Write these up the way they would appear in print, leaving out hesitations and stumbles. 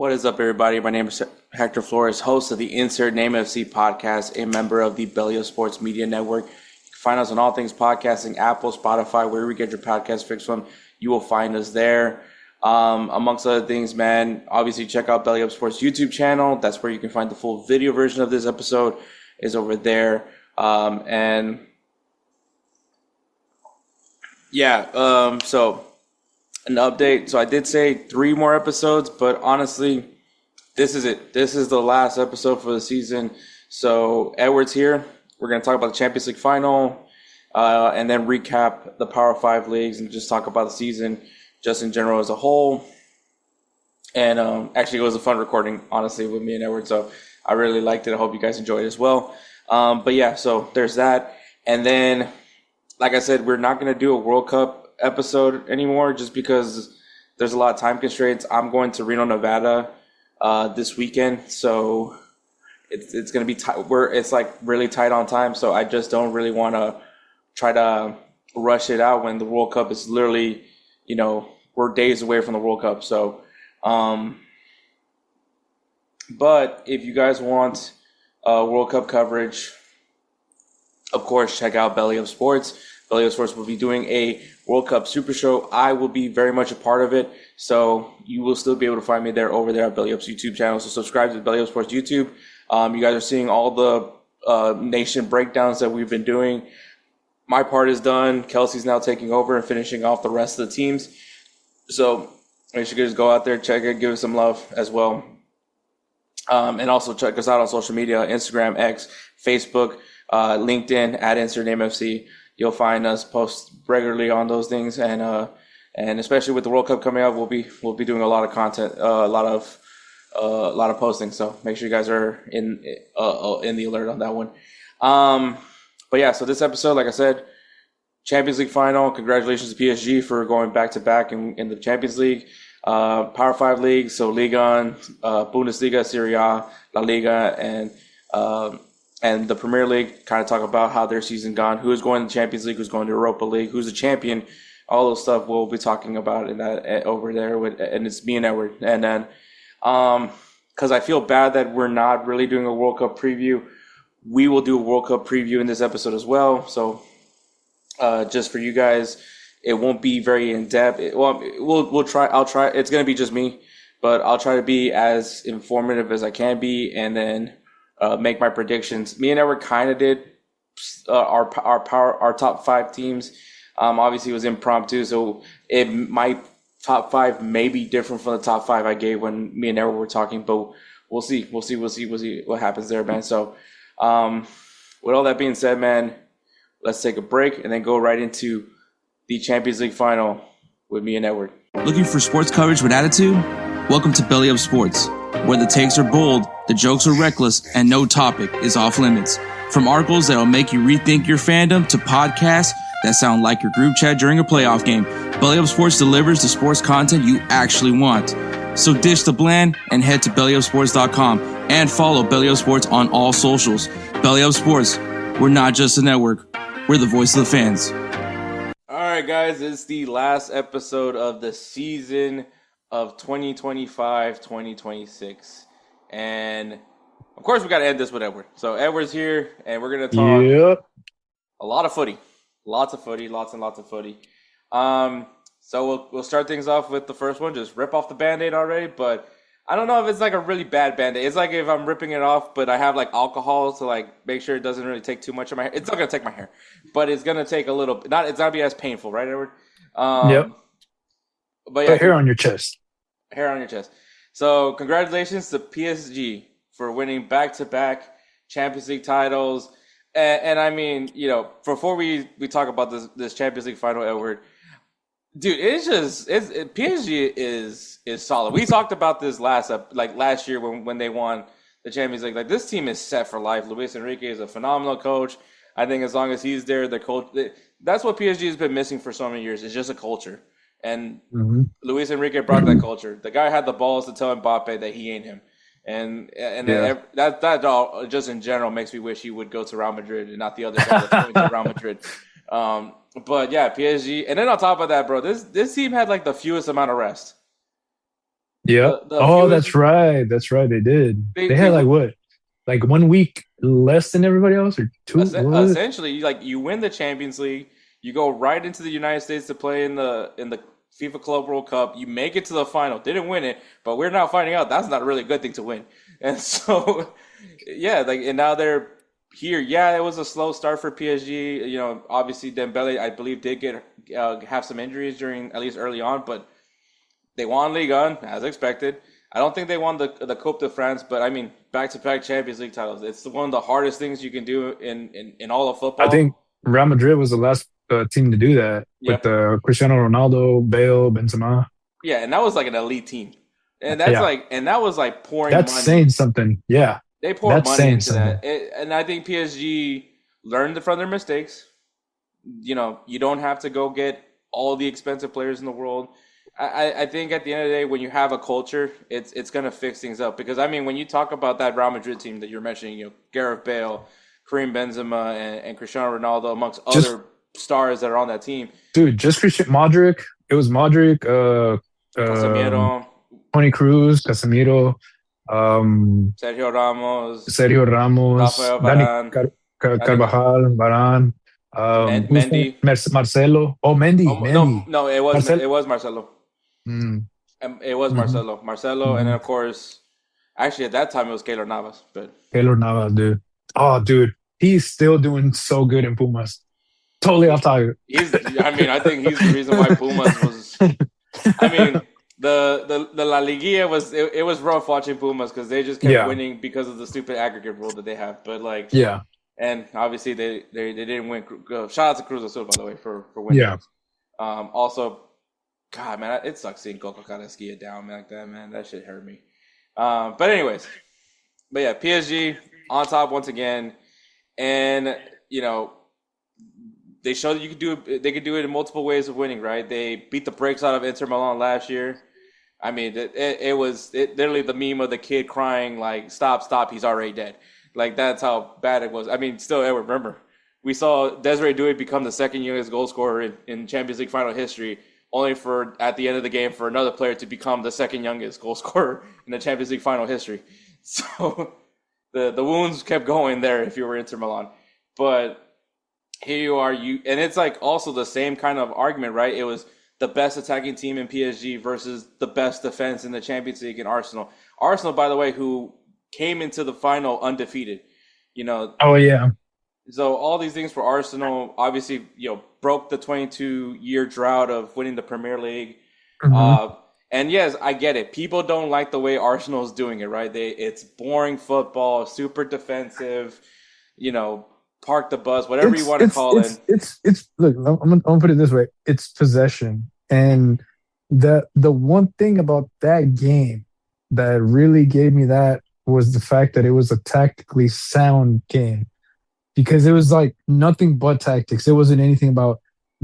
What is up, everybody? My name is Hector Flores, host of the Insert Name FC podcast, a member of the Belly of Sports Media Network. You can find us on all things podcasting, Apple, Spotify, wherever you get your podcast fix from. You will find us there. Amongst other things, man, obviously check out Belly Up Sports YouTube channel. That's where you can find the full video version of this episode is over there. So an update. So I did say 3 more episodes, but honestly, this is it. This is the last episode for the season. So Edward's here. We're going to talk about the Champions League final, and then recap the Power 5 leagues and just talk about the season just in general as a whole. And actually, it was a fun recording, honestly, with me and Edward. So I really liked it. I hope you guys enjoyed it as well. But yeah, so there's that. And then, like I said, we're not going to do a World Cup episode anymore just because there's a lot of time constraints. I'm going to Reno, Nevada this weekend, so it's going to be tight. It's like really tight on time, so I just don't really want to try to rush it out when the World Cup is literally, we're days away from the World Cup. So but if you guys want World Cup coverage, of course, check out Belly of Sports. Belly of Sports will be doing a World Cup Super Show. I will be very much a part of it, so you will still be able to find me over there at Belly Up's YouTube channel. So subscribe to Belly Up Sports YouTube. You guys are seeing all the nation breakdowns that we've been doing. My part is done. Kelsey's now taking over and finishing off the rest of the teams. So make sure you guys go out there, check it, give us some love as well. And also check us out on social media, Instagram, X, Facebook, LinkedIn, at Insert Name FC. You'll find us post regularly on those things, and especially with the World Cup coming up, we'll be doing a lot of content, a lot of posting. So make sure you guys are in the alert on that one. But yeah, so this episode, like I said, Champions League final. Congratulations to PSG for going back to back in the Champions League, Power 5 leagues. So Liga, Bundesliga, Serie A, La Liga, and the Premier League. Kind of talk about how their season gone, who is going to the Champions League, who's going to Europa League, who's the champion, all those stuff we'll be talking about in that over there and it's me and Edward. And then because I feel bad that we're not really doing a World Cup preview, we will do a World Cup preview in this episode as well. So just for you guys, it won't be very in depth. We'll try. I'll try. It's gonna be just me, but I'll try to be as informative as I can be, and then make my predictions. Me and Edward kind of did our top 5 teams. Obviously, it was impromptu, so my top 5 may be different from the top 5 I gave when me and Edward were talking. But we'll see. We'll see what happens there, man. So, with all that being said, man, let's take a break and then go right into the Champions League final with me and Edward. Looking for sports coverage with attitude? Welcome to Belly Up Sports, where the takes are bold, the jokes are reckless, and no topic is off limits. From articles that'll make you rethink your fandom to podcasts that sound like your group chat during a playoff game, Belly Up Sports delivers the sports content you actually want. So ditch the bland and head to bellyupsports.com and follow Belly Up Sports on all socials. Belly Up Sports, we're not just a network, we're the voice of the fans. All right, guys, it's the last episode of the season of 2025-2026, and of course we got to end this with Edward. So Edward's here, and we're gonna talk a lot of footy, lots and lots of footy. So we'll start things off with the first one. Just rip off the Band-Aid already, but I don't know if it's like a really bad Band-Aid. It's like if I'm ripping it off, but I have like alcohol to like make sure it doesn't really take too much of my hair. It's not gonna take my hair, but it's gonna take a little. It's not gonna be as painful, right, Edward? Yep. But yeah, hair on your chest. Hair on your chest. So congratulations to PSG for winning back-to-back Champions League titles. And I mean, before we talk about this Champions League final, Edward, dude, PSG is solid. We talked about this last year when they won the Champions League. Like, this team is set for life. Luis Enrique is a phenomenal coach. I think as long as he's there, the coach. That's what PSG has been missing for so many years. It's just a culture. And Luis Enrique brought that culture. The guy had the balls to tell Mbappe that he ain't him. And that all just in general makes me wish he would go to Real Madrid and not the other guy that's going to Real Madrid. But yeah, PSG. And then on top of that, bro, this team had like the fewest amount of rest. Yep. The Oh, fewest that's right. That's right. They did. they They they had like what? Like 1 week less than everybody else, or two? What? essentially like you win the Champions League, you go right into the United States to play in the FIFA Club World Cup. You make it to the final. Didn't win it, but we're now finding out that's not really a good thing to win. And so, yeah, like and now they're here. Yeah, it was a slow start for PSG. You know, obviously Dembele, I believe, did get have some injuries during at least early on, but they won Liga as expected. I don't think they won the Coupe de France, but I mean back to back Champions League titles. It's one of the hardest things you can do in all of I think football. Real Madrid was the last team to do that with Yep. Cristiano Ronaldo, Bale, Benzema. Yeah, and that was like an elite team. Yeah, And that was like pouring that's money. saying something. Yeah, They poured that's money saying into something. that. And I think PSG learned from their mistakes. You know, you don't have to go get all the expensive players in the world. I think at the end of the day, when you have a culture, it's gonna fix things up. Because I mean, when you talk about that Real Madrid team that you're mentioning, you know, Gareth Bale, Karim Benzema, and Cristiano Ronaldo, amongst Just other stars that are on that team, dude, just Christian Modric. It was Modric, Casemiro, Tony Cruz, Casemiro, um, Sergio Ramos, Sergio Ramos, Rafael Varane, Dani, Carvajal, Varane, who's that? Mendy. Marcelo. Oh, No, Mendy. no, Marcel. it was Marcelo. Mm, It was hmm Marcelo, and then hmm of course, actually at that time it was Keylor Navas, but Keylor Navas, dude. Oh, dude, he's still doing so good in Pumas. Totally off topic. he's. I mean, I think he's the reason why Pumas was. I mean, the La Liga was it was rough watching Pumas because they just kept Yeah, winning because of the stupid aggregate rule that they have. But like, yeah, and obviously they didn't win. Shout out to Cruz Azul by the way for winning. yeah. Also, God man, it sucks seeing Coco Carrasquilla down like that. Man, that shit hurt me. But anyways, but yeah, PSG on top once again, and you know they showed that you could do it. They could do it in multiple ways of winning. Right? They beat the brakes out of Inter Milan last year. I mean, it was literally the meme of the kid crying like, "Stop, stop! He's already dead." Like that's how bad it was. I mean, still, I remember we saw Desiree Doué become the second youngest goal scorer in Champions League final history, only for at the end of the game for another player to become the second youngest goal scorer in the Champions League final history. So the wounds kept going there if you were Inter Milan, but here you are, and it's like also the same kind of argument, right? It was the best attacking team in PSG versus the best defense in the Champions League in Arsenal. Arsenal, by the way, who came into the final undefeated. You know, Oh, yeah. so all these things for Arsenal, obviously, you know, broke the 22-year drought of winning the Premier League. hmm Uh, and yes, I get it. People don't like the way Arsenal is doing it, right? It's boring football, super defensive. You know, park the bus, whatever you It's want to it's call it. it's it's it's look. I'm gonna put it this way. It's possession, and the one thing about that game that really gave me that was the fact that it was a tactically sound game because it was like nothing but tactics. It wasn't anything about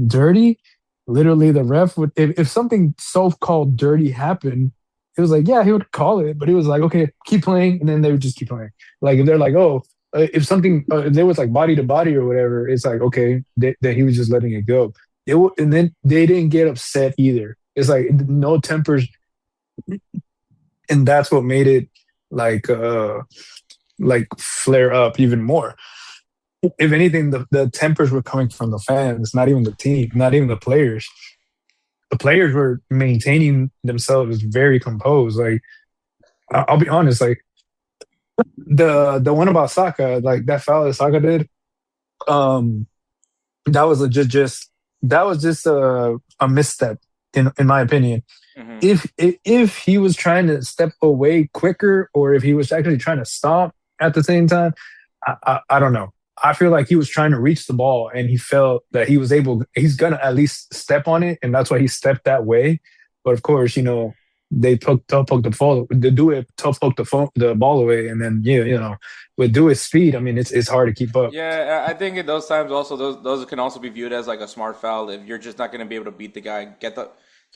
dirty. Literally, the ref would if something so-called dirty happened, it was like, yeah, he would call it, but he was like, okay, keep playing, and then they would just keep playing. Like if they're like, oh, if something if there was like body to body or whatever, it's like okay, that he was just letting it go. And then they didn't get upset either. It's like no tempers, and that's what made it like like flare up even more. If anything, the tempers were coming from the fans, not even the team, not even the players. The players were maintaining themselves very composed. Like I'll be honest, like the one about Saka, like that foul that Saka did, um, that was just a misstep in my opinion. Hmm. If he was trying to step away quicker, or if he was actually trying to stop at the same time, I don't know. I feel like he was trying to reach the ball and he felt that he's gonna at least step on it, and that's why he stepped that way. But of course, they tough poke they do it tough poke the ball away, and then with do it speed. I mean, it's hard to keep up. Yeah, I think in those times also those can also be viewed as like a smart foul. If you're just not going to be able to beat the guy,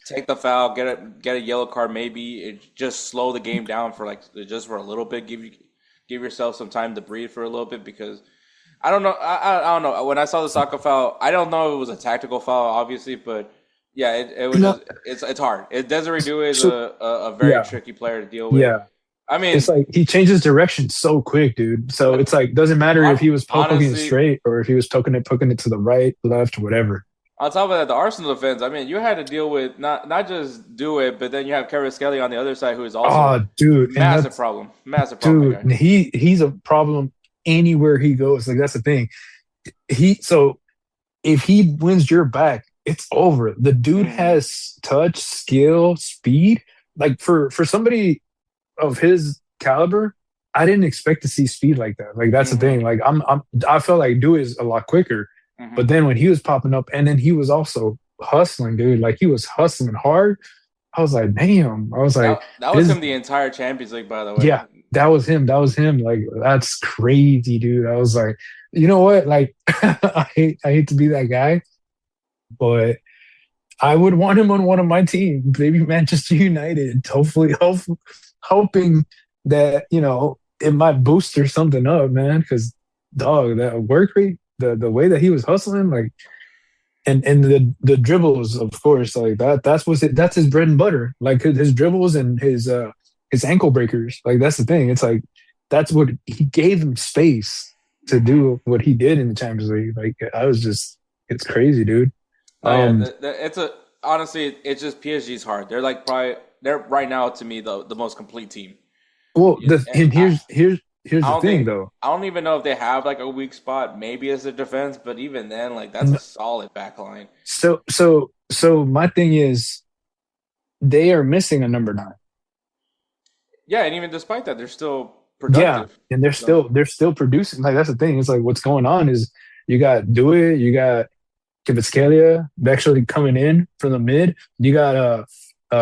take the foul, get a yellow card, maybe just slow the game down for like just for a little bit. Give yourself some time to breathe for a little bit because I don't know. I don't know. When I saw the soccer foul, I don't know if it was a tactical foul, obviously, but Yeah, it was No, just it's hard. Desiree Doué is so a very yeah, tricky player to deal with. yeah. I It's mean, like he changes direction so quick, dude. So like it's like doesn't matter if he was poking it honestly, straight or if he was poking it to the right, left, whatever. on top of that, the Arsenal defense. I mean, you had to deal with not just do it, but then you have Kvaratskhelia on the other side, who is also Oh, dude, and massive that's problem, massive problem. That dude. guy. He's a problem anywhere he goes. Like that's the thing. So if he wins your back, it's over. The dude Hmm. has touch, skill, speed. Like for somebody of his caliber, I didn't expect to see speed like that. Like that's the Hmm. thing. Like I felt like Dewey is a lot quicker, but Hmm. then when he was popping up, and then he was also hustling, dude. Like he was hustling hard. I was like, damn. I was like, That was this. him the entire Champions League, by the way. Yeah, that was him. That was him. Like that's crazy, dude. I was like, you know what? Like I hate to be that guy, but I would want him on one of my teams, maybe Manchester United. Hoping that it might boost or something up, man. Because dog, that work rate, the way that he was hustling, like, and the dribbles, of course, like that's his bread and butter. Like his dribbles and his ankle breakers. Like that's the thing. It's like that's what he gave him space to Hmm. do what he did in the Champions League. Like I was just, it's crazy, dude. No, yeah, Um, it's a honestly, it's just PSG's hard. They're like probably they're right now to me the most complete team. well, Yeah, and and here's I the don't thing think though. I don't even know if they have like a weak spot. Maybe it's their defense, but even then, like that's a solid back line. So my thing is they are missing a number nine. Yeah, and even despite that, they're still Yeah, productive. and they're So still producing. Like that's the thing. It's like what's going on is you got Dewey, you got Kvaratskhelia actually coming in from the mid. You got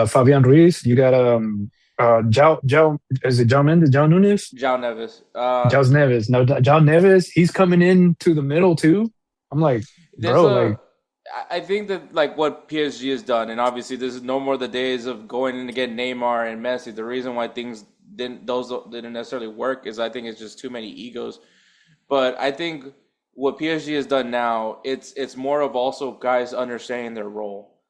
Fabian Ruiz. You got Jao is it Jao Mendes? Jao Nunes? Jao Neves. Jao Neves. No, Jao Neves. He's coming in to the middle too. I'm like, There's bro, a like I think that like what PSG has done, and obviously this is no more the days of going in to get Neymar and Messi. The reason why things didn't necessarily work is I think it's just too many egos. But I think what PSG has done now, it's more of also guys understanding their role.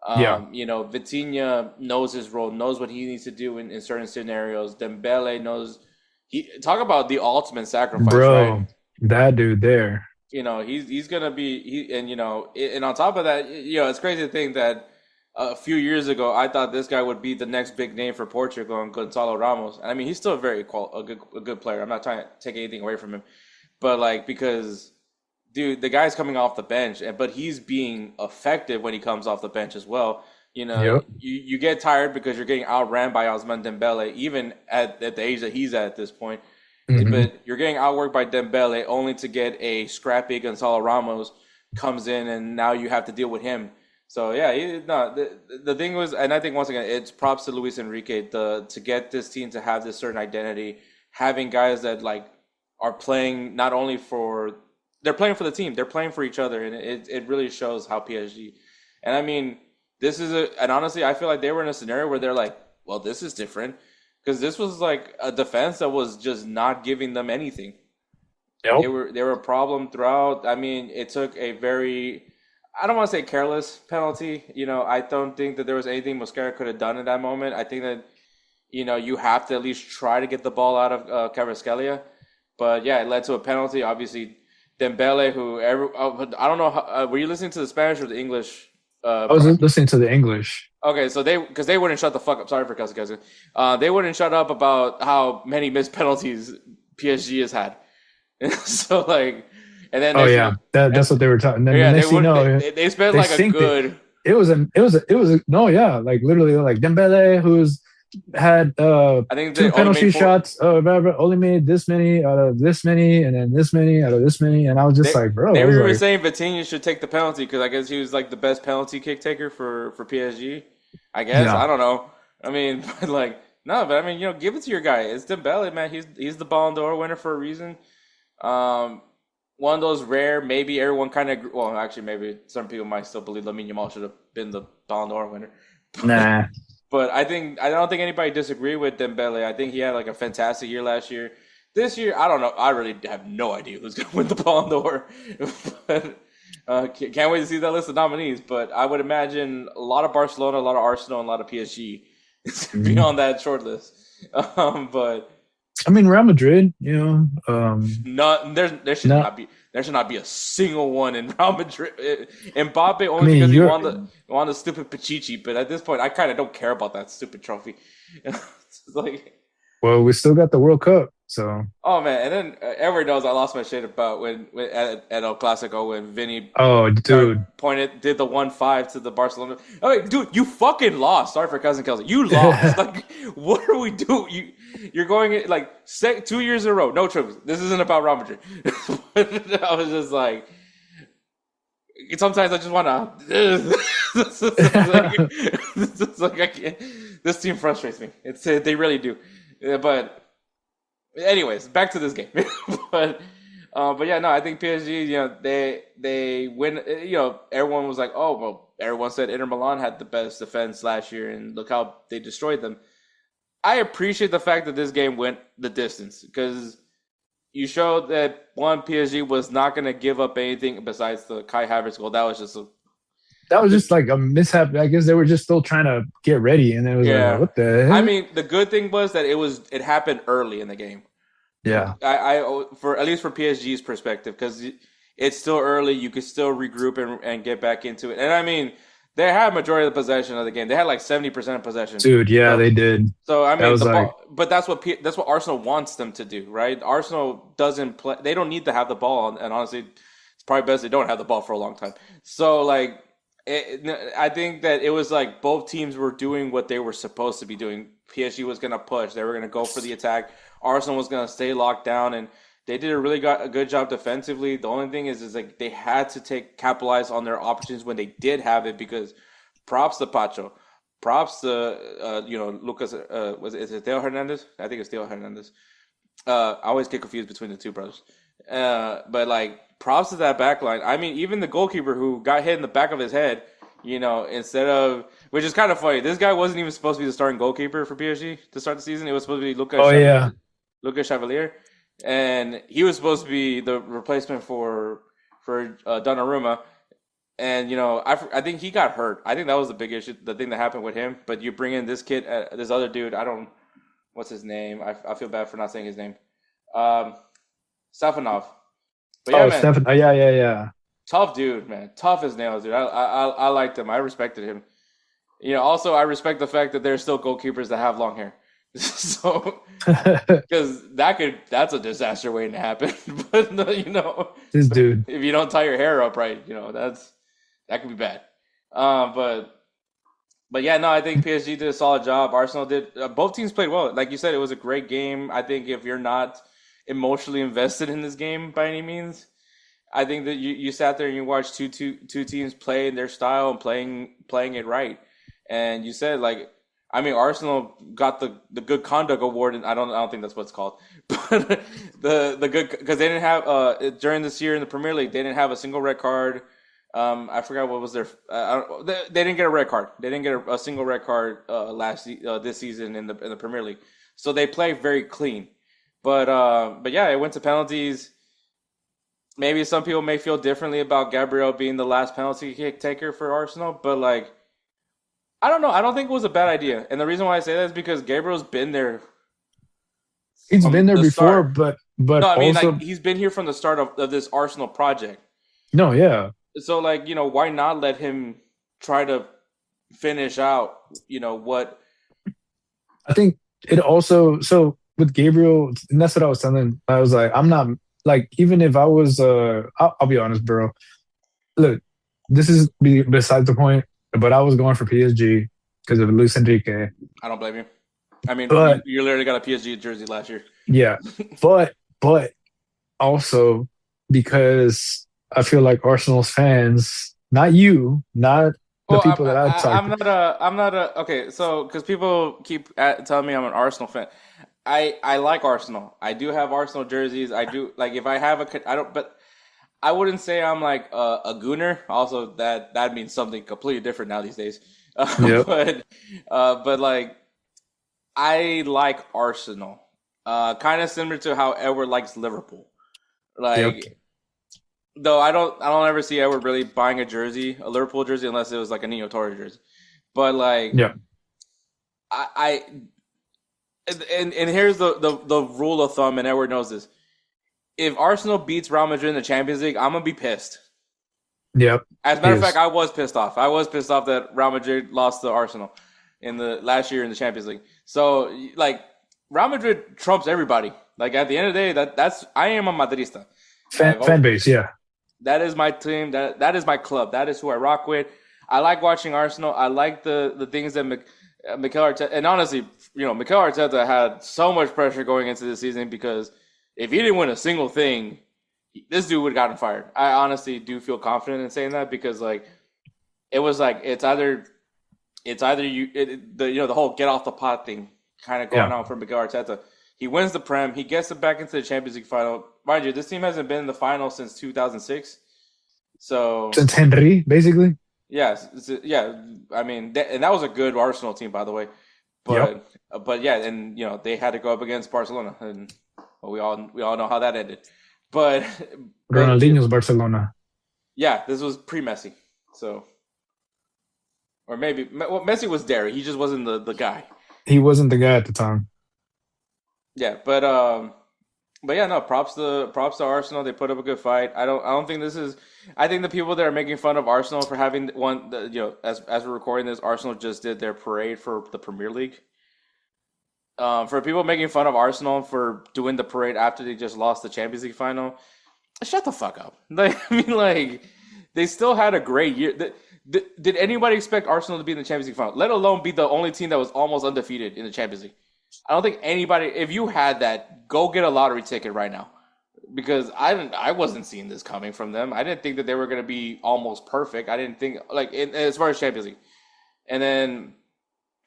yeah, Vitinha knows his role, knows what he needs to do in certain scenarios. Dembele knows he talk about the ultimate sacrifice, right? bro, that dude there. He's gonna be and on top of that, it's crazy to think that a few years ago I thought this guy would be the next big name for Portugal and Gonzalo Ramos. And I mean, he's still a good player. I'm not trying to take anything away from him, but like because dude, the guy's coming off the bench, but he's being effective when he comes off the bench as well. Yep. You get tired because you're getting outran by Osman Dembele, even at the age that he's at this point. Hmm. But you're getting outworked by Dembele only to get a scrappy Gonzalo Ramos comes in, and now you have to deal with him. So yeah, no, the thing was, and I think once again, it's props to Luis Enrique to get this team to have this certain identity, having guys that like are playing not only for they're playing for the team, they're playing for each other, and it really shows how PSG. And I mean, and honestly, I feel like they were in a scenario where they're like, well, this is different because this was like a defense that was just not giving them anything. Yep. They were a problem throughout. I mean, it took a very I don't want to say careless penalty. I don't think that there was anything Mosquera could have done in that moment. I think that you have to at least try to get the ball out of Kvaratskhelia. But yeah, it led to a penalty. Obviously, Dembele, I don't know. Were you listening to the Spanish or the English? I was listening to the English. Okay, so because they wouldn't shut the fuck up. Sorry for cussing, guys. They wouldn't shut up about how many missed penalties PSG has had. So like, and then Oh next yeah, thing, that's what they were talking. Then the yeah, next thing you know, they spent they like a synced it. good. It was a no, yeah, like literally like Dembele, who's had I think they two only made penalty four. shots, only made this many out of this many, and then this many out of this many, and I was just They like, bro, they I were was even like, saying Vitinha should take the penalty because I guess he was like the best penalty kick taker for PSG. I guess yeah, I don't know. I mean, but like no, but I mean, give it to your guy. It's Dembele, man. He's the Ballon d'Or winner for a reason. Um, One of those rare, maybe everyone kind of. Well, actually, maybe some people might still believe Lamine Yamal should have been the Ballon d'Or winner. nah, But I don't think anybody disagreed with Dembele. I think he had like a fantastic year last year. This year, I don't know. I really have no idea who's going to win the Ballon d'Or. But Can't wait to see that list of nominees. But I would imagine a lot of Barcelona, a lot of Arsenal, and a lot of PSG be on that short list. But I mean, Real Madrid, there should not. not be a single one in Real Madrid. Mbappe only I mean, because he you're won the stupid Pichichi. But at this point, I kind of don't care about that stupid trophy. It's like, well, we still got the World Cup, so. oh man, and then everyone knows I lost my shit about when at El Clasico when Vinny Oh, dude. did the 1-5 to the Barcelona. Oh wait, dude, you fucking lost. Sorry for cousin Kelsey, you lost. Like, what are we doing? You're going like 2 years in a row, no trophies. This isn't about Real Madrid. I was just like, sometimes I just want to. I can't. This team frustrates me. They really do. But anyways, back to this game. but yeah, no, I think PSG, they win. Everyone was like, oh well, everyone said Inter Milan had the best defense last year, and look how they destroyed them. I appreciate the fact that this game went the distance because you showed that PSG was not going to give up anything besides the Kai Havertz goal. That was just like a mishap. I guess they were just still trying to get ready, and it was like, what the heck? I mean, the good thing was that it happened early in the game. Yeah. For at least for PSG's perspective, because it's still early, you could still regroup and get back into it. And I mean, they had majority of the possession of the game. They had like 70% of possession. Dude, yeah, they did. So I mean, but that's what Arsenal wants them to do, right? Arsenal doesn't play. They don't need to have the ball, and honestly, it's probably best they don't have the ball for a long time. So like. I think that it was like both teams were doing what they were supposed to be doing. PSG was going to push. They were going to go for the attack. Arsenal was going to stay locked down, and they did a good job defensively. The only thing is like they had to capitalize on their opportunities when they did have it because props to Pacho. Props to, Lucas, is it Theo Hernandez? I think it's Theo Hernandez. I always get confused between the two brothers. But like, props to that back line. I mean, even the goalkeeper who got hit in the back of his head, instead of, which is kind of funny. This guy wasn't even supposed to be the starting goalkeeper for PSG to start the season. It was supposed to be Lucas Chevalier. And he was supposed to be the replacement for Donnarumma. And, I think he got hurt. I think that was the big issue, the thing that happened with him. But you bring in this kid, this other dude, what's his name? I feel bad for not saying his name. Stefanov. But yeah, Stefan. Yeah. Tough dude, man. Tough as nails, dude. I liked him. I respected him. Also I respect the fact that there's still goalkeepers that have long hair. So, because that's a disaster waiting to happen. But this dude, if you don't tie your hair up right, that could be bad. But yeah, no, I think PSG did a solid job. Arsenal did. Both teams played well. Like you said, it was a great game. I think if you're not emotionally invested in this game by any means, I think that you sat there and you watched two teams play in their style and playing it right. And you said, like, I mean, Arsenal got the good conduct award, and I don't think that's what it's called, but the good, because they didn't have during this year in the Premier League, they didn't have a single red card. I forgot what was their. They didn't get a red card. They didn't get a single red card this season in the Premier League. So they play very clean. But yeah, it went to penalties. Maybe some people may feel differently about Gabriel being the last penalty kick taker for Arsenal, but like, I don't know. I don't think it was a bad idea. And the reason why I say that is because Gabriel's been there. He's been there before, but no, I mean, also, like, he's been here from the start of this Arsenal project. No, yeah. So like, why not let him try to finish out, what? I think it also, so with Gabriel, and that's what I was telling. I was like, I'm not, like, even if I was, I'll be honest, bro. Look, this is besides the point, but I was going for PSG because of Luis Enrique. I don't blame you. I mean, you literally got a PSG jersey last year. Yeah, but also because I feel like Arsenal's fans, not you, not the people that I talk to. I'm not a okay. So because people keep telling me I'm an Arsenal fan. I like Arsenal. I do have Arsenal jerseys. I do, like, if I have but I wouldn't say I'm like a gooner. Also, that means something completely different now these days. Yep. But like, I like Arsenal. Kind of similar to how Edward likes Liverpool. Like, Though I don't ever see Edward really buying a Liverpool jersey, unless it was like a Nino Torres jersey. But like, Yeah. I and here's the rule of thumb, and Edward knows this. If Arsenal beats Real Madrid in the Champions League, I'm gonna be pissed. Yep. As a matter of fact, I was pissed off. I was pissed off that Real Madrid lost to Arsenal in the last year in the Champions League. So like, Real Madrid trumps everybody. Like at the end of the day, that's I am a Madridista. Fan base, yeah. That is my team. That is my club. That is who I rock with. I like watching Arsenal. I like the things that Mikel Arteta, and honestly, Mikel Arteta had so much pressure going into the season because if he didn't win a single thing, this dude would have gotten fired. I honestly do feel confident in saying that because like it was like it's either the whole get off the pot thing kind of going on for Mikel Arteta. He wins the Prem. He gets it back into the Champions League final. Mind you, this team hasn't been in the final since 2006. So since Henry, basically. Yeah. I mean, and that was a good Arsenal team, by the way. But yeah, and they had to go up against Barcelona, and we all know how that ended. But Ronaldinho's Barcelona. Yeah, this was pre-Messi. So, or maybe Messi was there. He just wasn't the guy. He wasn't the guy at the time. Yeah, but yeah, no. Props to Arsenal. They put up a good fight. I don't think this is. I think the people that are making fun of Arsenal for having as we're recording this, Arsenal just did their parade for the Premier League. For people making fun of Arsenal for doing the parade after they just lost the Champions League final, shut the fuck up. Like, I mean, like they still had a great year. Did anybody expect Arsenal to be in the Champions League final? Let alone be the only team that was almost undefeated in the Champions League. I don't think anybody. If you had that, go get a lottery ticket right now, because I wasn't seeing this coming from them. I didn't think that they were going to be almost perfect. I didn't think as far as Champions League, and then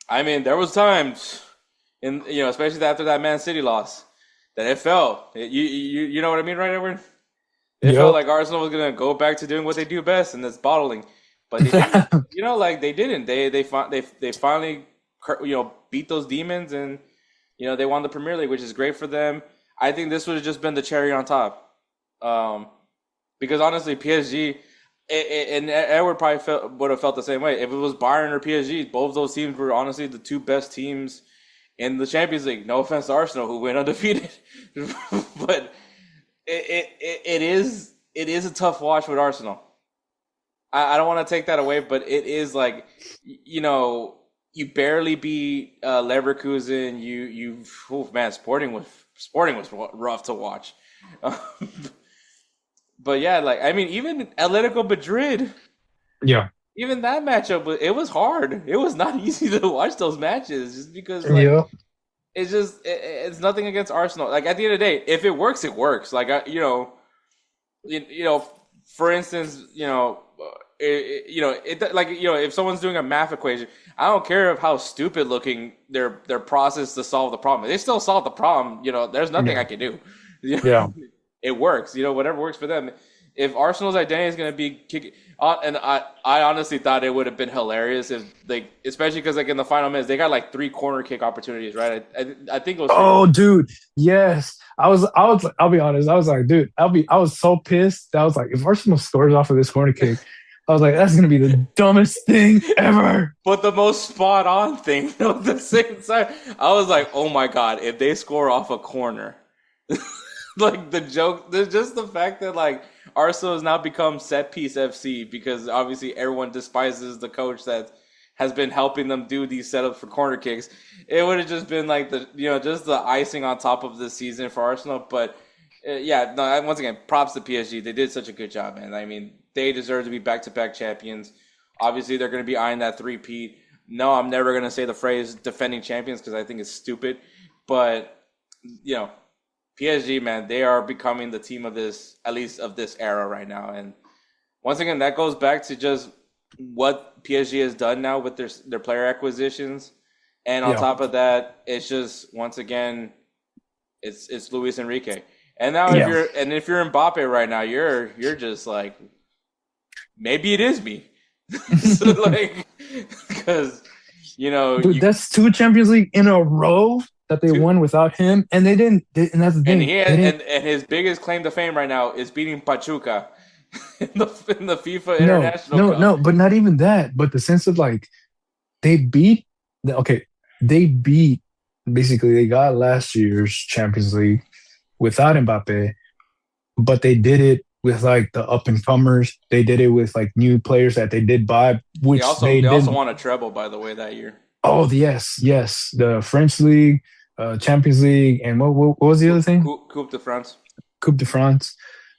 I mean there was times especially after that Man City loss that it felt you know what I mean, right, Edward? It felt like Arsenal was going to go back to doing what they do best, and that's bottling. But they didn't. They didn't. They finally beat those demons and. They won the Premier League, which is great for them. I think this would have just been the cherry on top. Because honestly, PSG, and Edward probably would have felt the same way. If it was Bayern or PSG, both of those teams were honestly the two best teams in the Champions League. No offense to Arsenal, who went undefeated. But it is a tough watch with Arsenal. I don't want to take that away, but it is like, you barely beat Leverkusen. Sporting was rough to watch. But yeah, like I mean, even Atletico Madrid. Yeah. Even that matchup, it was hard. It was not easy to watch those matches, just because it's nothing against Arsenal. Like at the end of the day, if it works, it works. Like for instance, if someone's doing a math equation, I don't care of how stupid looking their process to solve the problem. They still solve the problem. There's nothing I can do. Yeah, it works. Whatever works for them. If Arsenal's identity is going to be kicking, and I honestly thought it would have been hilarious if especially because in the final minutes they got 3 corner kick opportunities, right? I think it was. Oh, dude, yes. I'll be honest. I was like, dude, I was so pissed. I was like, if Arsenal scores off of this corner kick. I was like, that's going to be the dumbest thing ever. But the most spot on thing at the same time. I was like, oh my God, if they score off a corner. The joke, just the fact that Arsenal has now become set piece FC because obviously everyone despises the coach that has been helping them do these setups for corner kicks. It would have just been just the icing on top of the season for Arsenal. But once again, props to PSG. They did such a good job, man. I mean, they deserve to be back-to-back champions. Obviously, they're going to be eyeing that three-peat. No, I'm never going to say the phrase defending champions because I think it's stupid. But, PSG, man, they are becoming the team of this, at least of this era right now. And once again, that goes back to just what PSG has done now with their player acquisitions. And on top of that, it's just, once again, it's Luis Enrique. And now if you're Mbappe right now, you're just like, maybe it is me. Because dude, that's 2 Champions League in a row that they won without him, and they didn't. And that's the thing. And his biggest claim to fame right now is beating Pachuca in the FIFA No, International no, Cup. no, but not even that. But the sense of like they beat okay, they beat basically they got last year's Champions League without Mbappe, but they did it with like the up and comers. They did it with like new players that they did buy, which they They also didn't. won a treble, by the way, that year. Oh yes, yes, the French League, Champions League, and what was the other thing? Coupe de France. Coupe de France.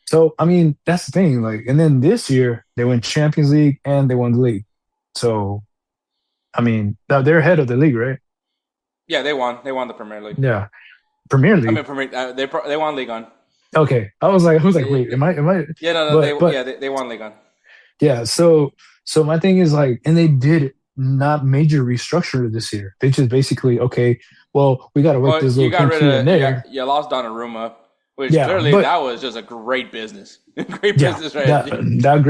So I mean, that's the thing. Like, and then this year they won Champions League and they won the league. So I mean, now they're ahead of the league, right? Yeah, they won. They won the Premier League. Yeah, Premier I mean, League. they won Ligue 1. Okay, I was like, wait, am I? Yeah, no, they won Ligue 1. Yeah. So my thing is like, and they did not major restructure this year. They just basically, okay, well, we got to work this you little got kink rid here of and there. you lost Donnarumma, which Yeah, clearly but that was just a great business. Great yeah, business, right? that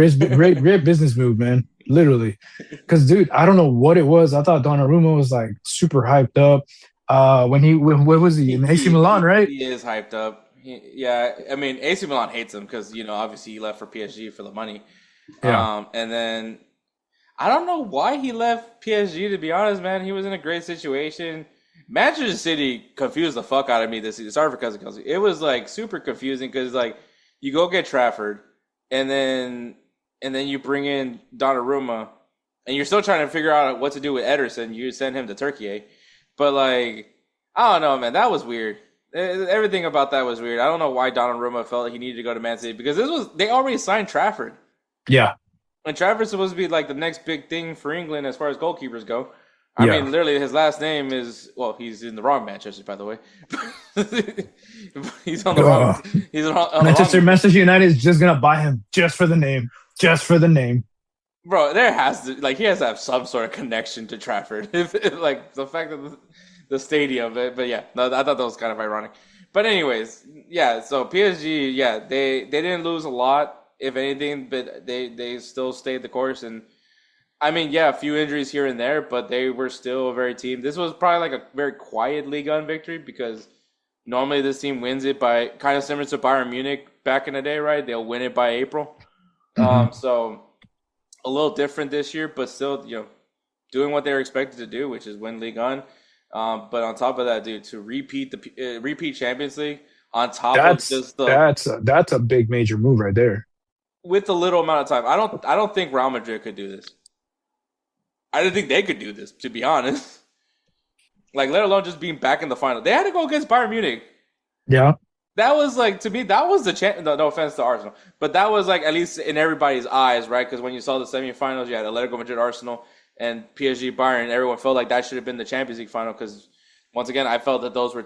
great business move, man. Literally, because dude, I don't know what it was. I thought Donnarumma was like super hyped up. Where was he in AC Milan, right? He is hyped up. Yeah, I mean, AC Milan hates him because obviously he left for PSG for the money. Yeah. And then I don't know why he left PSG. To be honest, man, he was in a great situation. Manchester City confused the fuck out of me this season. Sorry for cousin. It was like super confusing because like you go get Trafford, and then you bring in Donnarumma, and you're still trying to figure out what to do with Ederson. You send him to Turkey, but like I don't know, man. That was weird. Everything about that was weird. I don't know why Donnarumma felt like he needed to go to Man City because they already signed Trafford. Yeah. And Trafford's supposed to be like the next big thing for England as far as goalkeepers go. I Yeah. mean, literally, his last name is he's in the wrong Manchester, by the way. He's on the wrong. He's on Manchester United is just gonna buy him just for the name, Bro, there has to he has to have some sort of connection to Trafford. Like the fact that the stadium, but yeah, no, I thought that was kind of ironic. But anyways, yeah. So PSG, yeah, they didn't lose a lot, if anything, but they still stayed the course. And I mean, yeah, a few injuries here and there, but they were still a very team. This was probably like a very quiet Ligue 1 victory because normally this team wins it by kind of similar to Bayern Munich back in the day, right? They'll win it by April. Mm-hmm. So a little different this year, but still, doing what they were expected to do, which is win Ligue 1. But on top of that, dude, to repeat repeat Champions League on top of just that's a big major move right there. With a little amount of time, I don't think Real Madrid could do this. I didn't think they could do this, to be honest. Like, let alone just being back in the final. They had to go against Bayern Munich. Yeah. That was like, to me, that was the chance. No offense to Arsenal, but that was like at least in everybody's eyes, right? Because when you saw the semifinals, you had Atletico Madrid, Arsenal, and PSG, Bayern. Everyone felt like that should have been the Champions League final because, once again, I felt that those were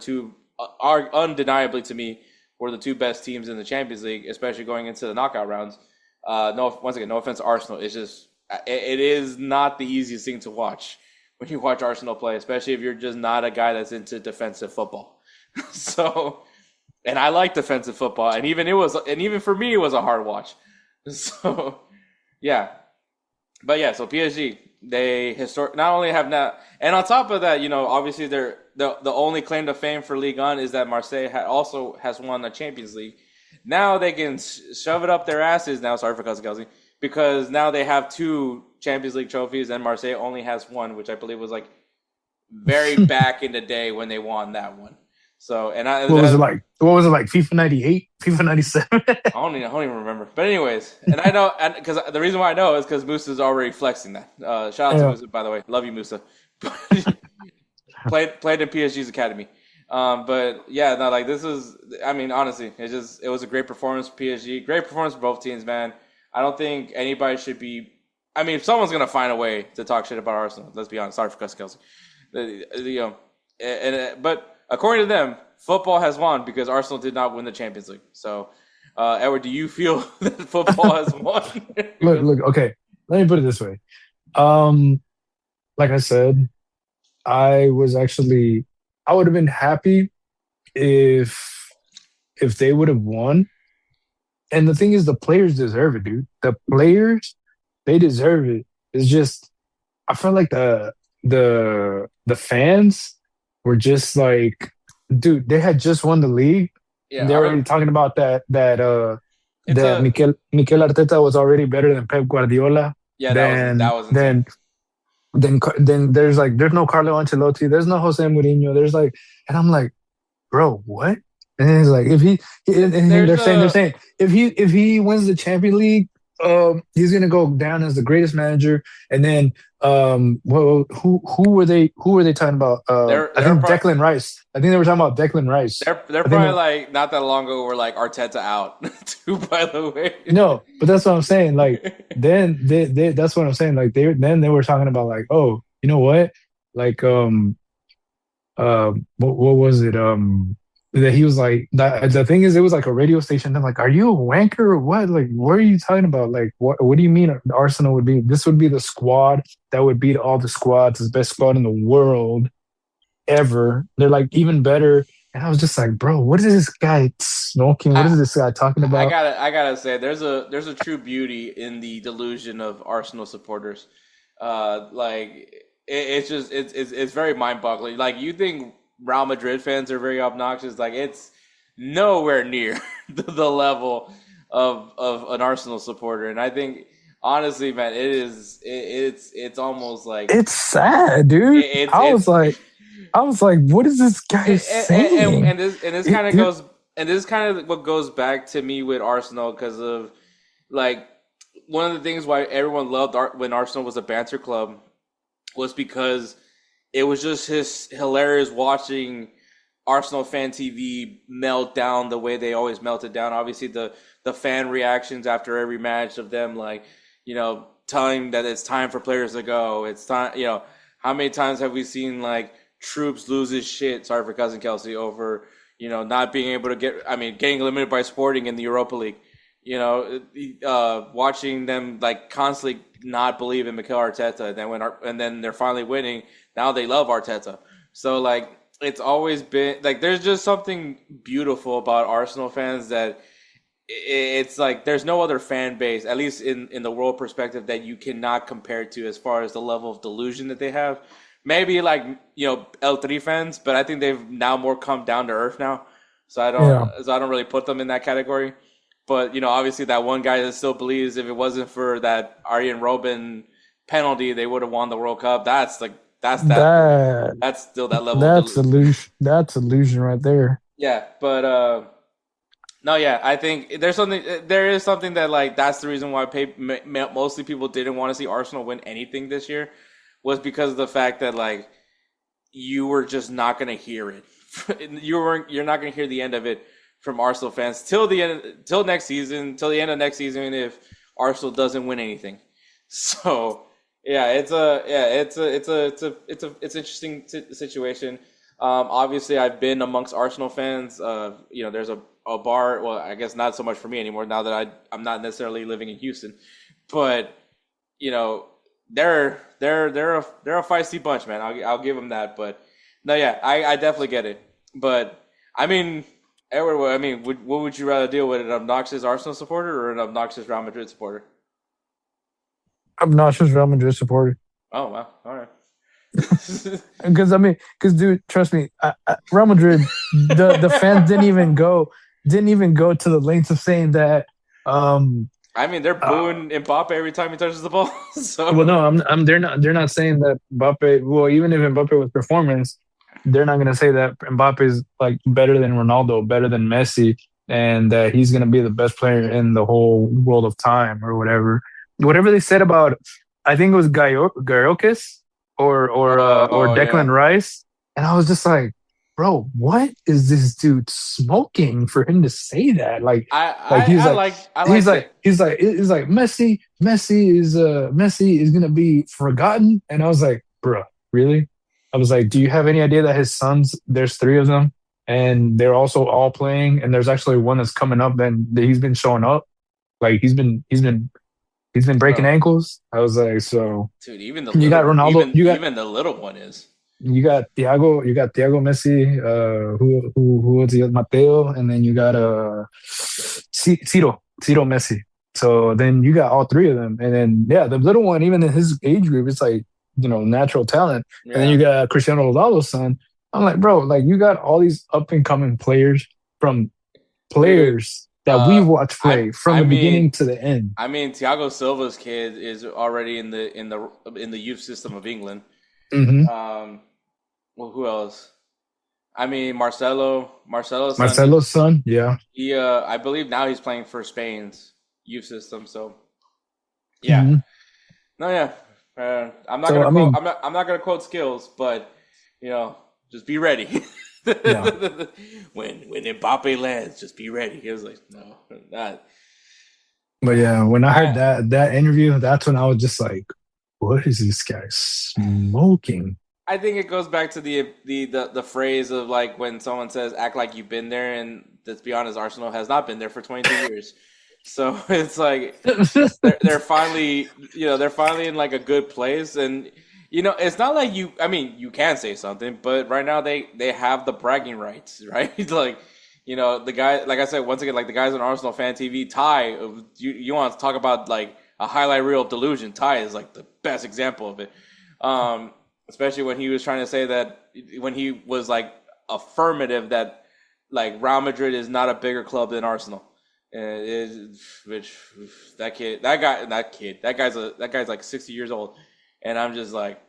undeniably to me, were the two best teams in the Champions League, especially going into the knockout rounds. Once again, no offense to Arsenal. It's just it is not the easiest thing to watch when you watch Arsenal play, especially if you're just not a guy that's into defensive football. So. And I like defensive football, and even for me, it was a hard watch. So, yeah, but yeah, so PSG they not only have now, and on top of that, obviously they're the only claim to fame for Ligue 1 is that Marseille also has won the Champions League. Now they can shove it up their asses. Now, sorry for cousin Kelsey, because now they have 2 Champions League trophies, and Marseille only has 1, which I believe was like very back in the day when they won that one. So what was it like? What was it like? FIFA 98, FIFA 97. I don't even remember. But anyways, and I know, and because the reason why I know is because Musa's already flexing that. Shout out to Musa, by the way. Love you, Musa. played in PSG's academy. But yeah, no, like this is. I mean, honestly, it was a great performance for PSG. Great performance for both teams, man. I don't think anybody should be. I mean, if someone's gonna find a way to talk shit about Arsenal, let's be honest. Sorry for cussing Kelsey. But. According to them, football has won because Arsenal did not win the Champions League. So, Edward, do you feel that football has won? Look. Okay, let me put it this way. Like I said, I would have been happy if they would have won. And the thing is, the players deserve it, dude. The players, they deserve it. It's just, I feel like the fans were just like, dude, they had just won the league. Yeah, and they're already talking about that it's that a Mikel Arteta was already better than Pep Guardiola. yeah. Then That was insane. then there's no Carlo Ancelotti. There's no Jose Mourinho. There's like, and I'm like, bro, what? And then he's like, if he and There's they're a saying if he wins the Champions League, he's gonna go down as the greatest manager. And then well, who were they talking about? I they're think probably Declan Rice. I think they were talking about Declan Rice. they're I think probably like not that long ago were like Arteta out too. By the way, no, but that's what I'm saying. Like then that's what I'm saying. Like they were talking about like, oh, you know what? Like what was it? That he was like that. The thing is, it was like a radio station. I'm like, are you a wanker or what? Like, what are you talking about? Like, what do you mean Arsenal would be? This would be the squad that would beat all the squads, the best squad in the world ever. They're like even better. And I was just like, bro, what is this guy smoking? What is this guy talking about? I gotta say, there's a true beauty in the delusion of Arsenal supporters. It's very mind boggling. Like you think Real Madrid fans are very obnoxious. Like it's nowhere near the level of an Arsenal supporter. And I think honestly, man, it's almost like it's sad, dude. I was like, what is this guy saying? And this kind of goes, and this is kind of what goes back to me with Arsenal because of like one of the things why everyone loved when Arsenal was a banter club was because it was just hilarious watching Arsenal fan TV melt down the way they always melted down. Obviously, the fan reactions after every match of them, like, you know, telling that it's time for players to go. It's time, you know, how many times have we seen, like, Troops lose his shit, sorry for cousin Kelsey, over, you know, not being able to getting eliminated by Sporting in the Europa League. You know, watching them, like, constantly not believe in Mikel Arteta. And then they're finally winning. Now they love Arteta. So, like, it's always been, like, there's just something beautiful about Arsenal fans that it's like there's no other fan base, at least in the world perspective, that you cannot compare to as far as the level of delusion that they have. Maybe, like, you know, L3 fans, but I think they've now more come down to earth now. So I don't really put them in that category. But, you know, obviously that one guy that still believes if it wasn't for that Arjen Robben penalty, they would have won the World Cup. That's still that level. That's illusion. That's illusion right there. Yeah, but no, yeah, I think there is something that, like, that's the reason why mostly people didn't want to see Arsenal win anything this year was because of the fact that, like, you were just not going to hear it. You're not going to hear the end of it from Arsenal fans till the end of next season if Arsenal doesn't win anything. So yeah, it's an interesting situation. Obviously, I've been amongst Arsenal fans. You know, there's a bar. Well, I guess not so much for me anymore now that I'm not necessarily living in Houston, but you know, they're a feisty bunch, man. I'll give them that. But no, yeah, I definitely get it. But I mean, Edward, what would you rather deal with, an obnoxious Arsenal supporter or an obnoxious Real Madrid supporter? Obnoxious Real Madrid supporter. Oh, wow. All right. Because dude, trust me, Real Madrid, the fans didn't even go to the lengths of saying that. I mean, they're booing Mbappe every time he touches the ball. So. Well, no, they're not saying that Mbappe. Well, even if Mbappe was performance, they're not going to say that Mbappe is like better than Ronaldo, better than Messi, and that he's going to be the best player in the whole world of time or whatever. Whatever they said about, I think it was Gaiokas or Declan Rice, and I was just like, bro, what is this dude smoking for him to say that? Like he's like Messi is gonna be forgotten, and I was like, bro, really? I was like, do you have any idea that his sons? There's 3 of them, and they're also all playing, and there's actually one that's coming up, and he's been showing up, like he's been breaking ankles. I was like, so dude, even you got Ronaldo, even the little one is. You got Thiago Messi, who was the Mateo, and then you got Ciro Messi. So then you got all 3 of them, and then the little one, even in his age group, it's like, you know, natural talent. Yeah. And then you got Cristiano Ronaldo's son. I'm like, bro, like you got all these up and coming players from players that we watch I play from I the mean beginning to the end. Thiago Silva's kid is already in the youth system of England. Hmm. Um, well, who else? I mean, Marcelo's son. Marcelo's son, yeah. I believe now he's playing for Spain's youth system. So yeah, Hmm. no, yeah. I'm not So gonna I quote. mean, I'm not gonna quote skills, but just be ready. yeah. when Mbappe lands, just be ready. He was like, no, not. But yeah, when I heard I that interview, that's when I was just like, what is this guy smoking? I think it goes back to the phrase of like when someone says act like you've been there, and let's be honest, Arsenal has not been there for 22 years. So it's like they're finally they're finally in like a good place, and it's not like I mean you can say something, but right now they have the bragging rights, right? Like the guy, like I said once again, like the guys on Arsenal fan TV, Ty, you want to talk about like a highlight reel of delusion. Ty is like the best example of it. Especially when he was trying to say that when he was like affirmative that like Real Madrid is not a bigger club than Arsenal. Which that guy's like 60 years old, and I'm just like,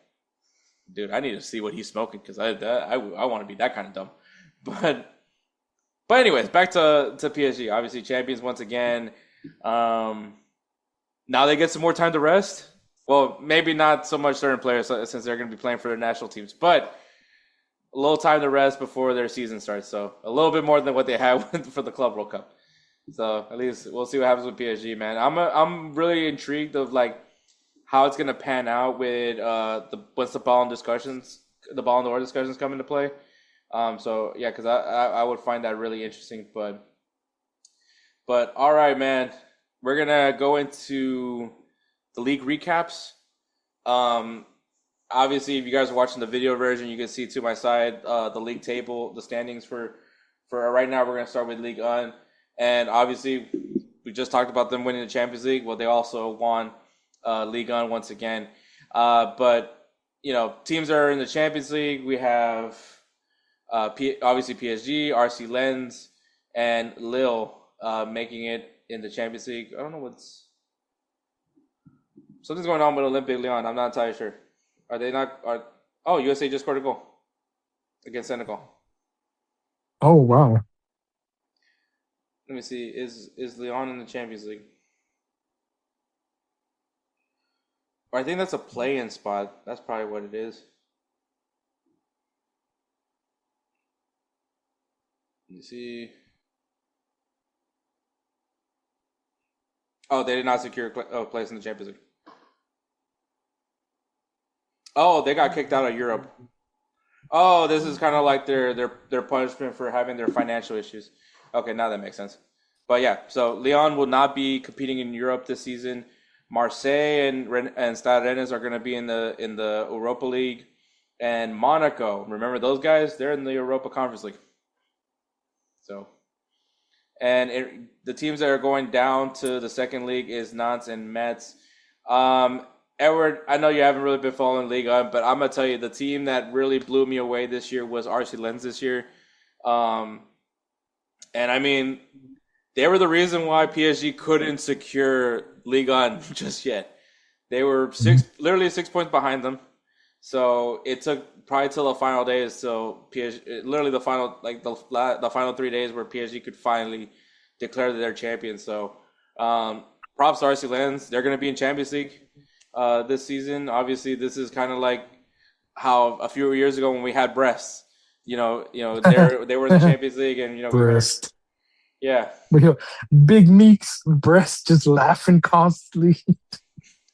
dude, I need to see what he's smoking because I want to be that kind of dumb. But anyways, back to PSG. Obviously, champions once again. Now they get some more time to rest. Well, maybe not so much certain players since they're going to be playing for their national teams, but a little time to rest before their season starts. So a little bit more than what they had for the Club World Cup. So at least we'll see what happens with PSG, man. I'm really intrigued of like how it's going to pan out with once the Ballon d'Or discussions come into play. So yeah, because I would find that really interesting. But all right, man, we're gonna go into the league recaps. Obviously, if you guys are watching the video version, you can see to my side the league table, the standings for right now. We're gonna start with Ligue 1, and obviously, we just talked about them winning the Champions League. Well, they also won Ligue 1 once again. But teams that are in the Champions League, we have obviously PSG, RC Lens, and Lille making it in the Champions League. I don't know something's going on with Olympique Lyon. I'm not entirely sure. Are they not? USA just scored a goal against Senegal. Oh wow. Let me see. Is Lyon in the Champions League? Or I think that's a play-in spot. That's probably what it is. Let me see. Oh, they did not secure a place in the Champions League. Oh, they got kicked out of Europe. Oh, this is kind of like their punishment for having their financial issues. Okay, now that makes sense. But yeah, so Lyon will not be competing in Europe this season. Marseille and Stade Rennes are going to be in the Europa League, and Monaco. Remember those guys? They're in the Europa Conference League. So, and the teams that are going down to the second league is Nantes and Metz. Edward, I know you haven't really been following Liga, but I'm gonna tell you the team that really blew me away this year was RC Lens this year. And I mean, they were the reason why PSG couldn't secure Ligue 1 just yet. They were literally 6 points behind them. So it took probably till the final days, so PSG, literally the final, like the final 3 days where PSG could finally declare that they're champions. So props to RC Lens. They're going to be in Champions League this season. Obviously, this is kind of like how a few years ago when we had Brest. They were in the Champions League, and Brest. Yeah. Big Meeks, Brest just laughing constantly.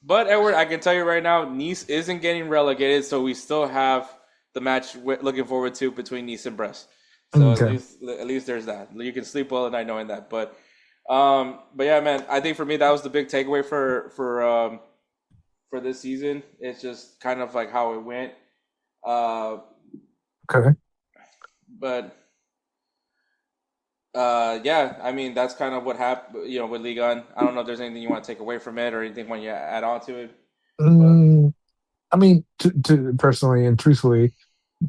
But Edward, I can tell you right now, Nice isn't getting relegated, so we still have the match looking forward to between Nice and Brest. So okay. at least there's that. You can sleep well at night knowing that. But yeah, man, I think for me that was the big takeaway for this season. It's just kind of like how it went. Okay. But yeah, I mean that's kind of what happened, with Ligue 1. I don't know if there's anything you want to take away from it or anything when you add on to it. I mean, to personally and truthfully,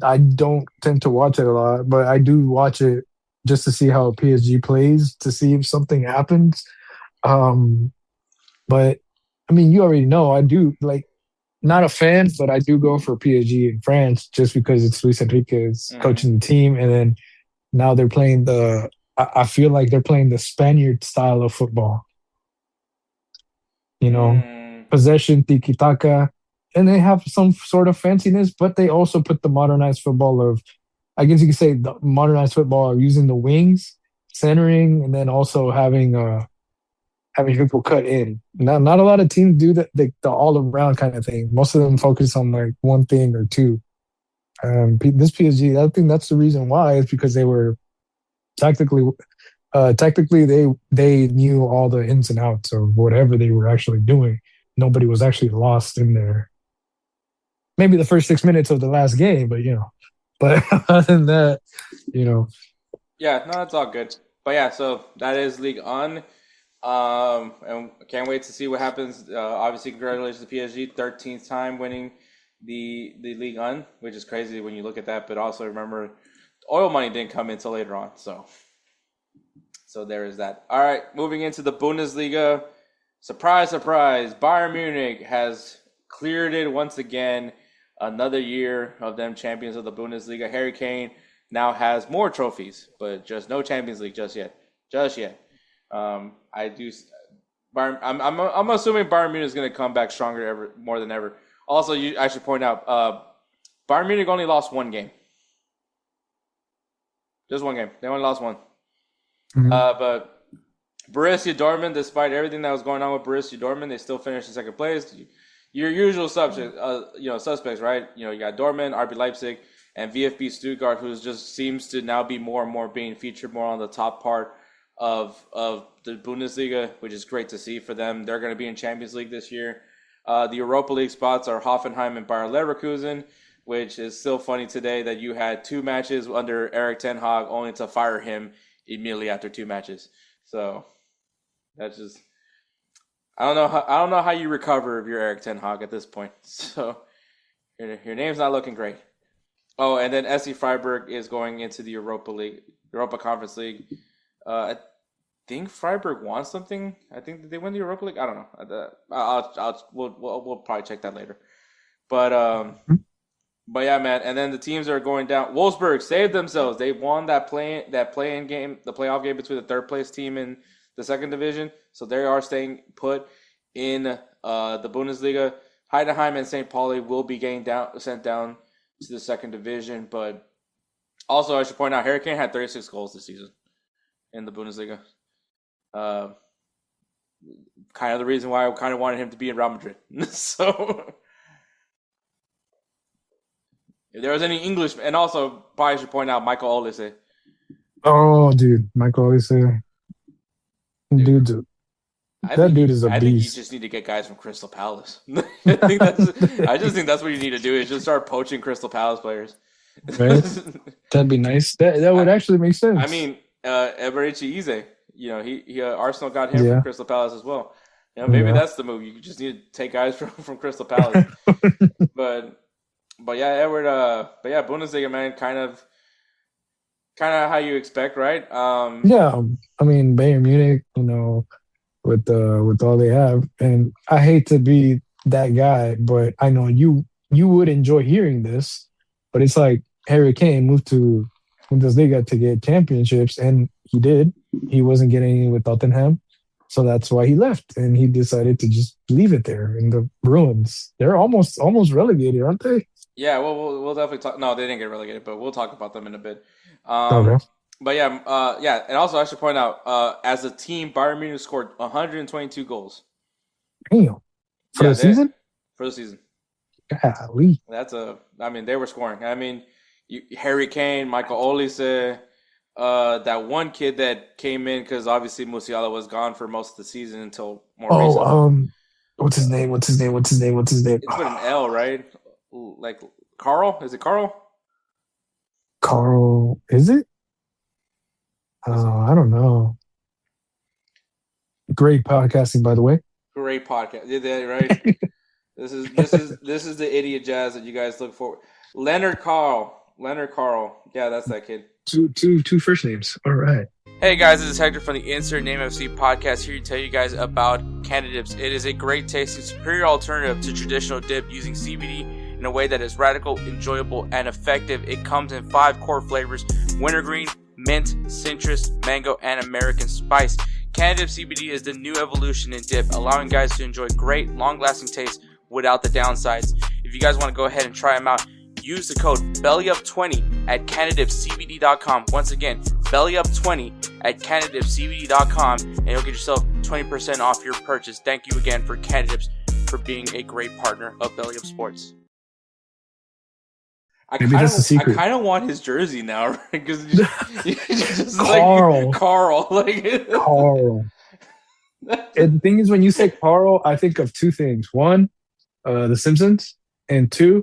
I don't tend to watch it a lot, but I do watch it just to see how PSG plays, to see if something happens. Um, but I mean, you already know I do like not a fan, but I do go for PSG in France just because it's Luis Enrique is Hmm. coaching the team, and then now they're playing the. I feel like they're playing the Spaniard style of football. You know, Mm. possession, tiki taka, and they have some sort of fanciness, but they also put the modernized football of, I guess you could say, the modernized football of using the wings, centering, and then also having people cut in. Not a lot of teams do that, the all around kind of thing. Most of them focus on like one thing or two. This PSG, I think that's the reason why is because they were tactically technically they knew all the ins and outs of whatever they were actually doing. Nobody was actually lost in there. Maybe the first 6 minutes of the last game, but but other than that, you know, Yeah, no, it's all good. But yeah, so that is League On. And can't wait to see what happens. Obviously, congratulations to PSG, 13th time winning the League On, which is crazy when you look at that. But also remember, oil money didn't come in until later on. So there is that. All right, moving into the Bundesliga. Surprise, surprise! Bayern Munich has cleared it once again. Another year of them champions of the Bundesliga. Harry Kane now has more trophies, but just no Champions League just yet. Just yet. I do. Bayern, I'm assuming Bayern Munich is going to come back stronger more than ever. Also, I should point out, Bayern Munich only lost one game. Just one game. They only lost one. mhm. But Borussia Dortmund, despite everything that was going on with Borussia Dortmund, they still finished in second place. Your usual suspects, right? You got Dortmund, RB Leipzig, and VfB Stuttgart, who just seems to now be more and more being featured more on the top part of the Bundesliga, which is great to see for them. They're going to be in Champions League this year. The Europa League spots are Hoffenheim and Bayer Leverkusen, which is still funny today that you had 2 matches under Eric Ten Hag only to fire him immediately after 2 matches. So that's just I don't know how you recover if you're Eric Ten Hag at this point. So your name's not looking great. Oh, and then SC Freiburg is going into the Europa Conference League. I think Freiburg won something. I think they win the Europa League. I don't know. We'll probably check that later. But but yeah, man. And then the teams are going down. Wolfsburg saved themselves. They won that play-in game, the playoff game between the third place team and the second division. So they are staying put in the Bundesliga. Heidenheim and St. Pauli will be sent down to the second division. But also, I should point out, Harry Kane had 36 goals this season in the Bundesliga. Kind of the reason why I kind of wanted him to be in Real Madrid. So if there was any English, and also probably should point out Michael Olise. Oh, dude, Michael Olise, Dude, dude, I that think dude is a I think you beast. just need to get guys from Crystal Palace. I just think that's what you need to do is just start poaching Crystal Palace players. Right? That'd be nice. That would actually make I sense. mean, Eberechi Eze, he Arsenal got him from Yeah, Crystal Palace as well. Maybe yeah. that's the move. You just need to take guys from Crystal Palace. But yeah, Edward. But yeah, Bundesliga, man, kind of how you expect, right? Yeah, I mean Bayern Munich, with all they have, and I hate to be that guy, but I know you would enjoy hearing this, but it's like Harry Kane moved to Bundesliga to get championships, and he did. He wasn't getting any with Tottenham, so that's why he left, and he decided to just leave it there in the ruins. They're almost relegated, aren't they? Yeah, well, we'll definitely talk. No, they didn't get relegated, but we'll talk about them in a bit. Um, Okay. but yeah, yeah, and also I should point out, as a team, Bayern Munich scored 122 goals. Damn. For Yeah, the season? for the season. Golly. I mean, they were scoring. I mean, Harry Kane, Michael Olise, that one kid that came in because obviously Musiala was gone for most of the season until more Oh, recently. what's his name? What's his name? What's his name? What's his name? It's with an L, right? Like Carl? Is it Carl? Carl, is it? Is it? I don't know. Great podcasting, by the way. Great podcast. Did that right? This is the idiot jazz that you guys look for. Leonard Carl. Yeah, that's that kid. Two first names. All right. Hey guys, this is Hector from the Insert Name FC podcast, here to tell you guys about Canadips. It is a great tasting, superior alternative to traditional dip using CBD in a way that is radical, enjoyable, and effective. It comes in 5 core flavors: wintergreen, mint, citrus, mango, and American spice. Canadips CBD is the new evolution in dip, allowing guys to enjoy great, long-lasting taste without the downsides. If you guys want to go ahead and try them out, use the code BELLYUP20 at CanadipsCBD.com. Once again, BELLYUP20 at CanadipsCBD.com, and you'll get yourself 20% off your purchase. Thank you again for Canadips for being a great partner of Belly Up Sports. Maybe that's the secret. I kind of want his jersey now, because just Carl. like Carl, like Carl. And the thing is, when you say Carl, I think of 2 things: 1, The Simpsons, and 2,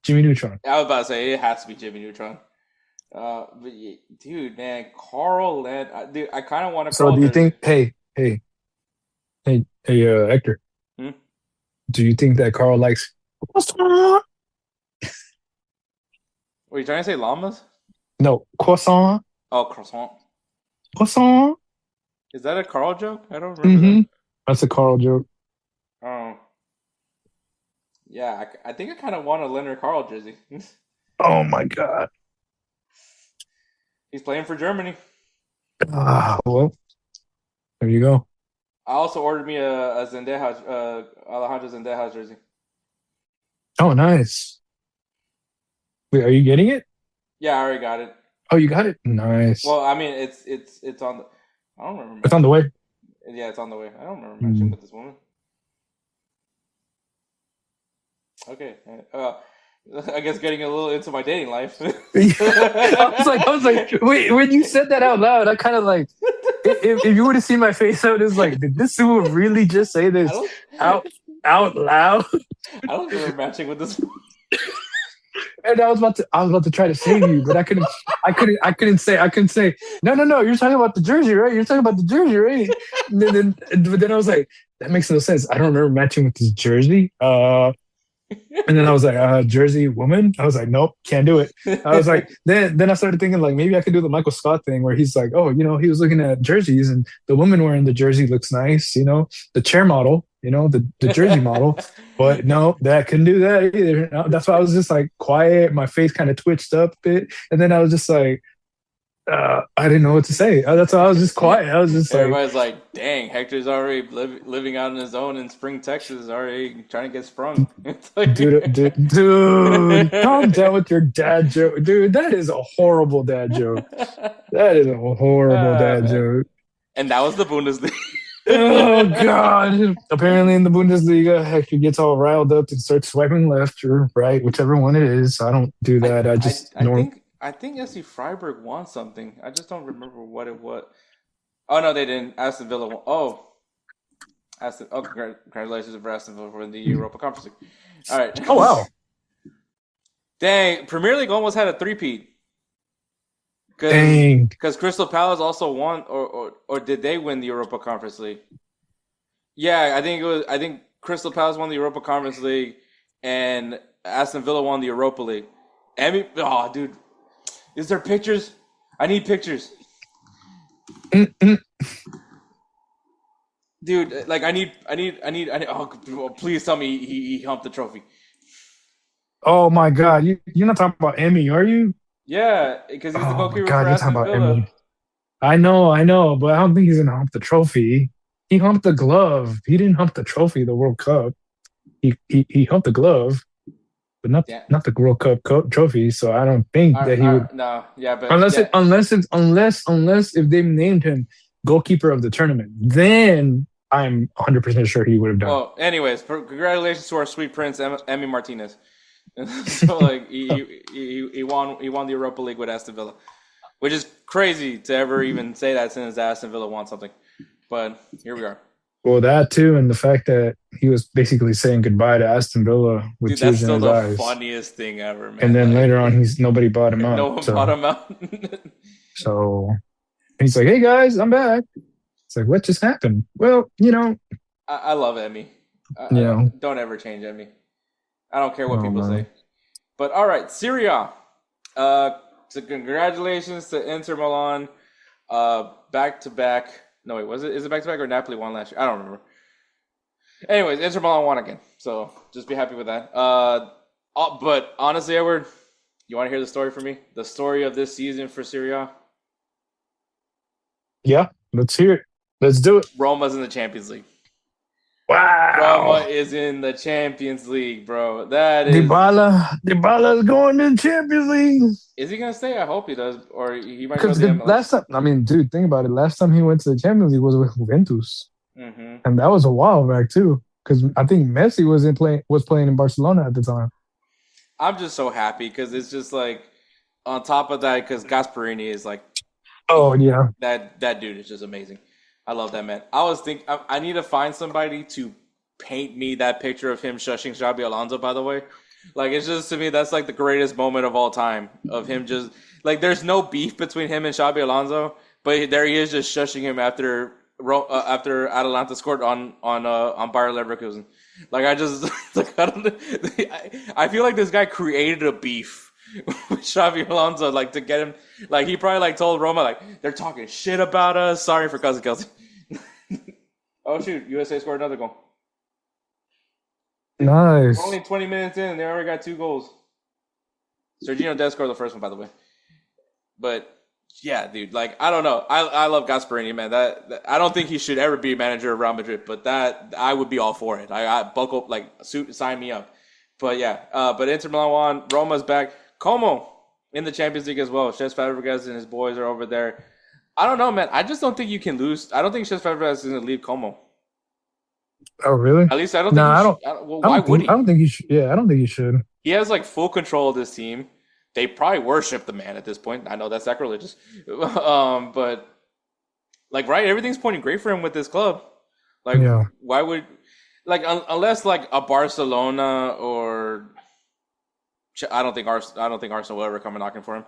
Jimmy Neutron. I was about to say it has to be Jimmy Neutron. But dude, man, Carl, dude, I kind of want to. So, do you think? Hey, Hector. Do you think that Carl likes? Were you trying to say llamas? No, croissant. Oh, croissant. Croissant. Is that a Carl joke? I don't remember. That. That's a Carl joke. Oh. Yeah, I think I kind of want a Leonard Carl jersey. Oh my god. He's playing for Germany. Well, there you go. I also ordered me a Zendeja, Alejandro Zendeja jersey. Oh, nice. Wait, are you getting it? Yeah, I already got it. Oh, you got it? Nice. Well, I mean, it's on the. I don't remember. It's on the way. Yeah, it's on the way. I don't remember matching with this woman. Okay. I guess getting a little into my dating life. I was like, wait, when you said that out loud, I kind of like, if you would have seen my face, I was like, did this woman really just say this out loud? I don't remember matching with this woman. And I was about to try to save you, but I couldn't say, no, you're talking about the jersey, right? You're talking about the jersey, right? But then I was like, that makes no sense. I don't remember matching with this jersey. And then I was like, jersey woman? I was like, nope, can't do it. I was like, then I started thinking like, maybe I could do the Michael Scott thing where he's like, oh, he was looking at jerseys and the woman wearing the jersey looks nice, the chair model, the jersey model. But no, that couldn't do that either. No, that's why I was just like quiet. My face kind of twitched up a bit. And then I was just like, I didn't know what to say. That's why I was just quiet. I was just everybody's like, dang, Hector's already living out on his own in Spring, Texas, already trying to get sprung. It's like, dude, calm down with your dad joke. Dude, that is a horrible dad joke. That is a horrible dad joke. And that was the Bundesliga. Oh, God. Apparently in the Bundesliga, Hector gets all riled up and starts swiping left or right, whichever one it is. I don't do that. I think SC Freiburg won something. I just don't remember what it was. Oh, no, they didn't. Aston Villa won. Oh, congratulations for Aston Villa for the Europa Conference League. All right. Oh, wow. Dang, Premier League almost had a three-peat. Dang. Because Crystal Palace also won, or did they win the Europa Conference League? Yeah, I think Crystal Palace won the Europa Conference League, and Aston Villa won the Europa League. Oh, dude. Is there pictures? I need pictures. Dude, like I need. Oh, please tell me he humped the trophy. Oh my God, you're not talking about Emmy, are you? Yeah, because he's the goalkeeper for Aston Villa. Emmy. I know, but I don't think he's gonna hump the trophy. He humped the glove. He didn't hump the trophy, the World Cup. He humped the glove. But not the World Cup trophy, so I don't think that he would. No, yeah, but unless if they named him goalkeeper of the tournament, then I'm 100% sure he would have done. Well, anyways, congratulations to our sweet prince, Emmy Martinez. So like he won the Europa League with Aston Villa, which is crazy to ever even say that since Aston Villa won something. But here we are. Well, that too, and the fact that he was basically saying goodbye to Aston Villa with tears in his eyes. That's still the funniest thing ever, man. And then later on, nobody bought him out. No one bought him out. So he's like, "Hey guys, I'm back." It's like, what just happened? Well, I love Emmy. Don't ever change Emmy. I don't care what people say. But all right, Serie A. So congratulations to Inter Milan. Back to back. No, wait, was it? Is it back to back or Napoli won last year? I don't remember. Anyways, Inter Milan won again. So just be happy with that. But honestly, Edward, you want to hear the story for me? The story of this season for Serie A? Yeah, let's hear it. Let's do it. Roma's in the Champions League. Wow. Roma is in the Champions League, bro. That is. Dybala is going to the Champions League. Is he gonna stay? I hope he does, or he might go Because to the MLS. last time, I mean, dude, think about it. Last time he went to the Champions League was with Juventus, and that was a while back too. Because I think Messi was playing in Barcelona at the time. I'm just so happy because it's just like on top of that, because Gasperini is like, oh yeah, that dude is just amazing. I love that man. I was thinking I need to find somebody to paint me that picture of him shushing Xabi Alonso. By the way, like it's just to me that's like the greatest moment of all time of him just like there's no beef between him and Xabi Alonso, but there he is just shushing him after Atalanta scored on Bayer Leverkusen. Like I just like I feel like this guy created a beef with Xabi Alonso like to get him like he probably like told Roma like they're talking shit about us. Sorry for cousin Kelsey. Oh shoot! USA scored another goal. Nice. We're only 20 minutes in, and they already got 2 goals. Sergio Dest scored the first one, by the way. But yeah, dude, like I don't know. I love Gasperini, man. That I don't think he should ever be manager of Real Madrid, but that I would be all for it. I buckle like sign me up. But yeah, but Inter Milan won. Roma's back. Como in the Champions League as well. Cesc Fabregas and his boys are over there. I don't know, man. I just don't think you can lose. I don't think Cesc Fabregas is going to leave Como. Oh, really? At least I don't think why would he? I don't think he should. Yeah, I don't think he should. He has like full control of this team. They probably worship the man at this point. I know that's sacrilegious. But like right, everything's pointing great for him with this club. Like why would like unless like a Barcelona or I don't think Arsenal will ever come and knocking for him.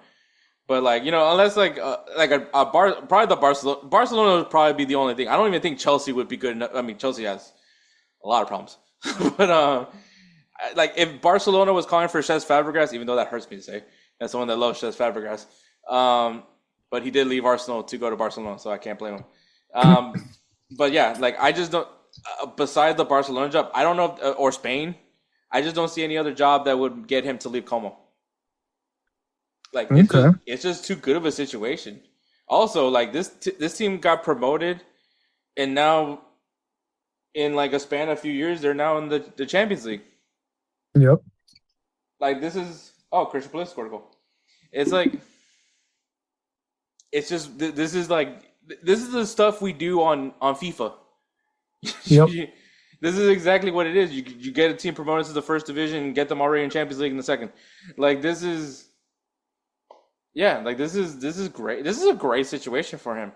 But like unless like probably the Barcelona would probably be the only thing. I don't even think Chelsea would be good enough. I mean, Chelsea has a lot of problems. But like if Barcelona was calling for Cesc Fabregas, even though that hurts me to say, that's someone that loves Cesc Fabregas. But he did leave Arsenal to go to Barcelona, so I can't blame him. But yeah, like I just don't. Besides the Barcelona job, I don't know or Spain. I just don't see any other job that would get him to leave Como. Like it's just too good of a situation. Also, like this team got promoted, and now in like a span of a few years, they're now in the Champions League. Yep. Like this is Christian Pulisic scored a goal. It's like it's just this is the stuff we do on FIFA. Yep. This is exactly what it is. You get a team promoted to the first division and get them already in Champions League in the second. Like this is. Yeah, like this is great. This is a great situation for him.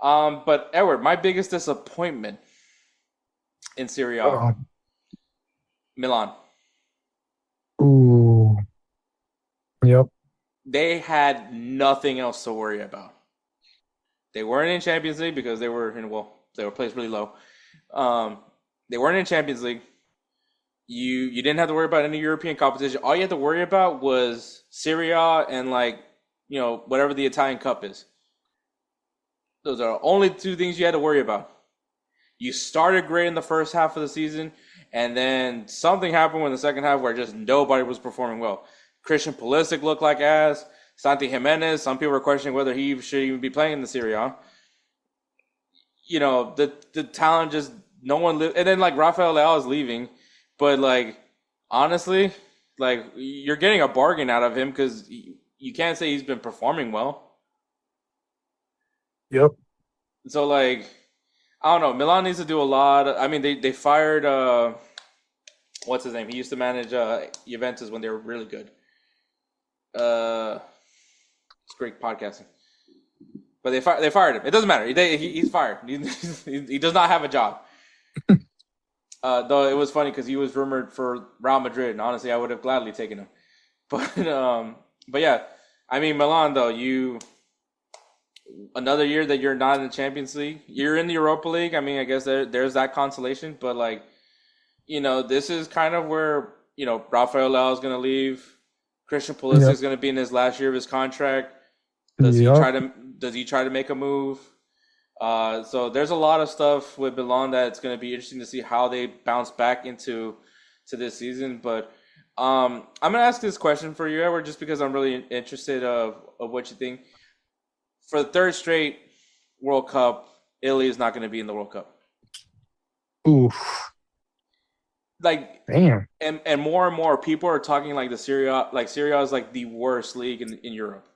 But Edward, my biggest disappointment in Serie A, Milan. Ooh. Yep. They had nothing else to worry about. They weren't in Champions League because they were placed really low. They weren't in Champions League. You didn't have to worry about any European competition. All you had to worry about was Serie A and whatever the Italian Cup is. Those are the only 2 things you had to worry about. You started great in the first half of the season, and then something happened in the second half where just nobody was performing well. Christian Pulisic looked like ass. Santi Jimenez, some people were questioning whether he should even be playing in the Serie A. The talent just no one lived. And then like Rafael Leao is leaving, but like honestly, like you're getting a bargain out of him because you can't say he's been performing well. Yep. So like, I don't know. Milan needs to do a lot. I mean, they fired what's his name? He used to manage Juventus when they were really good. It's great podcasting. But they fired him. It doesn't matter. He's fired. He does not have a job. Though it was funny because he was rumored for Real Madrid, and honestly, I would have gladly taken him. But yeah, I mean Milan though, another year that you're not in the Champions League, you're in the Europa League. I mean, I guess there's that consolation, but like, this is kind of where Rafael Leao is going to leave. Christian Pulisic is going to be in his last year of his contract. Does he try to make a move? So there's a lot of stuff with Milan that's going to be interesting to see how they bounce back into this season. But I'm going to ask this question for you, Edward, just because I'm really interested of what you think. For the third straight World Cup, Italy is not going to be in the World Cup. Oof. Like, damn. And more people are talking like Serie A is like the worst league in Europe.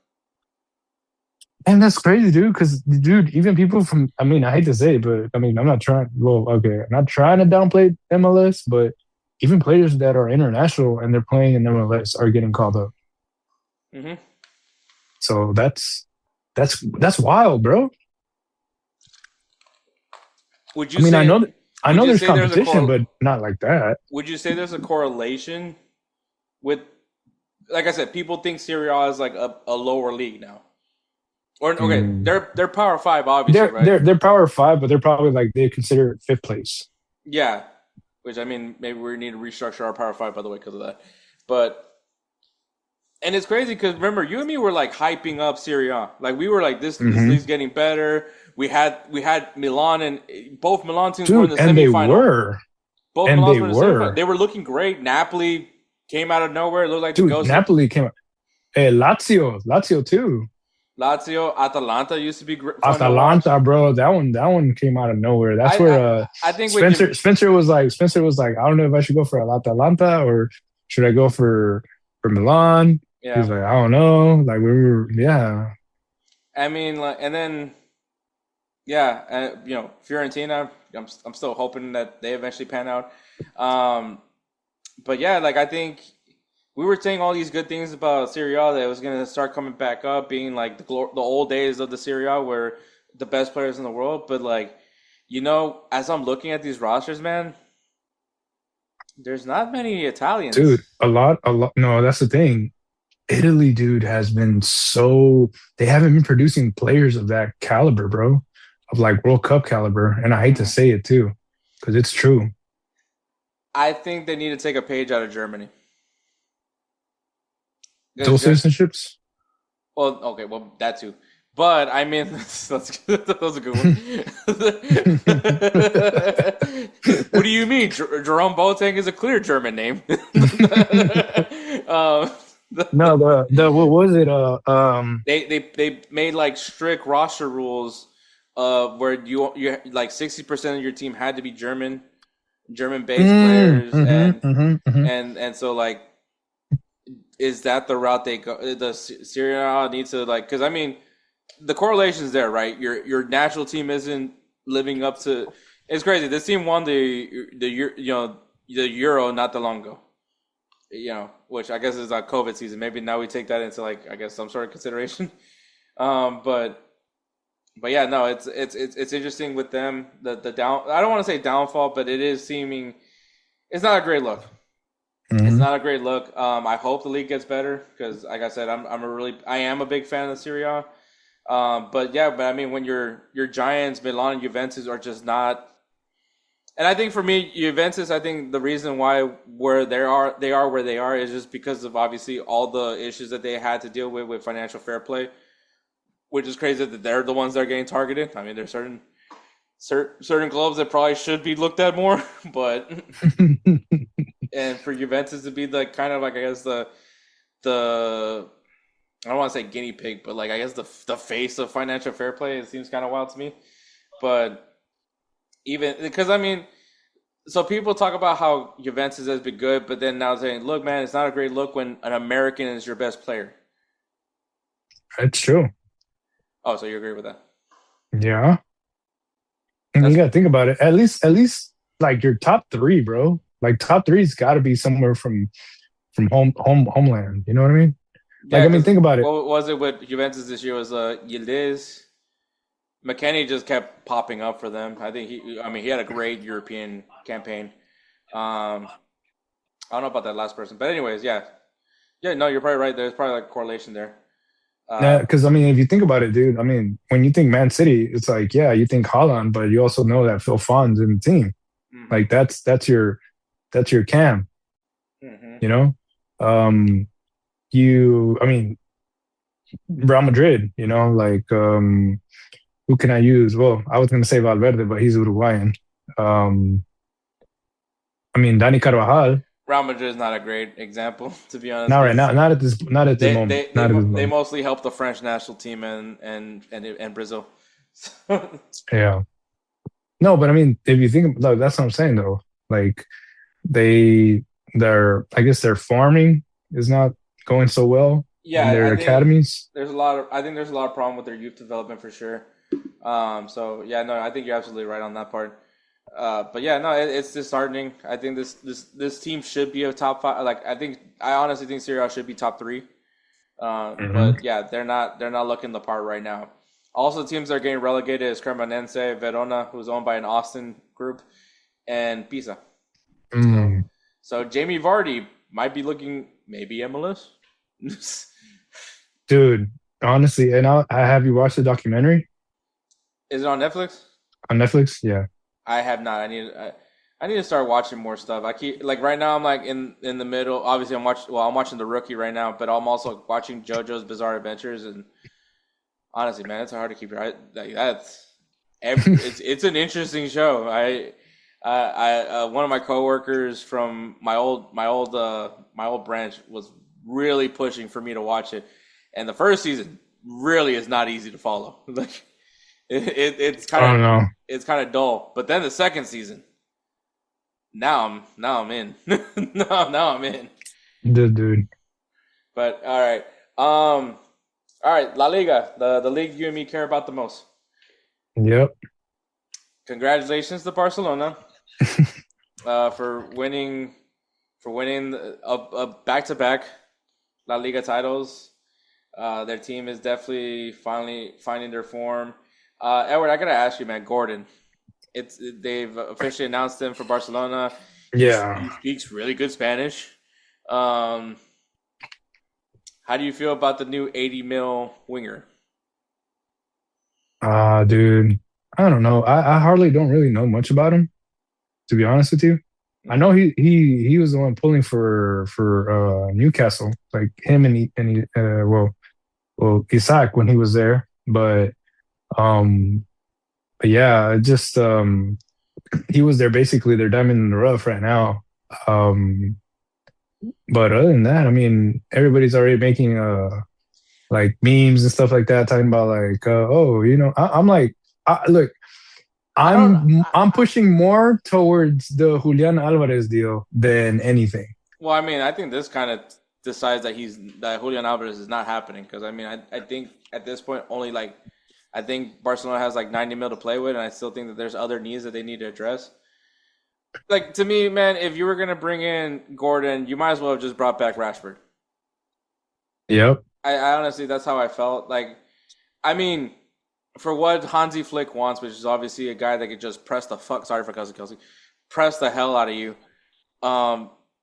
And that's crazy, dude. Because, dude, even people from, I hate to say it, but I'm not trying. Well, okay, I'm not trying to downplay MLS, but even players that are international and they're playing in MLS are getting called up. Mm-hmm. So that's wild, bro. Would you? I know there's competition, but not like that. Would you say there's a correlation with, like I said, people think Serie A is like a lower league now? Or okay, they're Power 5, obviously, right? They're Power 5, but they're probably like they consider it fifth place. Yeah, which maybe we need to restructure our Power 5 by the way because of that. And it's crazy because remember, you and me were like hyping up Serie A, like we were like this league's getting better. We had Milan and both Milan teams were in the semifinal. They were looking great. Napoli came out of nowhere. It looked like Napoli came out. Lazio too. Lazio, Atalanta used to be great. Atalanta, bro, that one came out of nowhere. That's where I think Spencer was like, I don't know if I should go for Atalanta or should I go for Milan. Yeah. He's like, I don't know. Like we were, yeah. And then, yeah, Fiorentina. I'm still hoping that they eventually pan out. But yeah, like I think. We were saying all these good things about Serie A that it was going to start coming back up, being like the old days of the Serie A where the best players in the world. But like, as I'm looking at these rosters, man, there's not many Italians. Dude, a lot. No, that's the thing. Italy, dude, has been they haven't been producing players of that caliber, bro, of like World Cup caliber. And I hate to say it too, because it's true. I think they need to take a page out of Germany. Dual citizenships? Well, okay, that too. But that's that was a good one. What do you mean? Jerome Boateng is a clear German name. No, what was it? They made like strict roster rules, where you like 60% of your team had to be German based players, and so like. Is that the route they go? The Serie A needs to because the correlation's there, right? Your national team isn't living up to. It's crazy. This team won the Euro not that long ago. Which I guess is a COVID season. Maybe now we take that into I guess some sort of consideration. But yeah, no, it's interesting with them. The down. I don't want to say downfall, but it is seeming. It's not a great look. Mm-hmm. It's not a great look. I hope the league gets better because, like I said, I am a big fan of the Serie A. But when your giants, Milan and Juventus are just not. And I think for me, Juventus, I think the reason why they are where they are is just because of obviously all the issues that they had to deal with financial fair play, which is crazy that they're the ones that are getting targeted. There's certain clubs that probably should be looked at more, but. And for Juventus to be I guess the I don't want to say guinea pig, but I guess the face of financial fair play, it seems kind of wild to me. But even because so people talk about how Juventus has been good, but then now saying, look, man, it's not a great look when an American is your best player. That's true. Oh, so you agree with that? Yeah. And you got to think about it. At least your top three, bro. Top three's got to be somewhere from homeland. You know what I mean? Think about it. What was it with Juventus this year? Was Yildiz? McKennie just kept popping up for them. I think he had a great European campaign. I don't know about that last person, but anyways, yeah. No, you're probably right. There's probably a correlation there. Yeah, because if you think about it, dude. When you think Man City, it's you think Haaland, but you also know that Phil Foden's in the team. Mm-hmm. That's your cam. Mm-hmm. I mean, Real Madrid, who can I use? Well, I was going to say Valverde, but he's Uruguayan. Um, I mean, Dani Carvajal. Real Madrid is not a great example, to be honest, Not right now. because Not at this moment. Not at this they moment. mostly help the French national team and Brazil. Yeah. No, but I mean, if you think like that's what I'm saying though. Like they, I guess their farming is not going so well in Yeah, their academies. I think there's a lot of problem with their youth development for sure. So yeah, no, I think you're absolutely right on that part. But yeah, no, it's disheartening. I think this team should be a top five. Like I honestly think Serie A should be top three. Hmm. But yeah, they're not looking the part right now. Also, teams that are getting relegated is Cremonense, Verona, who's owned by an Austin group, and Pisa. So Mm. so Jamie Vardy might be looking maybe MLS. Is Dude, honestly, and I have you watched the documentary it on Netflix? on Netflix? Yeah. I have not. I need to start watching more stuff. I keep like right now I'm like in the middle. Obviously I'm watching The Rookie right now, but I'm also watching JoJo's Bizarre Adventures and honestly, man, it's hard to keep your eye like that's it's an interesting show. I one of my coworkers from my old branch was really pushing for me to watch it. And the first season really is not easy to follow. Like it's I don't know. dull. But then the second season, now I'm in. now I'm in. Dude. But all right, La Liga, the league you and me care about the most. Yep. Congratulations to Barcelona for winning a back to back La Liga titles. Their team is definitely finally finding their form. Edward, I gotta ask you, man. Gordon, they've officially announced him for Barcelona. He Yeah. speaks really good Spanish. Um, how do you feel about the new 80 mil winger? Dude. I don't know. I hardly don't really know much about him, to be honest with you. I know he was the one pulling for Newcastle, like him well Isaac when he was there, um but yeah, just he was there basically their diamond in the rough right now. Um but other than that, I mean everybody's already making like memes and stuff like that talking about like oh I'm like look, I don't. I'm pushing more towards the Julian Alvarez deal than anything. Well, I mean, I think this kind of decides that Julian Alvarez is not happening because I mean, I think at this point only like I think Barcelona has like 90 mil to play with, and I still think that there's other needs that they need to address. Like to me, man, if you were gonna bring in Gordon, you might as well have just brought back Rashford. Yep. I honestly, that's how I felt. Like, I mean, for what Hansi Flick wants, which is obviously a guy that could just press the fuck. Sorry for cousin Kelsey, press the hell out of you.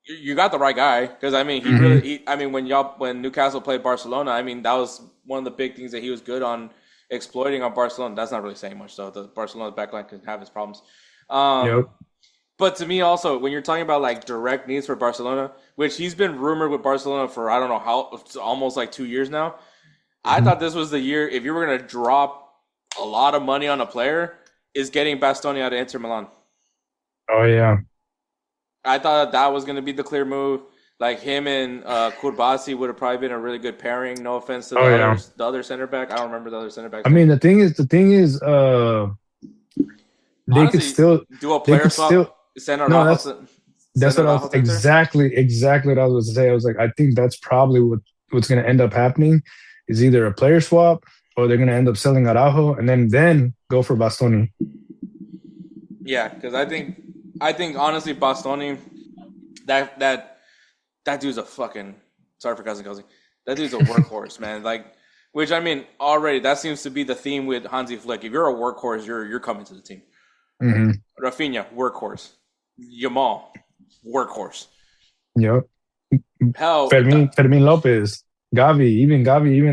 You got the right guy because I mean, Hmm. I mean, when Newcastle played Barcelona, I mean, that was one of the big things that he was good on exploiting on Barcelona. That's not really saying much though. The Barcelona backline can have its problems. Um, Yep. but to me, also, when you're talking about like direct needs for Barcelona, which he's been rumored with Barcelona for I don't know how, it's almost like 2 years now. I Hmm. thought this was the year if you were gonna drop a lot of money on a player, is getting Bastoni out of Inter Milan. Oh yeah. I thought that was gonna be the clear move. Like him and Kurbasi would have probably been a really good pairing. No offense to Oh yeah. the other center back. I don't remember the other center back's I name. mean, the thing is, they could Honestly, still, do a they player could still. swap. Send No, Araujo. that's Send what I was Araujo to Inter. exactly what I was going to say. I was like, I think that's probably what's going to end up happening is either a player swap or they're going to end up selling Araujo and then go for Bastoni. Yeah, because I think honestly, Bastoni, that dude's a fucking sorry for cousin Kelsey. That dude's a workhorse, man. Like, which I mean, already that seems to be the theme with Hansi Flick. If you're a workhorse, you're coming to the team. Hmm. Rafinha, workhorse. Yamal, workhorse. Yep. Hell, Fermin Lopez, Gavi, even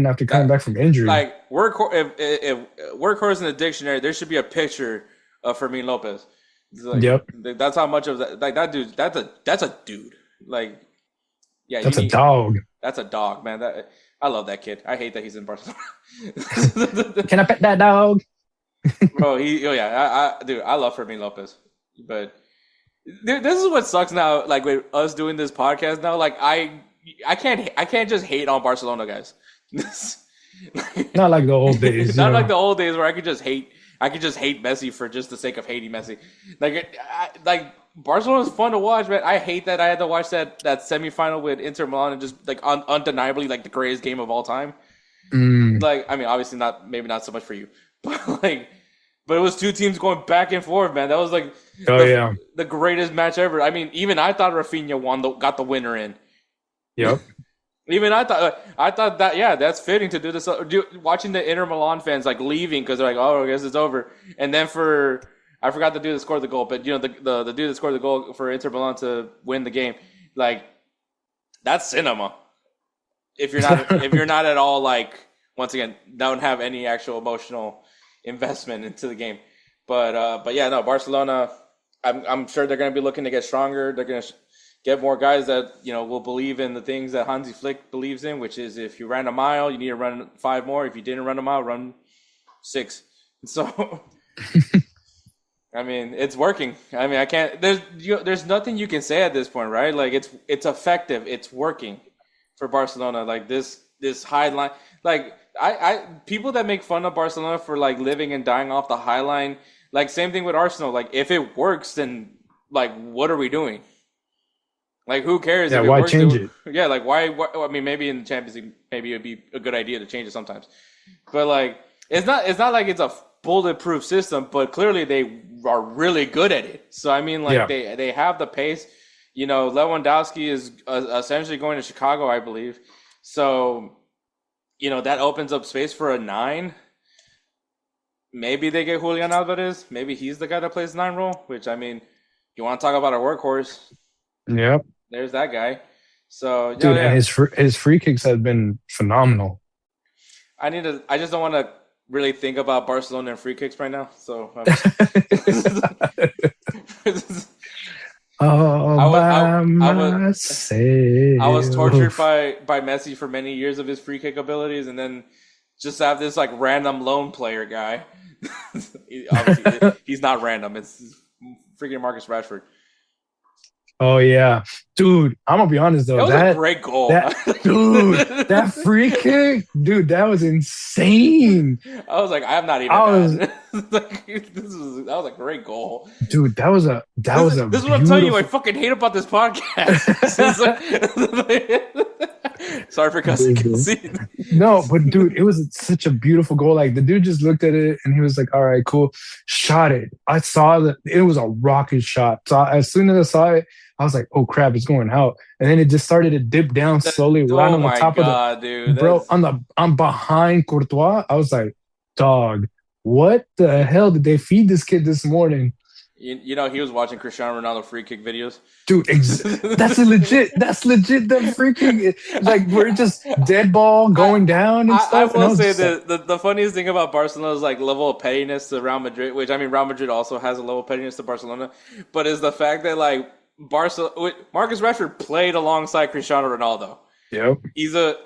after coming that back from injury. like workhorse. If workhorse in the dictionary, there should be a picture of Fermin Lopez. It's like Yep. that's how much of that. Like that dude. That's a dude. Like yeah, you That's a need dog. That's a dog, man. I love that kid. I hate that he's in Barcelona. Can I pet that dog? Bro, dude, I love Fermin Lopez, but dude, this is what sucks now. Like with us doing this podcast now, like I can't just hate on Barcelona, guys. Not like the old days. Not like the old days where I could just hate Messi for just the sake of hating Messi. Like Barcelona is fun to watch, man. I hate that I had to watch that semifinal with Inter Milan and just like undeniably like the greatest game of all time. Like, I mean, obviously maybe not so much for you, but it was two teams going back and forth, man. That was like the greatest match ever. I mean, even I thought Rafinha got the winner in. Yep. Even I thought that that's fitting to do this. Watching the Inter Milan fans like leaving because they're like, oh, I guess it's over, and then I forgot the dude that scored the goal, but the dude that scored the goal for Inter Milan to win the game, like that's cinema. If you're not at all like, once again, don't have any actual emotional investment into the game, but yeah, no, Barcelona. I'm sure they're going to be looking to get stronger. They're going to get more guys that will believe in the things that Hansi Flick believes in, which is if you ran a mile, you need to run 5 more. If you didn't run a mile, run 6. So, I mean, it's working. I mean, I can't. There's nothing you can say at this point, right? Like it's effective. It's working for Barcelona. Like this high line. Like I people that make fun of Barcelona for like living and dying off the high line. Like same thing with Arsenal. Like if it works, then like what are we doing? Like, who cares? Yeah, if it why works, change it? Yeah, like, why? I mean, maybe in the Champions League, maybe it would be a good idea to change it sometimes. But, like, it's not like it's a bulletproof system, but clearly they are really good at it. So, I mean, like, they have the pace. Lewandowski is essentially going to Chicago, I believe. So, that opens up space for a 9. Maybe they get Julian Alvarez. Maybe he's the guy that plays 9 role, which, I mean, you want to talk about a workhorse. Yep. There's that guy. So, dude, and his free kicks have been phenomenal. I just don't want to really think about Barcelona and free kicks right now. So, I was tortured by Messi for many years of his free kick abilities, and then just have this like random lone player guy. Obviously, he's not random. It's freaking Marcus Rashford. Oh yeah, dude. I'm gonna be honest though. That was a great goal, that free kick, dude. That was insane. I was like, I'm not even. That was a great goal, dude. This is what I'm telling you. I fucking hate about this podcast. Sorry for cussing. No, but dude, it was such a beautiful goal. Like the dude just looked at it and he was like, "All right, cool." Shot it. I saw that it was a rocket shot. So as soon as I saw it, I was like, "Oh crap, it's going out!" And then it just started to dip down slowly, right on the top of the dude, bro. I'm behind Courtois. I was like, "Dog, what the hell did they feed this kid this morning?" He was watching Cristiano Ronaldo free kick videos. Dude, that's legit. That's legit. The free kick, like we're just dead ball going down and stuff. I will say that the funniest thing about Barcelona's like level of pettiness to Real Madrid, which I mean Real Madrid also has a level of pettiness to Barcelona, but is the fact that like Marcus Rashford played alongside Cristiano Ronaldo. Yep.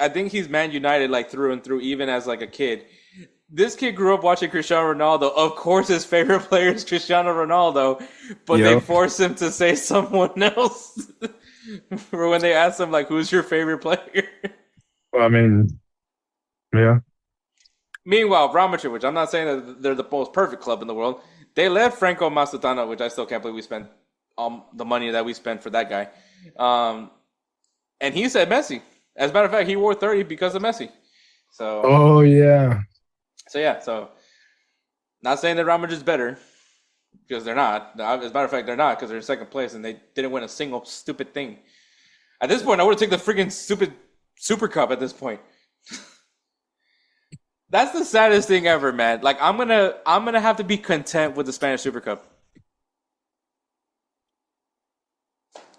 I think he's Man United like through and through, even as like a kid. This kid grew up watching Cristiano Ronaldo. Of course, his favorite player is Cristiano Ronaldo, but they force him to say someone else for when they ask him, like, who's your favorite player? Well, I mean, yeah. Meanwhile, Real Madrid, which I'm not saying that they're the most perfect club in the world, they let Franco Masutano, which I still can't believe we spent the money that we spent for that guy. And he said Messi. As a matter of fact, he wore 30 because of Messi. So. Oh, yeah. So not saying that Real Madrid's better because they're not. As a matter of fact, they're not because they're in second place and they didn't win a single stupid thing. At this point, I would have taken the freaking stupid Super Cup at this point. That's the saddest thing ever, man. Like I'm gonna have to be content with the Spanish Super Cup,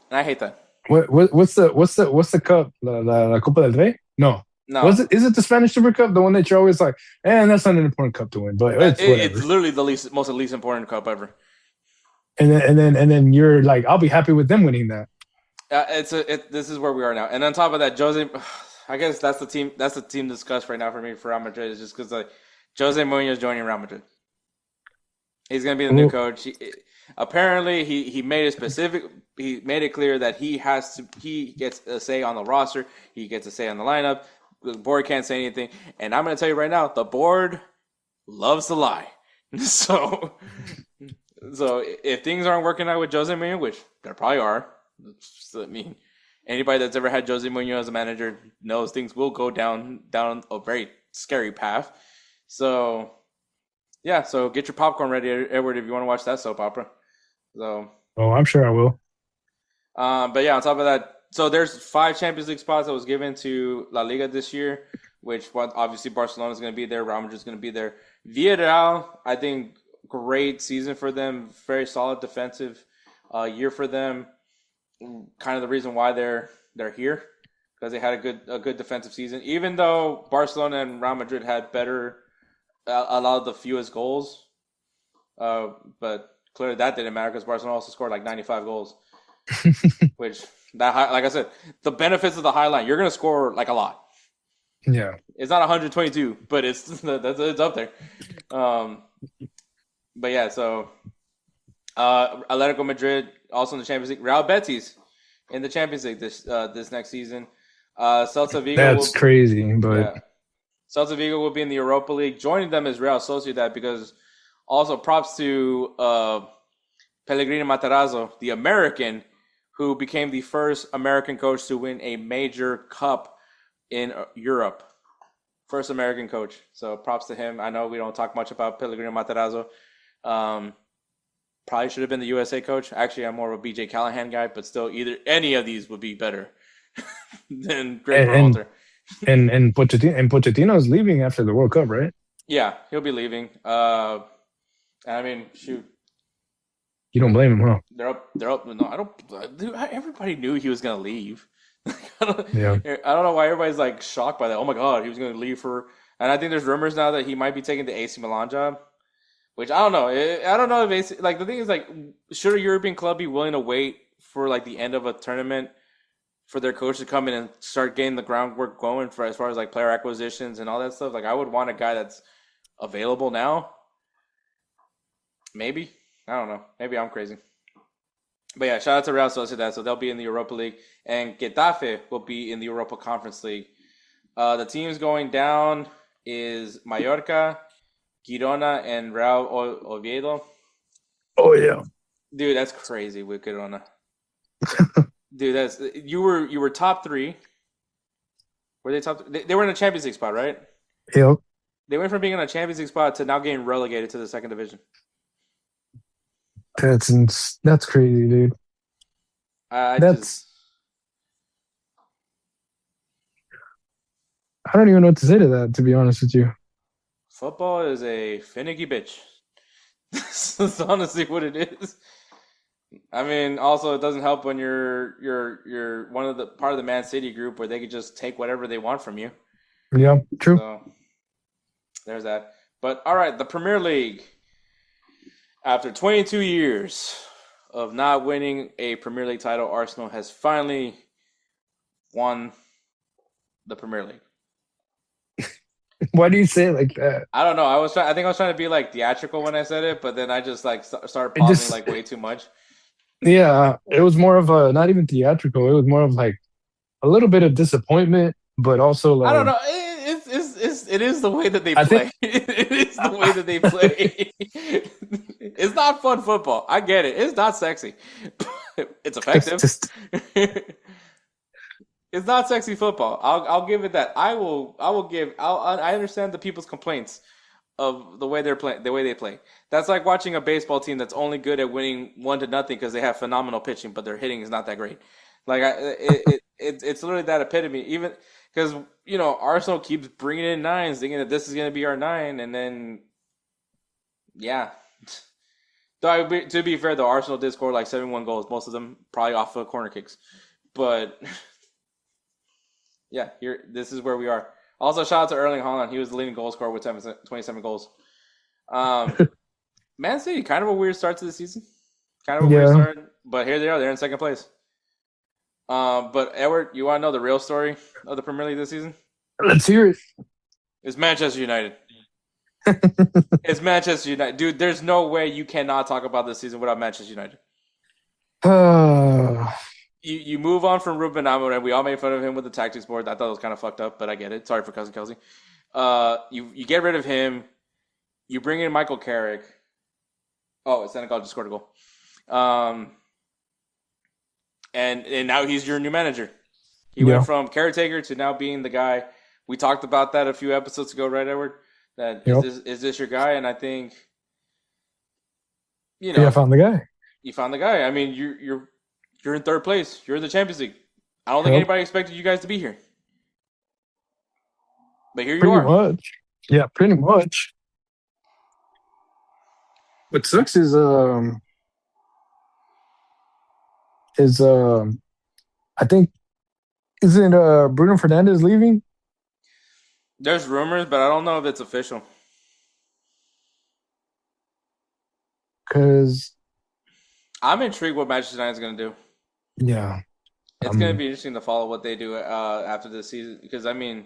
and I hate that. What's the cup? La Copa del Rey? No. Is it the Spanish Super Cup, the one that you're always like, that's not an important cup to win, but it's literally the least important cup ever. And then you're like, I'll be happy with them winning that. This is where we are now, and on top of that, Jose, I guess that's the team. That's the team discussed right now for me for Real Madrid. Is just because like Jose Mourinho is joining Real Madrid. He's going to be the new coach. Apparently, he made it specific. He made it clear that he gets a say on the roster. He gets a say on the lineup. The board can't say anything. And I'm going to tell you right now, the board loves to lie. So if things aren't working out with Jose Mourinho, which there probably are, I mean, anybody that's ever had Jose Mourinho as a manager knows things will go down a very scary path. So. Yeah, so get your popcorn ready, Edward, if you want to watch that soap opera. So, I'm sure I will. But yeah, on top of that, so there's 5 Champions League spots that was given to La Liga this year, which obviously Barcelona is going to be there, Real Madrid is going to be there. Villarreal, I think, great season for them, very solid defensive year for them. Kind of the reason why they're here because they had a good defensive season, even though Barcelona and Real Madrid had allowed the fewest goals, but clearly that didn't matter because Barcelona also scored like 95 goals, which like I said, the benefits of the high line, you're going to score like a lot. Yeah. It's not 122, but it's up there. But yeah, so Atletico Madrid also in the Champions League, Real Betis in the Champions League this next season. Celta Vigo. That's crazy, but. Yeah. Celta Vigo will be in the Europa League. Joining them is Real Sociedad because also props to Pellegrino Matarazzo, the American, who became the first American coach to win a major cup in Europe. First American coach. So props to him. I know we don't talk much about Pellegrino Matarazzo. Probably should have been the USA coach. Actually, I'm more of a BJ Callahan guy, but still any of these would be better than Greg Berhalter. And Pochettino's leaving after the World Cup, right? Yeah, he'll be leaving. I mean, shoot. You don't blame him, huh? They're up. No, I don't. Dude, everybody knew he was gonna leave. I don't know why everybody's like shocked by that. Oh my god, he was gonna leave for. And I think there's rumors now that he might be taking the AC Milan job, which I don't know. I don't know if AC, like the thing is like, should a European club be willing to wait for like the end of a tournament for their coach to come in and start getting the groundwork going for as far as like player acquisitions and all that stuff? Like I would want a guy that's available now. Maybe. I don't know. Maybe I'm crazy. But yeah, shout out to Real Sociedad. So they'll be in the Europa League. And Getafe will be in the Europa Conference League. The teams going down is Mallorca, Girona, and Real Oviedo. Oh, yeah. Dude, that's crazy with Girona. Dude, you were top 3. Were they top? They were in a Champions League spot, right? Yep. They went from being in a Champions League spot to now getting relegated to the second division. That's crazy, dude. I don't even know what to say to that, to be honest with you. Football is a finicky bitch. That's honestly what it is. I mean, also it doesn't help when you're one of the part of the Man City group where they could just take whatever they want from you. Yeah, true. So there's that. But all right, the Premier League. After 22 years of not winning a Premier League title, Arsenal has finally won the Premier League. Why do you say it like that? I don't know. I think I was trying to be like theatrical when I said it, but then I just like started pausing like way too much. Yeah, it was more of a not even theatrical. It was more of like a little bit of disappointment, but also like I don't know. It is the way that they play. It is the way that they play. It's not fun football. I get it. It's not sexy. It's effective. It's not sexy football. I'll give it that. I understand the people's complaints of the way they're playing, the way they play. That's like watching a baseball team that's only good at winning 1-0 because they have phenomenal pitching, but their hitting is not that great. Like it's literally that epitome. Even because Arsenal keeps bringing in 9s, thinking that this is going to be our 9, and then yeah. To be fair, though, Arsenal did score like 71 goals, most of them probably off of corner kicks. But yeah, this is where we are. Also, shout out to Erling Haaland. He was the leading goal scorer with 27 goals. Man City, kind of a weird start to the season. Kind of a weird start, but here they are. They're in second place. But Edward, you want to know the real story of the Premier League this season? Let's hear it. It's Manchester United. It's Manchester United. Dude, there's no way you cannot talk about this season without Manchester United. You move on from Ruben Amorim. We all made fun of him with the tactics board. I thought it was kind of fucked up, but I get it. Sorry for Cousin Kelsey. You get rid of him. You bring in Michael Carrick. Oh, Senegal just scored a goal. And now he's your new manager. He went from caretaker to now being the guy. We talked about that a few episodes ago, right, Edward? That is this your guy? And I think I found the guy. You found the guy. I mean, you're in third place. You're in the Champions League. I don't think anybody expected you guys to be here. But here you are. Pretty much. Yeah, pretty much. What sucks is I think isn't Bruno Fernandes leaving? There's rumors, but I don't know if it's official. Because I'm intrigued what Manchester United is going to do. Yeah. It's going to be interesting to follow what they do after this season. Because, you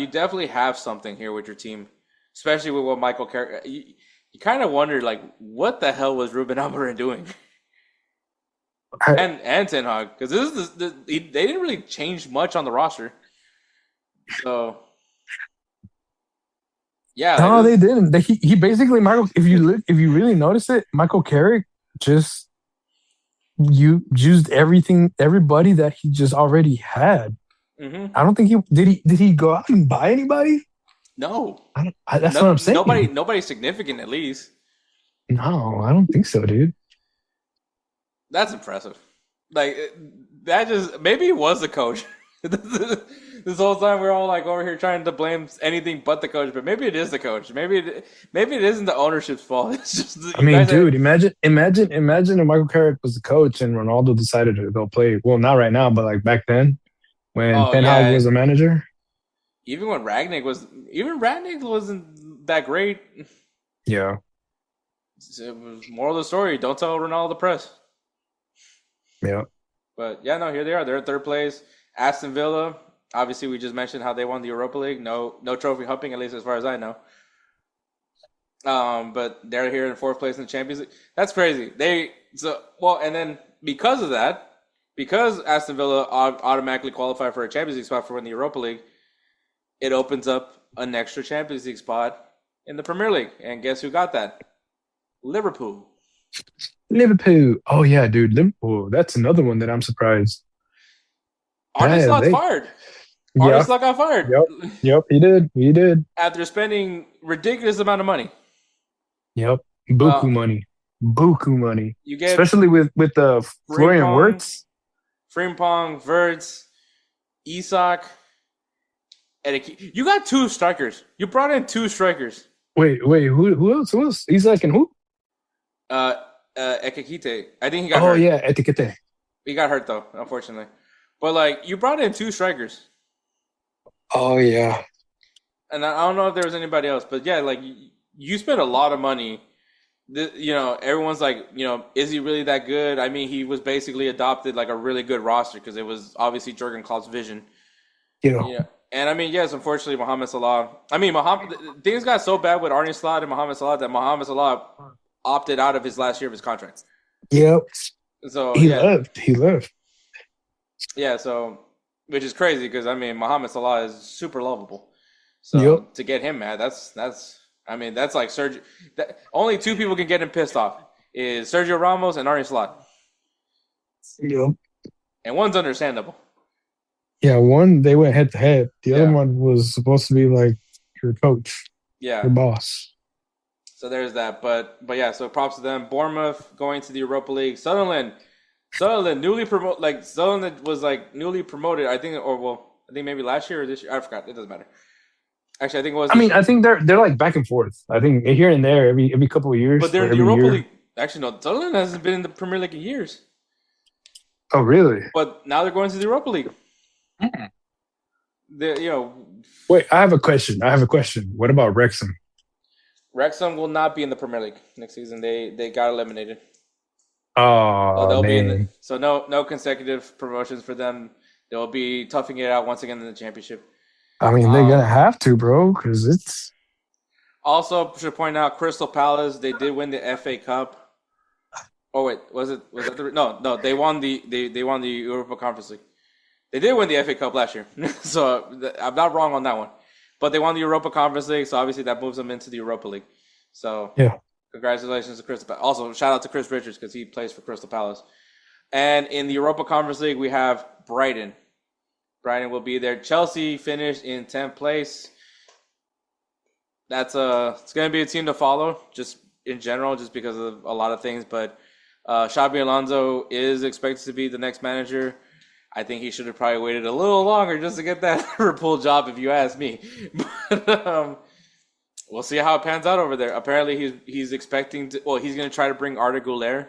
definitely have something here with your team. Especially with what Michael Carrick. You kind of wonder, what the hell was Ruben Amorim doing? And Ten Hag. Because they didn't really change much on the roster. So, yeah. No, they didn't. He basically, Michael, if you really notice it, Michael Carrick just used everybody that he just already had. Mm-hmm. I don't think did he go out and buy anybody? No. That's what I'm saying. Nobody significant, at least. No, I don't think so, dude. That's impressive. Maybe it was the coach. This whole time we're all over here trying to blame anything but the coach, but maybe it is the coach. Maybe it isn't the ownership's fault. It's just imagine if Michael Carrick was the coach and Ronaldo decided to go play. Well, not right now, but back then when Ten Hag was the manager. Even Rangnick wasn't that great. Yeah. It was moral of the story: don't tell Ronaldo the press. Yeah. But here they are. They're in third place. Aston Villa. Obviously, we just mentioned how they won the Europa League. No trophy humping, at least as far as I know. But they're here in fourth place in the Champions League. That's crazy. And then because of that, because Aston Villa automatically qualified for a Champions League spot for in the Europa League, it opens up an extra Champions League spot in the Premier League. And guess who got that? Liverpool. Oh yeah, dude, Liverpool. That's another one that I'm surprised. Arne Slot's fired. Arne Slot got fired. Yep, he did. After spending ridiculous amount of money. Yep, buku money. You get especially with the Florian Wirtz, Frimpong, Wirtz, Isak, you got two strikers. You brought in two strikers. Wait, who else? Isak and who? Ekekite. I think he got hurt. Oh yeah, Ekekite. He got hurt though, unfortunately. But you brought in two strikers. Oh yeah. And I don't know if there was anybody else, but yeah, you spent a lot of money. Everyone's is he really that good? I mean, he was basically adopted a really good roster because it was obviously Jurgen Klopp's vision. Yeah. And I mean, yes, unfortunately, Mohamed Salah. I mean, things got so bad with Arne Slot and Mohamed Salah that Mohamed Salah opted out of his last year of his contract. Yep. So he left. Yeah, so which is crazy because Mohamed Salah is super lovable. So to get him mad, that's like Sergio. Only two people can get him pissed off is Sergio Ramos and Arne Slot. Yep. And one's understandable. Yeah, one they went head to head. The other one was supposed to be your coach. Yeah. Your boss. So there's that. But yeah, so props to them. Bournemouth going to the Europa League. Sunderland newly promoted. Sunderland was newly promoted. I think maybe last year or this year. I forgot. It doesn't matter. Actually, I think it was. I think they're back and forth. I think here and there every couple of years. But they're in the Europa League. Actually, no. Sunderland hasn't been in the Premier League in years. Oh, really? But now they're going to the Europa League. Wait, I have a question. What about Wrexham? Wrexham will not be in the Premier League next season. They got eliminated. So Oh they'll be in the man. so no consecutive promotions for them. They'll be toughing it out once again in the championship. I mean, they're gonna Um, have to, bro, because it's Also, should point out Crystal Palace. They did win the FA Cup. Oh wait, was that the no? They won they won the Europa Conference League. They did win the FA Cup last year, so I'm not wrong on that one. But they won the Europa Conference League, so obviously that moves them into the Europa League. So yeah. congratulations to Crystal Palace. Also, shout out to Chris Richards because he plays for Crystal Palace. And in the Europa Conference League, we have Brighton. Brighton will be there. Chelsea finished in 10th place. It's going to be a team to follow, just in general, just because of a lot of things. But Xabi Alonso is expected to be the next manager. I think he should have probably waited a little longer just to get that Liverpool job, if you ask me. But we'll see how it pans out over there. Apparently, he's expecting to. Well, he's going to try to bring Arda Güler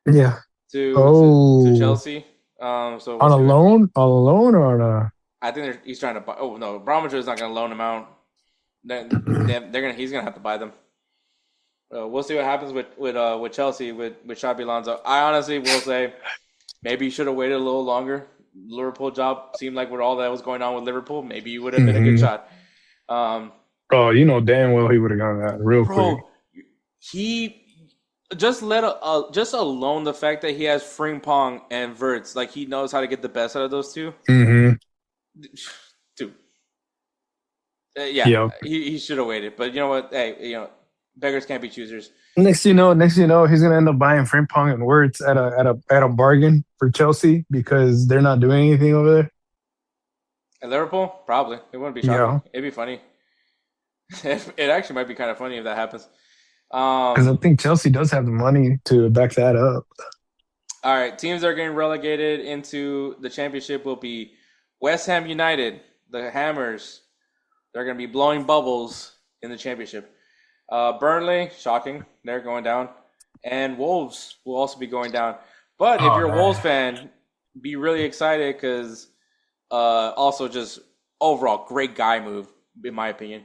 Yeah. to Oh, Chelsea. So we'll on a see. loan, on a. I think he's trying to buy. Oh no, Abramovich is not going to loan him out. He's gonna have to buy them. We'll see what happens with Chelsea with Xabi Alonso. I honestly will say maybe you should have waited a little longer. Liverpool job seemed like with all that was going on with Liverpool, maybe you would have been a good shot. Oh, you know damn well he would have gotten that real quick. Bro, he just just alone the fact that he has Frimpong and Wirtz, like he knows how to get the best out of those two. Mm-hmm. Dude. Yeah, Yep. he should have waited. But you know what? Hey, beggars can't be choosers. Next, you know, he's gonna end up buying Frimpong and Wirtz at a bargain for Chelsea because they're not doing anything over there. At Liverpool? Probably. It wouldn't be shocking. Yeah. It'd be funny. It actually might be kind of funny if that happens. Because I think Chelsea does have the money to back that up. All right. Teams that are getting relegated into the championship will be West Ham United, the Hammers. They're going to be blowing bubbles in the championship. Burnley, shocking. They're going down. And Wolves will also be going down. But if you're a Wolves fan, be really excited because also just overall great guy move, in my opinion.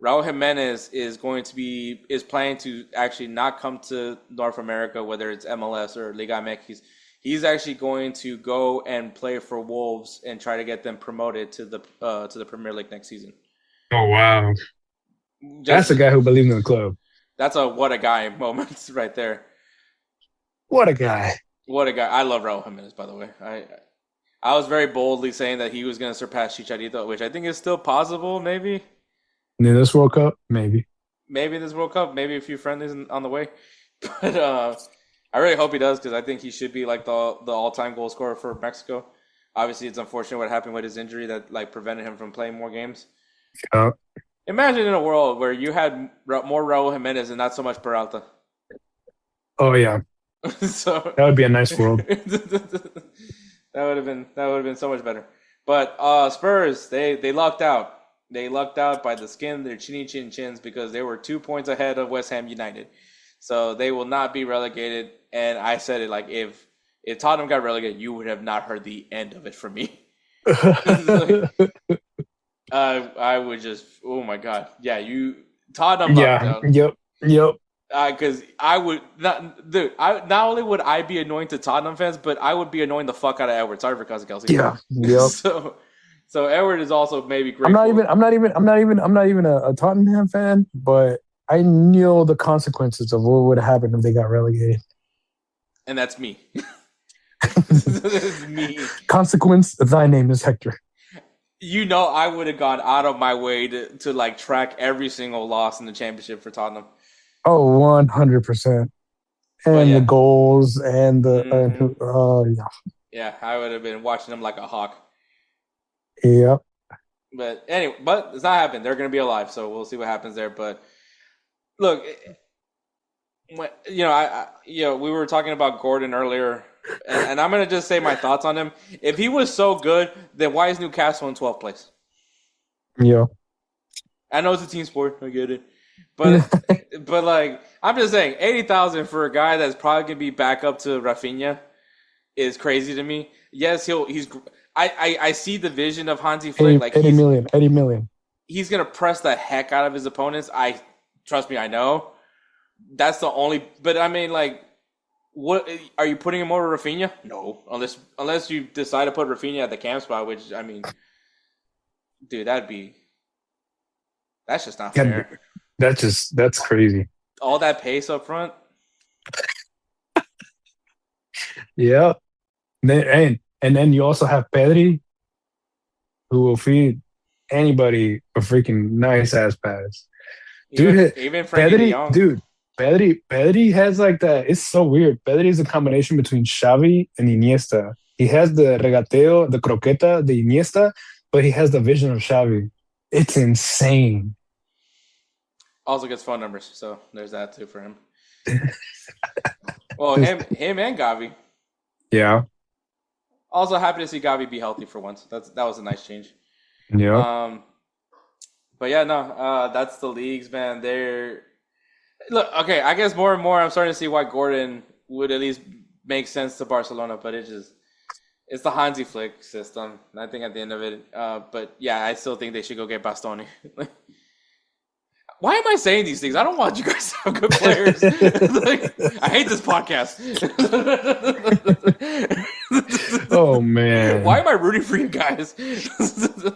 Raul Jimenez is planning to actually not come to North America, whether it's MLS or Liga MX. He's actually going to go and play for Wolves and try to get them promoted to the Premier League next season. Oh wow, that's a guy who believes in the club. That's a what a guy moment right there. What a guy! What a guy! I love Raul Jimenez, by the way. I was very boldly saying that he was going to surpass Chicharito, which I think is still possible, maybe. In this World Cup, maybe. Maybe in this World Cup, maybe a few friendlies on the way. But I really hope he does because I think he should be like the all-time goal scorer for Mexico. Obviously, it's unfortunate what happened with his injury that like prevented him from playing more games. Imagine in a world where you had more Raul Jimenez and not so much Peralta. Oh yeah, so that would be a nice world. that would have been so much better. But Spurs, they lucked out. They lucked out by the skin of their chinny chin chins because they were 2 points ahead of West Ham United. So they will not be relegated. And I said it like if Tottenham got relegated, you would have not heard the end of it from me. I would just, oh my God. Yeah, Tottenham lucked out. Yep. Because I would not, dude. Not only would I be annoying to Tottenham fans, but I would be annoying the fuck out of Edward. Sorry for cousin Kelsey. Yeah. Yep. So Edward is also maybe great. I'm not even a Tottenham fan, but I knew the consequences of what would happen if they got relegated. And that's me. That's me. Consequence, thy name is Hector. You know, I would have gone out of my way to like track every single loss in the championship for Tottenham. Oh, 100%. And the goals and the Yeah, I would have been watching them like a hawk. Yep. But anyway, it's not happening. They're going to be alive, so we'll see what happens there. But look, we were talking about Gordon earlier, and I'm going to just say my thoughts on him. If he was so good, then why is Newcastle in 12th place? Yeah. I know it's a team sport. I get it. But but like I'm just saying, 80,000 for a guy that's probably gonna be back up to Rafinha is crazy to me. Yes, I see the vision of Hansi Flick. Like 80 million. He's gonna press the heck out of his opponents. Trust me, I know. That's the only. But I mean, like, What are you putting him over Rafinha? No, unless you decide to put Rafinha at the camp spot, which I mean, dude, that's just not fair. That's crazy. All that pace up front. Yeah. And then you also have Pedri, who will feed anybody a freaking nice ass pass. Even Frankie De Jong. Pedri has like that. It's so weird. Pedri is a combination between Xavi and Iniesta. He has the regateo, the croqueta, the Iniesta, but he has the vision of Xavi. It's insane. Also gets phone numbers, so there's that too for him. Well, him and Gavi. Yeah. Also happy to see Gavi be healthy for once. That was a nice change. Yeah. But yeah, no, that's the leagues, man. Look, okay, I guess more and more I'm starting to see why Gordon would at least make sense to Barcelona, but it's the Hansi Flick system. I think at the end of it, but yeah, I still think they should go get Bastoni. Why am I saying these things? I don't want you guys to have good players. I hate this podcast. Oh man! Why am I rooting for you guys?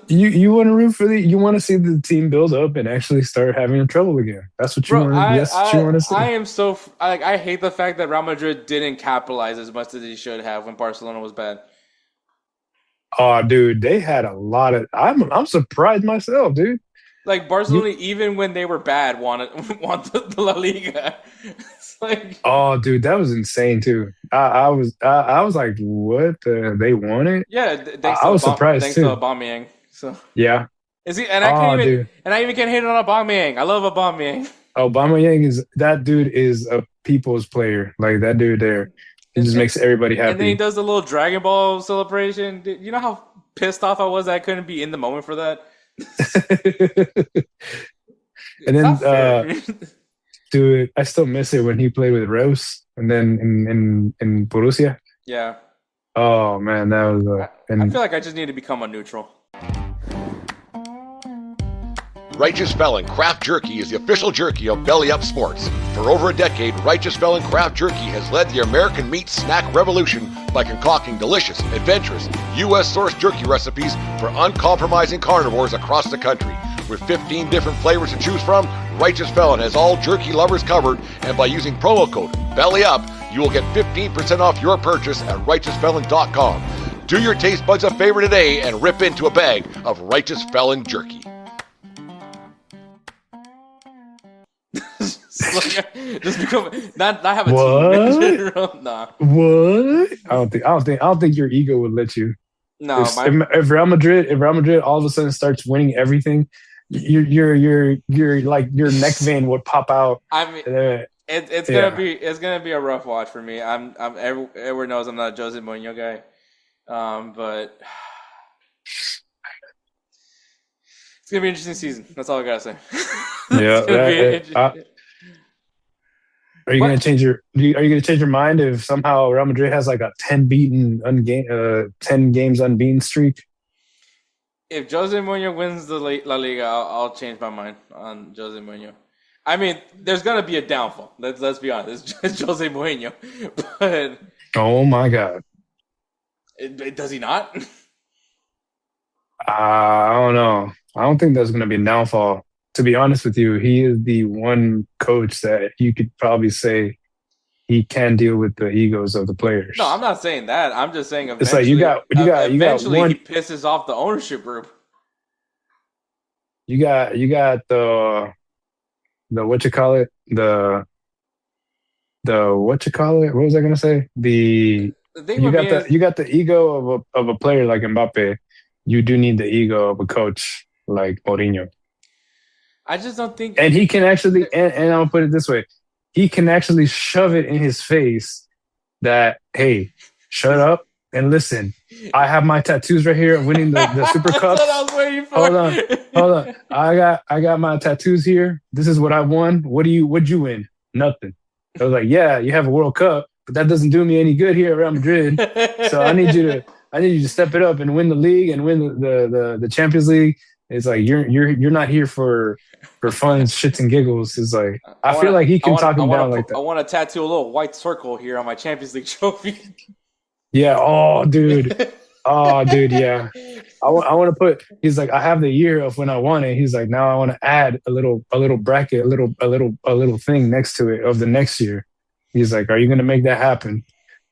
You want to root for you want to see the team build up and actually start having trouble again. That's what you want. That's what you want to see. I am so I hate the fact that Real Madrid didn't capitalize as much as they should have when Barcelona was bad. Oh, dude, they had a lot of. I'm surprised myself, dude. Like Barcelona, even when they were bad, want the La Liga. It's like, oh, dude, that was insane too. I was like, what? They won it? Yeah, I was surprised thanks too. to Aubameyang. So yeah, is he? And I even can't hate on Aubameyang. I love Aubameyang. Aubameyang that dude is a people's player. Like that dude there, he just makes everybody happy. And then he does the little Dragon Ball celebration. Dude, you know how pissed off I was that I couldn't be in the moment for that. And then, dude, I still miss it when he played with Rose, and then in Borussia. Yeah. Oh man, that was. I feel like I just need to become a neutral. Righteous Felon Craft Jerky is the official jerky of Belly Up Sports. For over a decade, Righteous Felon Craft Jerky has led the American meat snack revolution by concocting delicious, adventurous, U.S.-sourced jerky recipes for uncompromising carnivores across the country. With 15 different flavors to choose from, Righteous Felon has all jerky lovers covered, and by using promo code BELLYUP, you will get 15% off your purchase at RighteousFelon.com. Do your taste buds a favor today and rip into a bag of Righteous Felon jerky. Just become not have a team. Nah. What? I don't think your ego would let you. No, if Real Madrid all of a sudden starts winning everything, your like your neck vein would pop out. I mean, it's gonna be a rough watch for me. Everyone knows I'm not a Jose Mourinho guy, but it's gonna be an interesting season. That's all I gotta say. Yeah. Are you gonna change your mind if somehow Real Madrid has like a 10 games unbeaten streak? If Jose Mourinho wins the La Liga, I'll change my mind on Jose Mourinho. I mean, there's gonna be a downfall. Let's be honest. It's Jose Mourinho, but oh my god, does he not? I don't know. I don't think there's gonna be a downfall. To be honest with you, he is the one coach that you could probably say he can deal with the egos of the players. No, I'm not saying that. I'm just saying eventually, it's like you got one, he pisses off the ownership group. You got the what you call it? The what you call it? What was I gonna say? You got the ego of a player like Mbappe. You do need the ego of a coach like Mourinho. I just don't think, and he can actually, and I'll put it this way, he can actually shove it in his face that, hey, shut up and listen. I have my tattoos right here, winning the Super Cup. That's what I was waiting for. Hold on. I got my tattoos here. This is what I won. What'd you win? Nothing. I was like, yeah, you have a World Cup, but that doesn't do me any good here at Real Madrid. So I need you to step it up and win the league and win the Champions League. It's like you're not here for fun, shits and giggles. It's like I feel like he can talk him down like I that. want to tattoo a little white circle here on my Champions League trophy. Yeah. Oh, dude. Oh, dude. Yeah. I want to put. He's like, I have the year of when I won it. He's like, now I want to add a little bracket, a little thing next to it of the next year. He's like, are you gonna make that happen,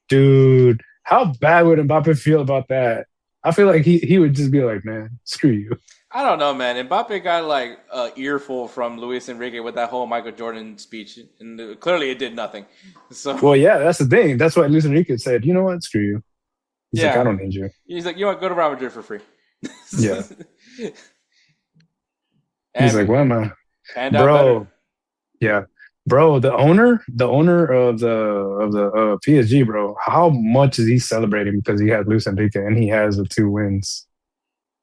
dude? How bad would Mbappe feel about that? I feel like he would just be like, man, screw you. I don't know, man. Mbappe got like an earful from Luis Enrique with that whole Michael Jordan speech, and clearly it did nothing. So, Well, yeah, that's the thing. That's why Luis Enrique said, you know what, screw you. He's like, I don't need you. He's like, you know what, go to Real Madrid for free. Yeah. He's like, what am I? And bro, yeah. Bro, the owner of the PSG, bro, how much is he celebrating because he had Luis Enrique and he has the 2 wins?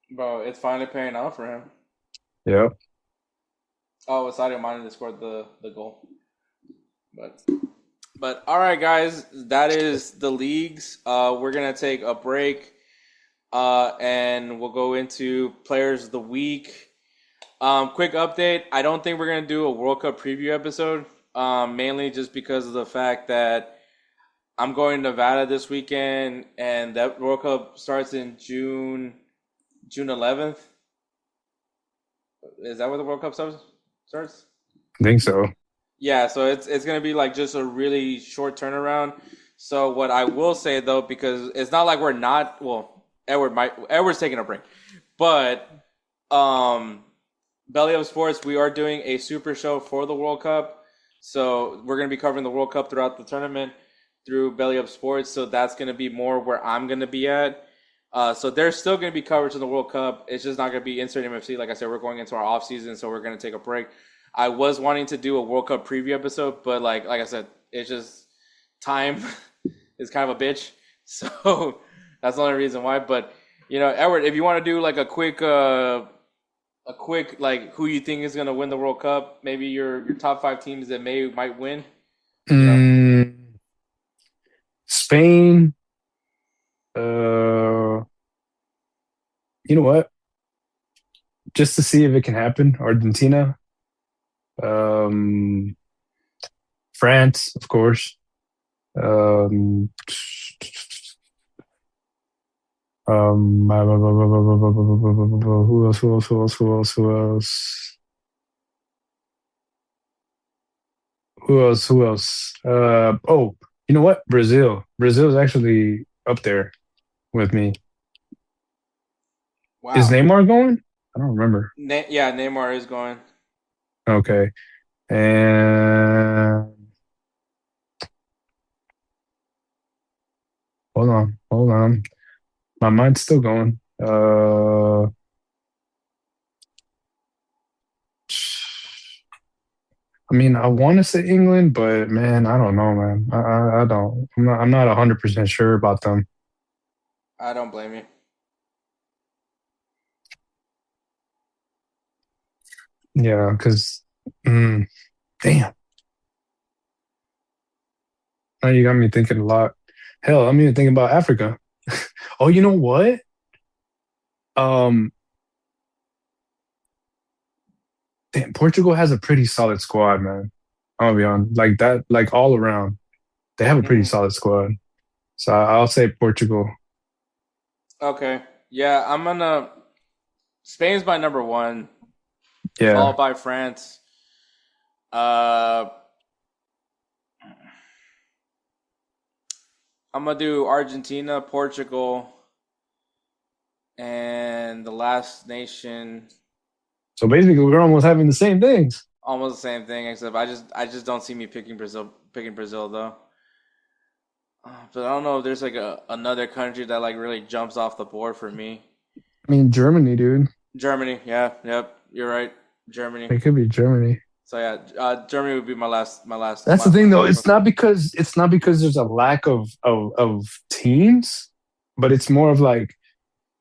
Bro, it's finally paying off for him. Yeah. Oh, it's Sadio Mane that scored the goal. But all right, guys, that is the leagues. We're gonna take a break, and we'll go into players of the week. Quick update: I don't think we're gonna do a World Cup preview episode, mainly just because of the fact that I'm going to Nevada this weekend, and that World Cup starts in June 11th. Is that where the World Cup starts? I think so. Yeah, so it's gonna be like just a really short turnaround. So what I will say though, because it's not like we're not Edward's taking a break, but Belly Up Sports, we are doing a super show for the World Cup. So we're gonna be covering the World Cup throughout the tournament through Belly Up Sports. So that's gonna be more where I'm gonna be at. So there's still gonna be coverage of the World Cup. It's just not gonna be insert MFC. Like I said, we're going into our off season, so we're gonna take a break. I was wanting to do a World Cup preview episode, but like I said, it's just time is kind of a bitch. So that's the only reason why. But you know, Edward, if you want to do like a quick like who you think is gonna win the World Cup, maybe your top 5 teams that might win. Spain. You know what? Just to see if it can happen, Argentina. France, of course. Who else? Oh, you know what? Brazil. Brazil is actually up there with me. Wow. Is Neymar going? I don't remember. Yeah, Neymar is going. Okay. And hold on. My mind's still going. I mean, I want to say England, but man, I don't know, man. I don't. I'm not 100% sure about them. I don't blame you. Yeah, because damn. Now you got me thinking a lot. Hell, I'm even thinking about Africa. Oh, you know what? Damn, Portugal has a pretty solid squad, man. I'm gonna be honest. Like that, like all around. They have a pretty solid squad. So I'll say Portugal. Okay. Yeah, Spain's my number 1. Yeah. Followed by France. I'm gonna do Argentina, Portugal, and the last nation. So basically, we're almost having the same things. Almost the same thing, except I just don't see me picking Brazil though. But I don't know if there's like another country that like really jumps off the board for me. I mean, Germany, dude. Germany, yeah, yep, you're right, Germany. It could be Germany. So yeah, Germany would be my last. That's the thing, though. It's not because there's a lack of teams, but it's more of like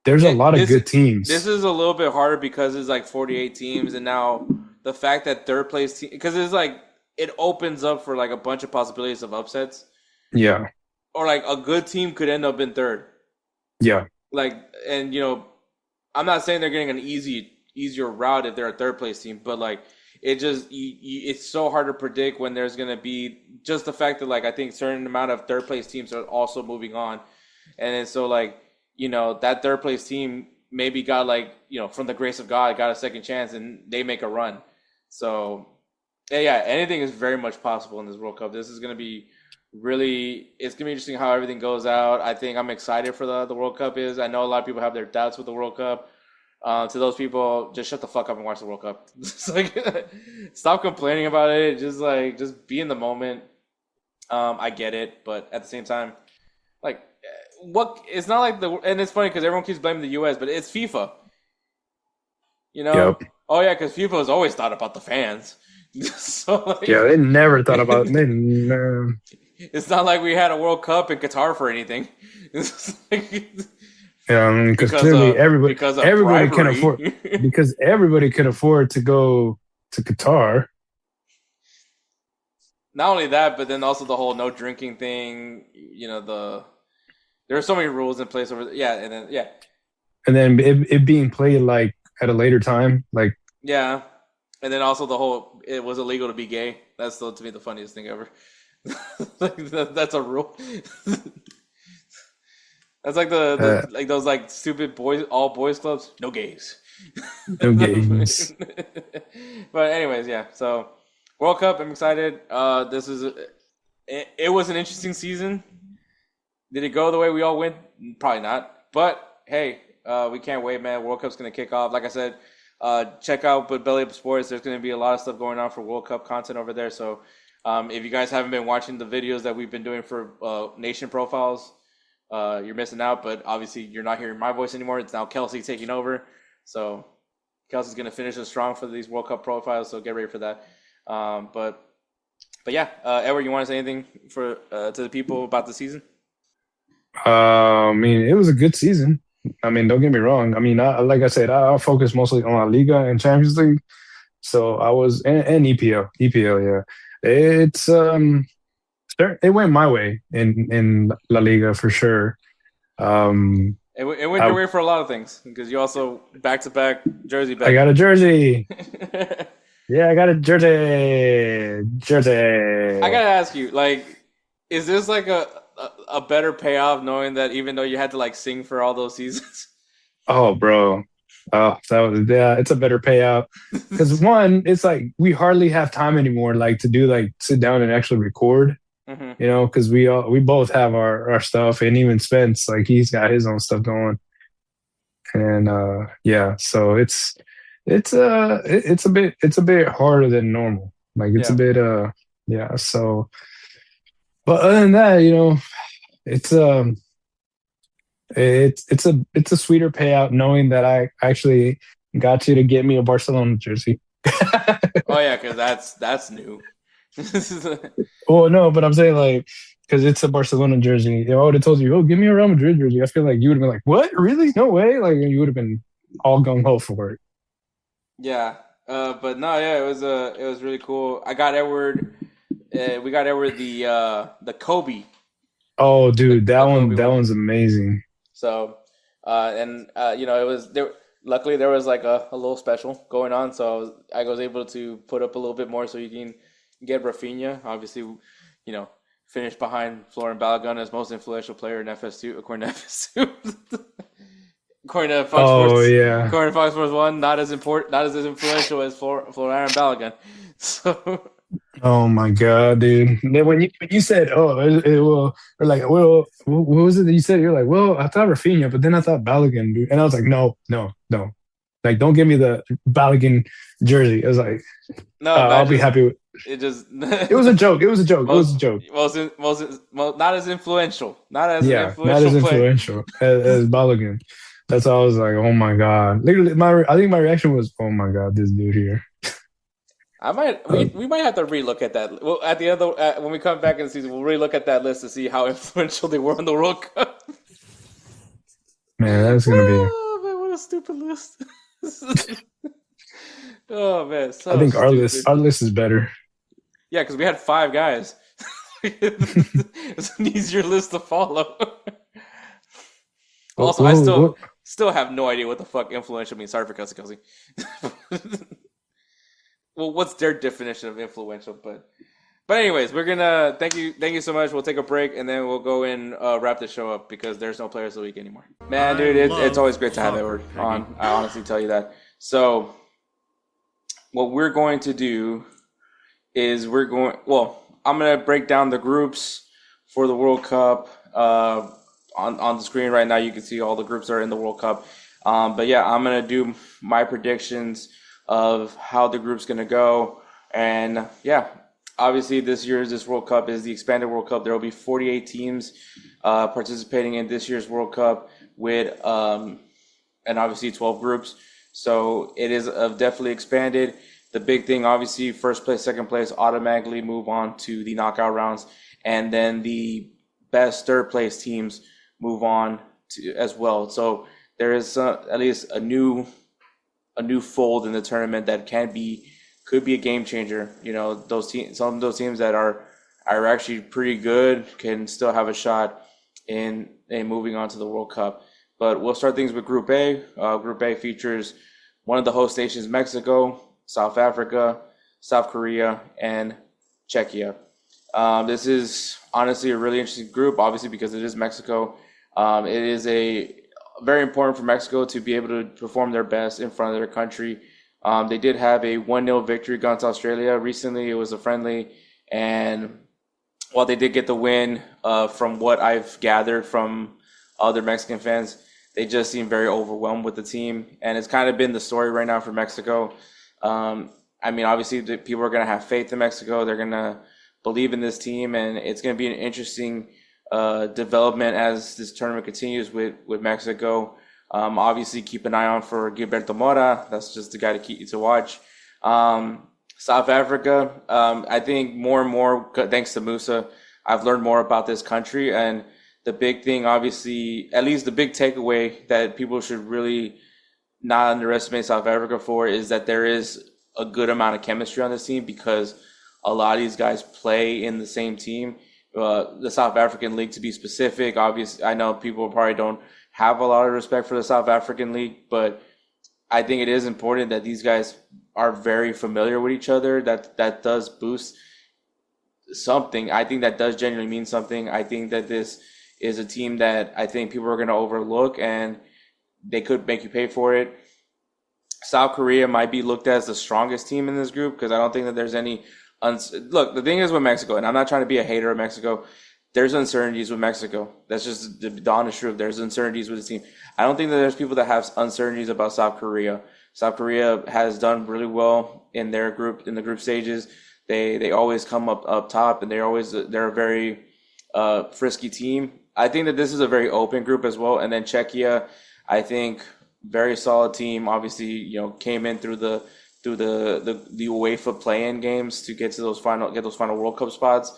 there's a lot of good teams. This is a little bit harder because it's like 48 teams, and now the fact that third place team, because it's like it opens up for like a bunch of possibilities of upsets. Yeah. Or like a good team could end up in third. Yeah. Like, and you know, I'm not saying they're getting an easy easier route if they're a third place team. But like it's so hard to predict when there's gonna be just the fact that like I think certain amount of third place teams are also moving on, and then so like that third place team maybe got like from the grace of God got a second chance and they make a run. So yeah, anything is very much possible in this World Cup. This is gonna be it's gonna be interesting how everything goes out. I think I'm excited for the World Cup. I know a lot of people have their doubts with the World Cup. To those people, just shut the fuck up and watch the World Cup. Just like stop complaining about it. Just be in the moment. I get it, but at the same time, like it's not like and it's funny because everyone keeps blaming the US, but it's FIFA. Yep. Oh yeah, because FIFA has always thought about the fans. So like, yeah, they never thought about it. It's not like we had a World Cup in Qatar for anything. Because clearly everybody can afford because everybody can afford to go to Qatar. Not only that, but then also the whole no drinking thing. There are so many rules in place over. And then it being played like at a later time, like yeah, and then also the whole it was illegal to be gay. That's still to me the funniest thing ever. That's a rule. That's like like those like stupid all boys clubs. No gays. No gays. But anyways, yeah. So World Cup, I'm excited. This is it was an interesting season. Did it go the way we all went? Probably not. But hey, we can't wait, man. World Cup's gonna kick off. Like I said, check out Belly Up Sports. There's gonna be a lot of stuff going on for World Cup content over there. So if you guys haven't been watching the videos that we've been doing for nation profiles, you're missing out. But obviously, you're not hearing my voice anymore. It's now Kelsey taking over. So Kelsey's gonna finish us strong for these World Cup profiles. So get ready for that. But yeah, Edward, you want to say anything to the people about the season? I mean, it was a good season. I mean, don't get me wrong. I mean, like I said, I focus mostly on La Liga and Champions League. So I was and EPL, yeah. It's it went my way in La Liga for sure. It went your way for a lot of things because you also back-to-back jersey bet. I got a jersey. Yeah, I got a jersey. I gotta ask you, like, is this like a better payoff knowing that even though you had to like sing for all those seasons? Oh, bro. Oh, it's a better payout because one, it's like we hardly have time anymore, like to do like sit down and actually record, because we both have our stuff, and even Spence, like he's got his own stuff going, and so it's a bit harder than normal, like it's a bit so, but other than that, it's a sweeter payout knowing that I actually got you to get me a Barcelona jersey. Oh yeah, because that's new. Well, no, but I'm saying like because it's a Barcelona jersey. If I would have told you, "Oh, give me a Real Madrid jersey," I feel like you would have been like, "What? Really? No way!" Like you would have been all gung ho for it. Yeah, but no, yeah, it was really cool. I got Edward. We got Edward the Kobe. Oh, dude, that one's amazing. So, it was there. Luckily, there was like a little special going on, so I was able to put up a little bit more so you can get Rafinha. Obviously, finished behind Florian Balogun as most influential player in FS2, according to FS2. According to Fox Sports, yeah. According to Fox Sports 1, not as influential as Florian Balogun. So. Oh my god, dude! Then when you said, what was it that you said? You're like, well, I thought Rafinha, but then I thought Balogun, dude, and I was like, no, like don't give me the Balogun jersey. I was like, no, I'll be happy with. It just. It was a joke. It was a joke. Not as influential. Not as influential as Balogun. That's all I was like, oh my god! Literally, I think my reaction was, oh my god, this dude here. We might have to relook at that. Well, at the end of when we come back in the season, we'll relook at that list to see how influential they were in the World Cup. Man, that's gonna be. Oh man, what a stupid list! Oh man, I think our list is better. Yeah, because we had 5 guys. It's an easier list to follow. Also, Still have no idea what the fuck influential means. Sorry for cussing. Well, what's their definition of influential? But anyways, we're gonna thank you so much. We'll take a break and then we'll go and wrap the show up because there's no players of the week anymore. Man, dude, it's always great to have Edward on. I honestly tell you that. So, what we're going to do is I'm gonna break down the groups for the World Cup. On the screen right now, you can see all the groups that are in the World Cup. But yeah, I'm gonna do my predictions of how the group's gonna go, and yeah. Obviously, this World Cup is the expanded World Cup. There will be 48 teams participating in this year's World Cup with, and obviously 12 groups. So it is definitely expanded. The big thing, obviously, first place, second place automatically move on to the knockout rounds, and then the best third place teams move on to as well. So there is at least a new fold in the tournament that could be a game changer. You know, some of those teams that are actually pretty good can still have a shot in moving on to the World Cup. But we'll start things with Group A. Group A features one of the host nations, Mexico, South Africa, South Korea, and Czechia. This is honestly a really interesting group, obviously because it is Mexico. It is very important for Mexico to be able to perform their best in front of their country. They did have a 1-0 victory against Australia recently. It was a friendly, and while they did get the win, from what I've gathered from other Mexican fans, they just seem very overwhelmed with the team, and it's kind of been the story right now for Mexico. I mean, obviously, people are going to have faith in Mexico. They're going to believe in this team, and it's going to be an interesting development as this tournament continues with Mexico. Obviously, keep an eye on for Gilberto Mora. That's just the guy to watch. South Africa, I think more and more, thanks to Musa, I've learned more about this country. And the big thing, obviously, at least the big takeaway that people should really not underestimate South Africa for is that there is a good amount of chemistry on this team because a lot of these guys play in the same team. The South African League, to be specific, obviously, I know people probably don't have a lot of respect for the South African League, but I think it is important that these guys are very familiar with each other. That does boost something. I think that does genuinely mean something. I think that this is a team that I think people are going to overlook, and they could make you pay for it. South Korea might be looked at as the strongest team in this group because I don't think that there's any look, the thing is with Mexico, and I'm not trying to be a hater of Mexico, there's uncertainties with Mexico. That's just the honest truth. There's uncertainties with the team. I don't think that there's people that have uncertainties about South Korea. South Korea has done really well in their group, in the group stages. They always come up top, and they're a very frisky team. I think that this is a very open group as well. And then Czechia, I think, very solid team. Obviously, came in through the UEFA play-in games to get those final World Cup spots.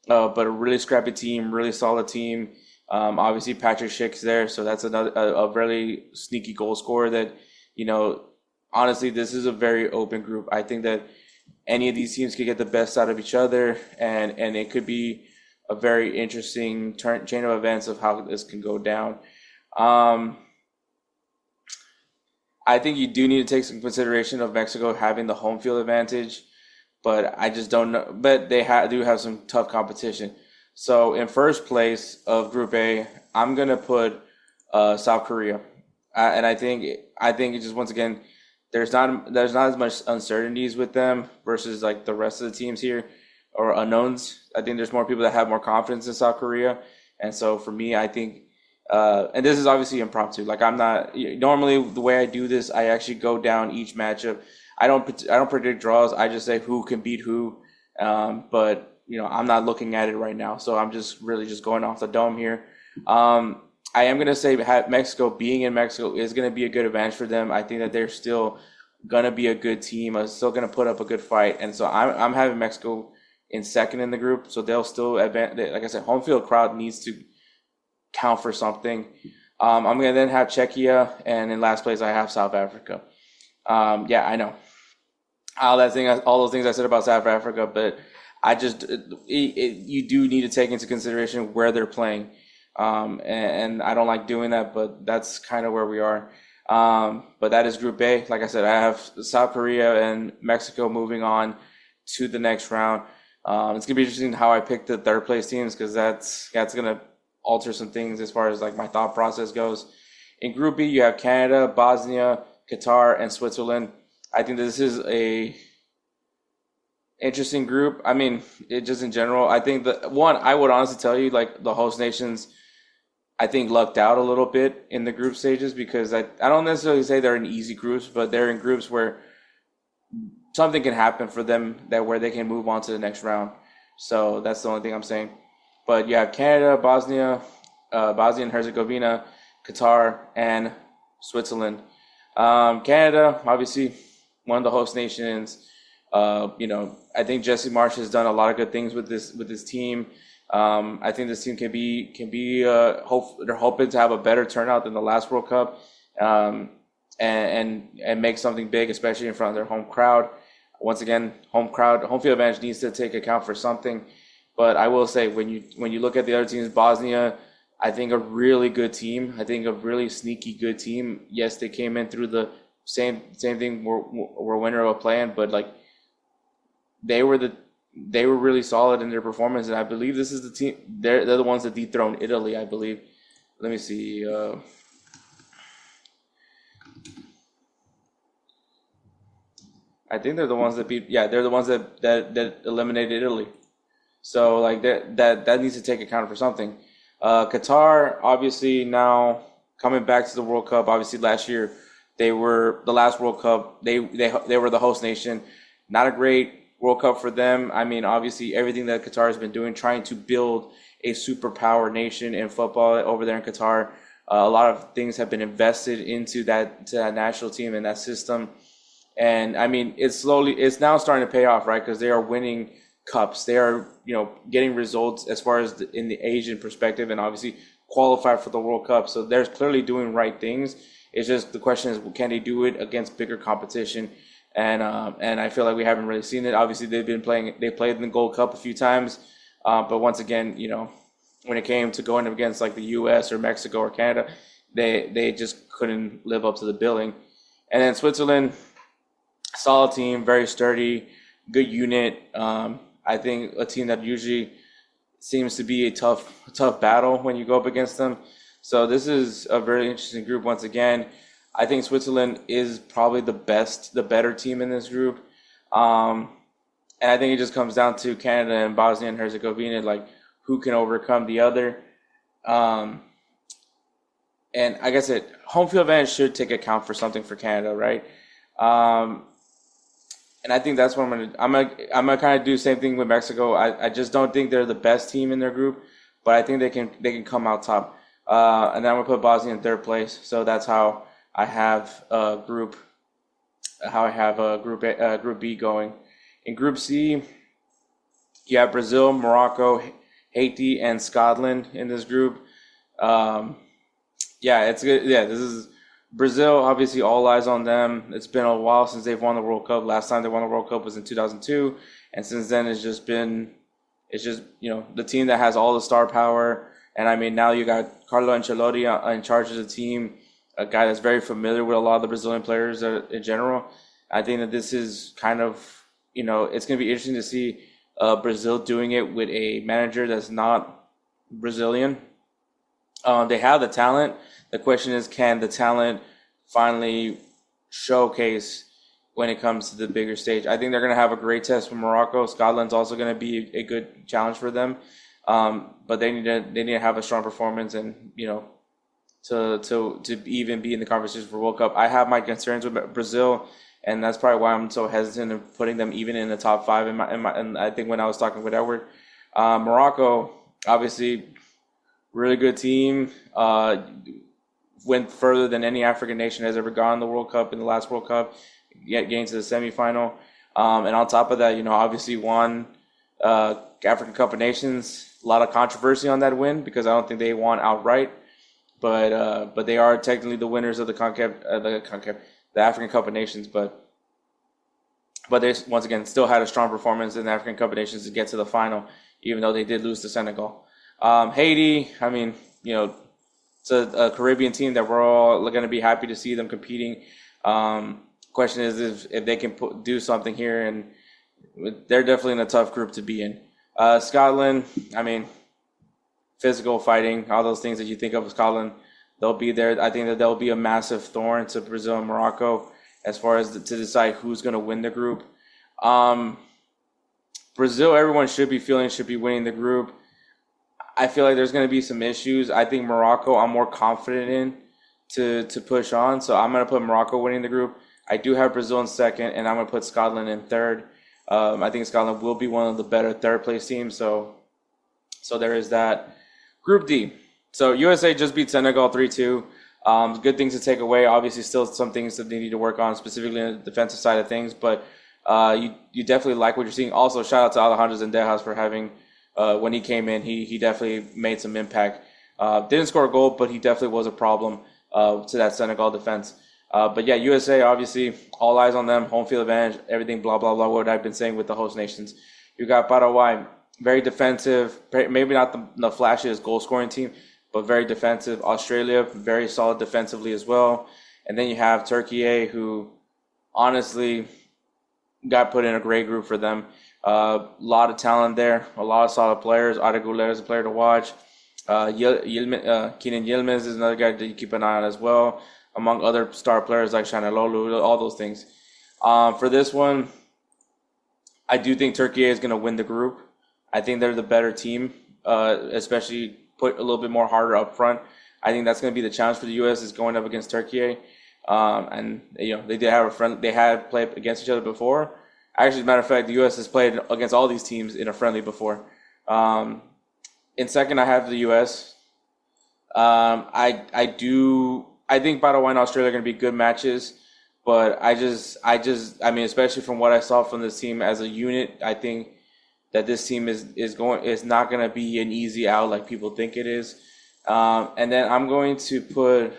But a really scrappy team, really solid team. Obviously, Patrick Schick's there, so that's another a really sneaky goal scorer that, honestly, this is a very open group. I think that any of these teams could get the best out of each other, and it could be a very interesting chain of events of how this can go down. I think you do need to take some consideration of Mexico having the home field advantage, but I just don't know. But they do have some tough competition. So in first place of Group A, I'm gonna put South Korea, and I think it just, once again, there's not as much uncertainties with them versus like the rest of the teams here or unknowns. I think there's more people that have more confidence in South Korea, and so for me, I think. And this is obviously impromptu. Like, I'm not normally the way I do this. I actually go down each matchup. I don't predict draws. I just say who can beat who. But I'm not looking at it right now, so I'm just really just going off the dome here. I am gonna say Mexico, being in Mexico, is gonna be a good advantage for them. I think that they're still gonna be a good team. I'm still gonna put up a good fight, and so I'm having Mexico in second in the group. So they'll still advance. Like I said, home field crowd needs to count for something. I'm going to then have Czechia, and in last place I have South Africa. Yeah, I know all those things I said about South Africa, but I just you do need to take into consideration where they're playing. And I don't like doing that, but that's kind of where we are. But that is Group A. Like I said, I have South Korea and Mexico moving on to the next round. It's gonna be interesting how I pick the third place teams, because that's gonna alter some things as far as like my thought process goes. In Group B, you have Canada, Bosnia, Qatar, and Switzerland. I think this is a interesting group. I mean, it just in general, I think that one, I would honestly tell you, like, the host nations, I think, lucked out a little bit in the group stages, because I don't necessarily say they're in easy groups, but they're in groups where something can happen for them where they can move on to the next round. So that's the only thing I'm saying. But you have Canada, Bosnia and Herzegovina, Qatar, and Switzerland. Canada, obviously, one of the host nations. I think Jesse Marsh has done a lot of good things with this team. I think this team can be they're hoping to have a better turnout than the last World Cup, and make something big, especially in front of their home crowd. Once again, home field advantage needs to take account for something. But I will say, when you look at the other teams, Bosnia, I think a really good team. I think a really sneaky good team. Yes, they came in through the same thing. We're winner of a play-in, but like they were really solid in their performance, and I believe this is the team. They're the ones that dethroned Italy, I believe. Let me see. I think they're the ones that beat. Yeah, they're the ones that eliminated Italy. So like that needs to take account for something. Qatar, obviously, now coming back to the World Cup. Obviously, last year they were the last World Cup. They were the host nation. Not a great World Cup for them. I mean, obviously, everything that Qatar has been doing, trying to build a superpower nation in football over there in Qatar. A lot of things have been invested into that national team and that system. And I mean, it's now starting to pay off, right? Because they are winning cups. They are, getting results as far as in the Asian perspective, and obviously qualify for the World Cup. So they're clearly doing right things. It's just the question is, can they do it against bigger competition? And I feel like we haven't really seen it. Obviously, they played in the Gold Cup a few times, but once again, when it came to going up against like the U.S. or Mexico or Canada, they just couldn't live up to the billing. And then Switzerland, solid team, very sturdy, good unit. I think a team that usually seems to be a tough battle when you go up against them. So this is a very interesting group. Once again, I think Switzerland is probably the better team in this group. And I think it just comes down to Canada and Bosnia and Herzegovina, like who can overcome the other. And like I said, home field advantage should take account for something for Canada, right? And I think that's what I'm gonna kind of do the same thing with Mexico. I just don't think they're the best team in their group, but I think they can come out top. And then I'm gonna put Bosnia in third place. So that's how I have Group B going. In Group C, you have Brazil, Morocco, Haiti, and Scotland in this group. It's good. Yeah, this is Brazil. Obviously, all eyes on them. It's been a while since they've won the World Cup. Last time they won the World Cup was in 2002, and since then it's just the team that has all the star power. And I mean, now you got Carlo Ancelotti in charge of the team, a guy that's very familiar with a lot of the Brazilian players in general. I think that this is kind of, it's going to be interesting to see Brazil doing it with a manager that's not Brazilian. They have the talent. The question is, can the talent finally showcase when it comes to the bigger stage? I think they're going to have a great test for Morocco. Scotland's also going to be a good challenge for them. But they need to have a strong performance, and to even be in the conversation for World Cup. I have my concerns with Brazil, and that's probably why I'm so hesitant in putting them even in the top five. And I think when I was talking with Edward, Morocco, obviously, really good team. Went further than any African nation has ever gone in the World Cup in the last World Cup, getting to the semifinal. And on top of that, obviously won African Cup of Nations. A lot of controversy on that win because I don't think they won outright, but they are technically the winners of the African Cup of Nations. But they once again still had a strong performance in the African Cup of Nations to get to the final, even though they did lose to Senegal. Haiti, I mean, it's a Caribbean team that we're all going to be happy to see them competing. Question is if they can do something here, and they're definitely in a tough group to be in. Scotland, I mean, physical fighting, all those things that you think of Scotland, they'll be there. I think that they'll be a massive thorn to Brazil and Morocco as far as to decide who's going to win the group. Brazil, everyone should be winning the group. I feel like there's going to be some issues. I think Morocco, I'm more confident in to push on. So I'm going to put Morocco winning the group. I do have Brazil in second, and I'm going to put Scotland in third. I think Scotland will be one of the better third-place teams. So there is that. Group D. So USA just beat Senegal 3-2. Good things to take away. Obviously, still some things that they need to work on, specifically on the defensive side of things. But you definitely like what you're seeing. Also, shout out to Alejandro Zendejas for having when he came in, he definitely made some impact. Didn't score a goal, but he definitely was a problem to that Senegal defense. But yeah, USA, obviously, all eyes on them, home field advantage, everything, blah, blah, blah, what I've been saying with the host nations. You got Paraguay, very defensive, maybe not the flashiest goal-scoring team, but very defensive. Australia, very solid defensively as well. And then you have Turkey, who honestly got put in a great group for them. A lot of talent there, a lot of solid players. Arda Güler is a player to watch. Kenan Yilmaz is another guy that you keep an eye on as well, among other star players like Shanalolu, all those things. For this one, I do think Turkey is going to win the group. I think they're the better team, especially put a little bit more harder up front. I think that's going to be the challenge for the U.S. is going up against Turkey. And they did have they had played against each other before. Actually, as a matter of fact, the U.S. has played against all these teams in a friendly before. In second, I have the U.S. I think Paraguay and Australia are going to be good matches, but I mean, especially from what I saw from this team as a unit, I think that this team is not going to be an easy out like people think it is. And then I'm going to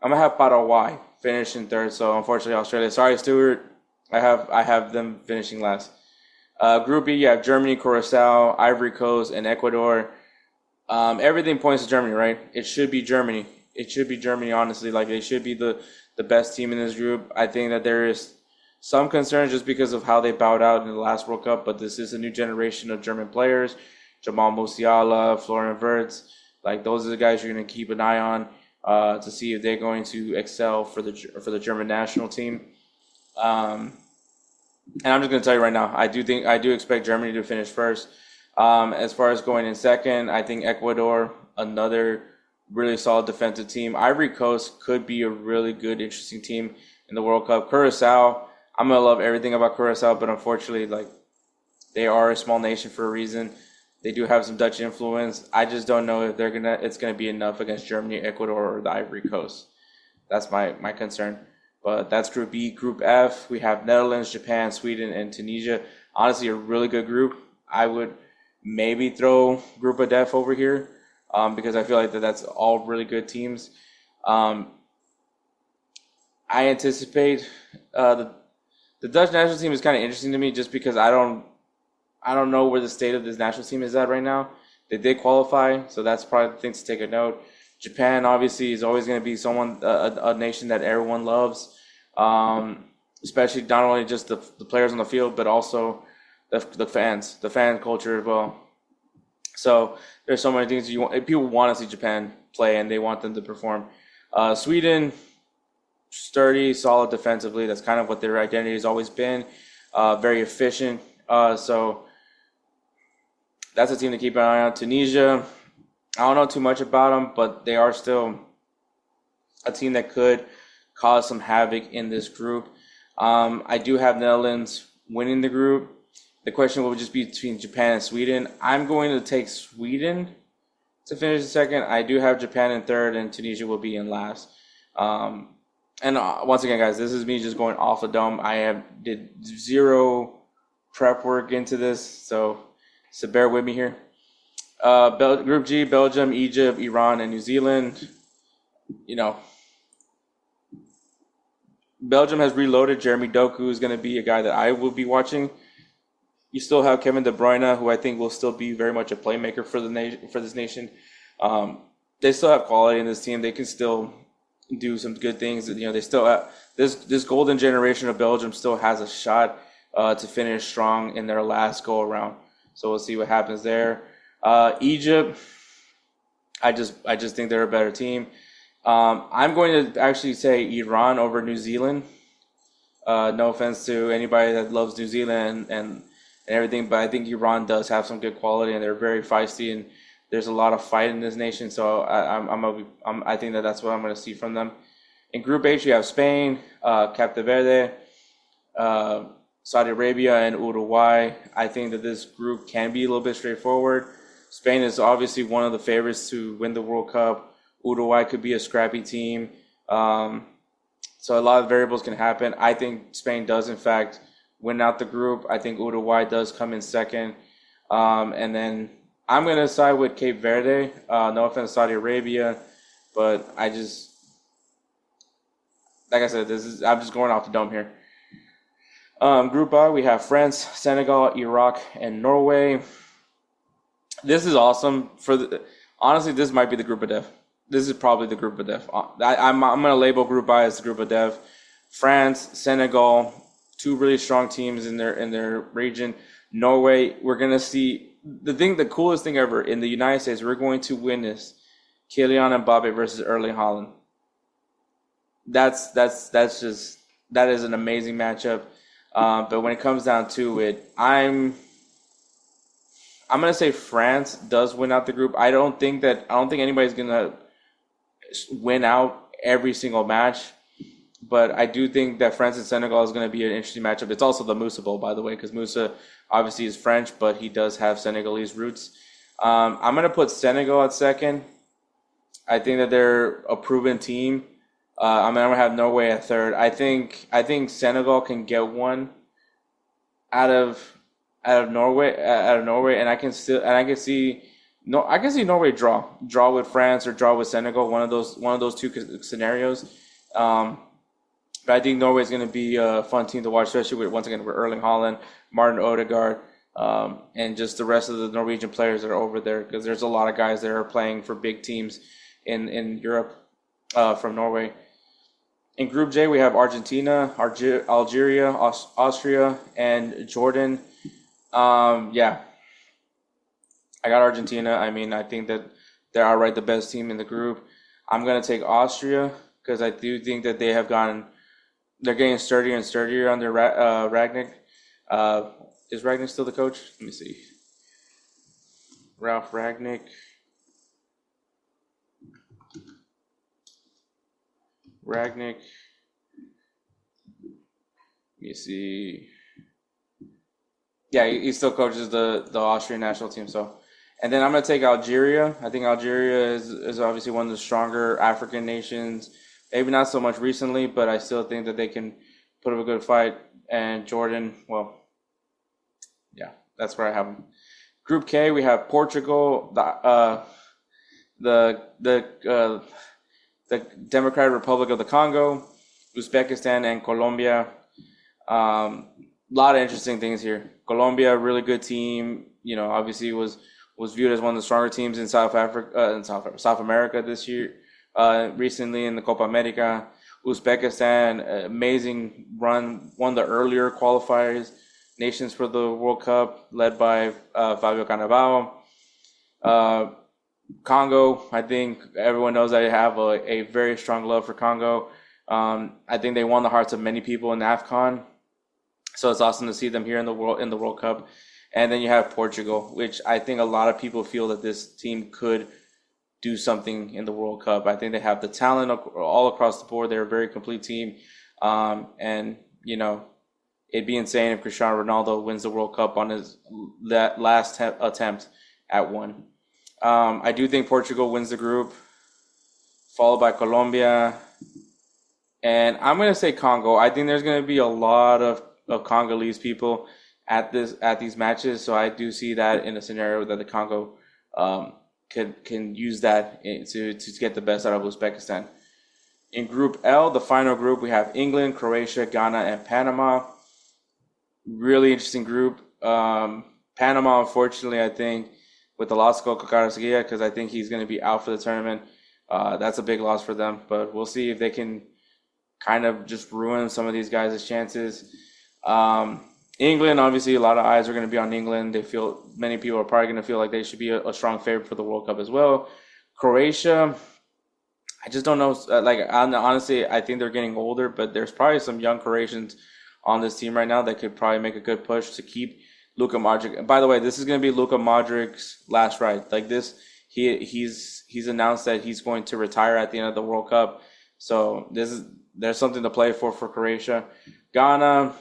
have Paraguay finish in third. So unfortunately, Australia. Sorry, Stuart. I have them finishing last. Group B, you have Germany, Curacao, Ivory Coast, and Ecuador. Everything points to Germany, right? It should be Germany. It should be Germany, honestly. Like, they should be the best team in this group. I think that there is some concern just because of how they bowed out in the last World Cup, but this is a new generation of German players. Jamal Musiala, Florian Wirtz. Like, those are the guys you're going to keep an eye on to see if they're going to excel for the German national team. And I'm just going to tell you right now, I do expect Germany to finish first. As far as going in second, I think Ecuador, another really solid defensive team. Ivory Coast could be a really good, interesting team in the World Cup. Curacao, I'm going to love everything about Curacao, but unfortunately, like, they are a small nation for a reason. They do have some Dutch influence. I just don't know if it's going to be enough against Germany, Ecuador, or the Ivory Coast. That's my concern. But that's Group B. Group F, we have Netherlands, Japan, Sweden, and Tunisia. Honestly, a really good group. I would maybe throw Group F over here because I feel like that's all really good teams. I anticipate the Dutch national team is kind of interesting to me just because I don't know where the state of this national team is at right now. They did qualify, so that's probably the thing to take a note. Japan obviously is always going to be a nation that everyone loves, especially not only just the players on the field, but also the fan culture as well. So there's so many things people want to see Japan play, and they want them to perform. Sweden, sturdy, solid defensively. That's kind of what their identity has always been. Very efficient. So that's a team to keep an eye on. Tunisia, I don't know too much about them, but they are still a team that could cause some havoc in this group. I do have Netherlands winning the group. The question will just be between Japan and Sweden. I'm going to take Sweden to finish in second. I do have Japan in third, and Tunisia will be in last. And once again, guys, this is me just going off the dome. I did zero prep work into this, so bear with me here. Group G, Belgium, Egypt, Iran, and New Zealand. Belgium has reloaded. Jeremy Doku is going to be a guy that I will be watching. You still have Kevin De Bruyne, who I think will still be very much a playmaker for this nation. They still have quality in this team. They can still do some good things. They still have, this golden generation of Belgium still has a shot to finish strong in their last go around. So we'll see what happens there. Egypt, I just think they're a better team. I'm going to actually say Iran over New Zealand. No offense to anybody that loves New Zealand and everything, but I think Iran does have some good quality, and they're very feisty, and there's a lot of fight in this nation. So I think that's what I'm going to see from them. In Group H, you have Spain, Cape Verde, Saudi Arabia, and Uruguay. I think that this group can be a little bit straightforward. Spain is obviously one of the favorites to win the World Cup. Uruguay could be a scrappy team. So a lot of variables can happen. I think Spain does, in fact, win out the group. I think Uruguay does come in second. And then I'm going to side with Cape Verde. No offense, Saudi Arabia. But like I said, I'm just going off the dome here. Group I, we have France, Senegal, Iraq, and Norway. This is awesome. Honestly, this might be the group of death. This is probably the group of death. I'm going to label Group I as the group of death. France, Senegal, two really strong teams in their region. Norway, we're going to see the coolest thing ever in the United States. We're going to witness Kylian Mbappe versus Erling Haaland. That is an amazing matchup. But when it comes down to it, I'm going to say France does win out the group. I don't think anybody's going to win out every single match, but I do think that France and Senegal is going to be an interesting matchup. It's also the Moussa Bowl, by the way, because Moussa obviously is French, but he does have Senegalese roots. I'm going to put Senegal at second. I think that they're a proven team. I'm going to have Norway at third. I think Senegal can get one out of Norway, and I can see Norway draw with France or draw with Senegal, one of those two scenarios. But I think Norway is going to be a fun team to watch, especially with Erling Haaland, Martin Odegaard, and just the rest of the Norwegian players that are over there, because there's a lot of guys that are playing for big teams in Europe from Norway. In Group J, we have Argentina, Algeria, Austria, and Jordan. I got Argentina. I mean, I think that they're outright the best team in the group. I'm going to take Austria because I do think that they're getting sturdier and sturdier under Ragnick. Is Ragnick still the coach? Let me see. Ralph Ragnick. Let me see. Yeah, he still coaches the Austrian national team. So, and then I'm going to take Algeria. I think Algeria is obviously one of the stronger African nations. Maybe not so much recently, but I still think that they can put up a good fight. And Jordan, well, yeah, that's where I have them. Group K, we have Portugal, the Democratic Republic of the Congo, Uzbekistan, and Colombia. A lot of interesting things here. Colombia, really good team. Obviously was viewed as one of the stronger teams in South America this year. Recently in the Copa America. Uzbekistan, amazing run, one of the earlier qualifiers nations for the World Cup, led by Fabio Cannavaro. Congo, I think everyone knows I have a very strong love for Congo. I think they won the hearts of many people in AFCON. So it's awesome to see them here in the World Cup. And then you have Portugal, which I think a lot of people feel that this team could do something in the World Cup. I think they have the talent all across the board. They're a very complete team. And it'd be insane if Cristiano Ronaldo wins the World Cup on his last attempt at one. I do think Portugal wins the group, followed by Colombia. And I'm going to say Congo. I think there's going to be a lot of Congolese people at these matches. So I do see that in a scenario that the Congo can use that to get the best out of Uzbekistan. In Group L, the final group, we have England, Croatia, Ghana, and Panama. Really interesting group. Panama, unfortunately, I think with the loss of Coco Carrasquilla because I think he's going to be out for the tournament. That's a big loss for them, but we'll see if they can kind of just ruin some of these guys' chances. England, obviously, a lot of eyes are going to be on England. Many people are probably going to feel like they should be a strong favorite for the World Cup as well. Croatia, I just don't know. Honestly, I think they're getting older, but there's probably some young Croatians on this team right now that could probably make a good push to keep Luka Modric. By the way, this is going to be Luka Modric's last ride. Like this, he's announced that he's going to retire at the end of the World Cup. So there's something to play for Croatia. Ghana,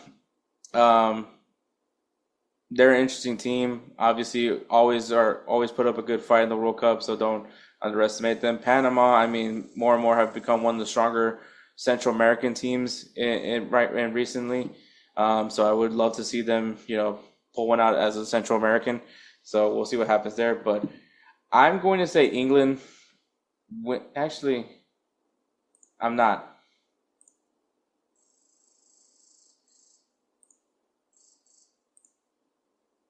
they're an interesting team. Obviously, always put up a good fight in the World Cup, so don't underestimate them. Panama, I mean, more and more have become one of the stronger Central American teams in recently. So I would love to see them, pull one out as a Central American. So we'll see what happens there. But I'm going to say England. Actually, I'm not.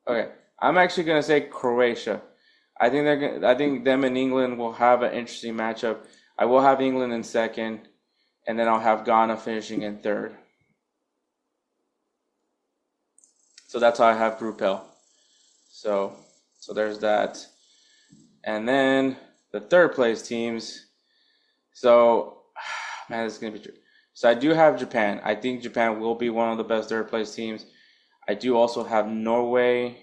Okay, I'm actually going to say Croatia. I think them and England will have an interesting matchup. I will have England in second, and then I'll have Ghana finishing in third. So that's how I have Group L. So there's that. And then the third place teams. So, man, this is going to be true. So I do have Japan. I think Japan will be one of the best third place teams. I do also have Norway.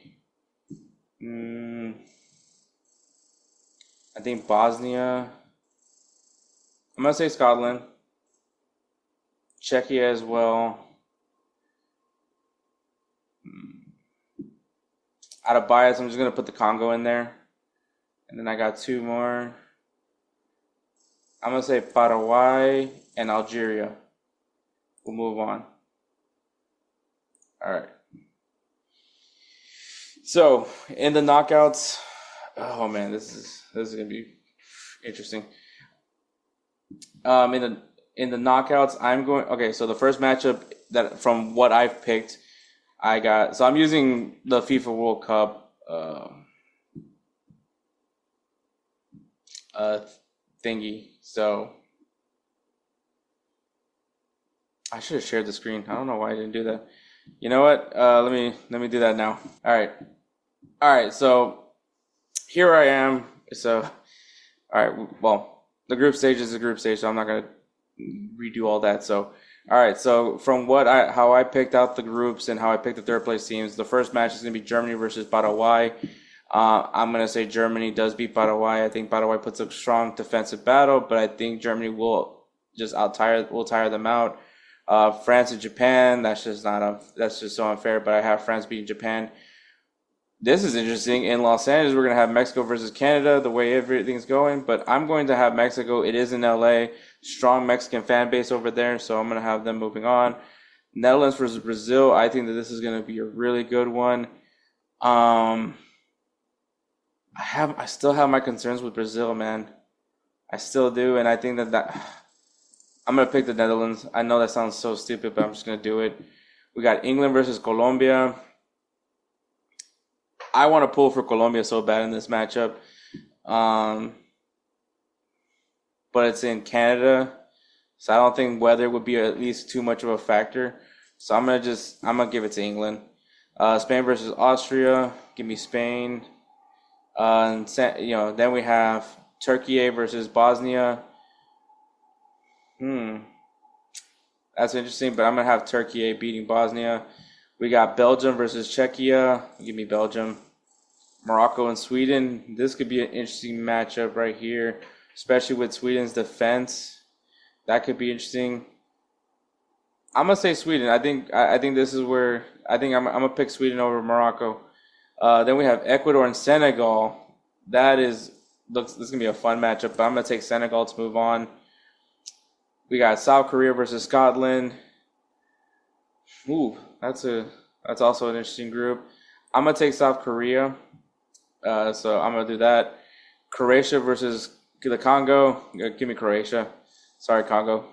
I think Bosnia. I'm going to say Scotland. Czechia as well. Out of bias, I'm just going to put the Congo in there. And then I got two more. I'm going to say Paraguay and Algeria. We'll move on. All right. So, in the knockouts, oh man, this is going to be interesting. In the knockouts, okay, so the first matchup that from what I've picked, so I'm using the FIFA World Cup thingy. So I should have shared the screen. I don't know why I didn't do that. You know what? Let me do that now. All right. So here I am. So all right. Well, the group stage is a group stage, so I'm not gonna redo all that. So all right. So from how I picked out the groups and how I picked the third place teams, the first match is gonna be Germany versus Paraguay. I'm gonna say Germany does beat Paraguay. I think Paraguay puts up a strong defensive battle, but I think Germany will just tire them out. France and Japan, that's just so unfair, but I have France beating Japan. This is interesting. In Los Angeles, we're going to have Mexico versus Canada, the way everything's going, but I'm going to have Mexico. It is in LA, strong Mexican fan base over there, so I'm going to have them moving on. Netherlands versus Brazil, I think that this is going to be a really good one. I still have my concerns with Brazil, man. I still do, and I think that I'm going to pick the Netherlands. I know that sounds so stupid, but I'm just going to do it. We got England versus Colombia. I want to pull for Colombia so bad in this matchup. But it's in Canada, so I don't think weather would be at least too much of a factor. So I'm going to give it to England. Spain versus Austria. Give me Spain. Then we have Turkey versus Bosnia. That's interesting, but I'm going to have Turkey beating Bosnia. We got Belgium versus Czechia. Give me Belgium. Morocco and Sweden. This could be an interesting matchup right here, especially with Sweden's defense. That could be interesting. I'm going to say Sweden. I think this is where I'm going to pick Sweden over Morocco. Then we have Ecuador and Senegal. This is going to be a fun matchup, but I'm going to take Senegal to move on. We got South Korea versus Scotland. Ooh, that's also an interesting group. I'm going to take South Korea. So I'm going to do that. Croatia versus the Congo. Give me Croatia. Sorry, Congo.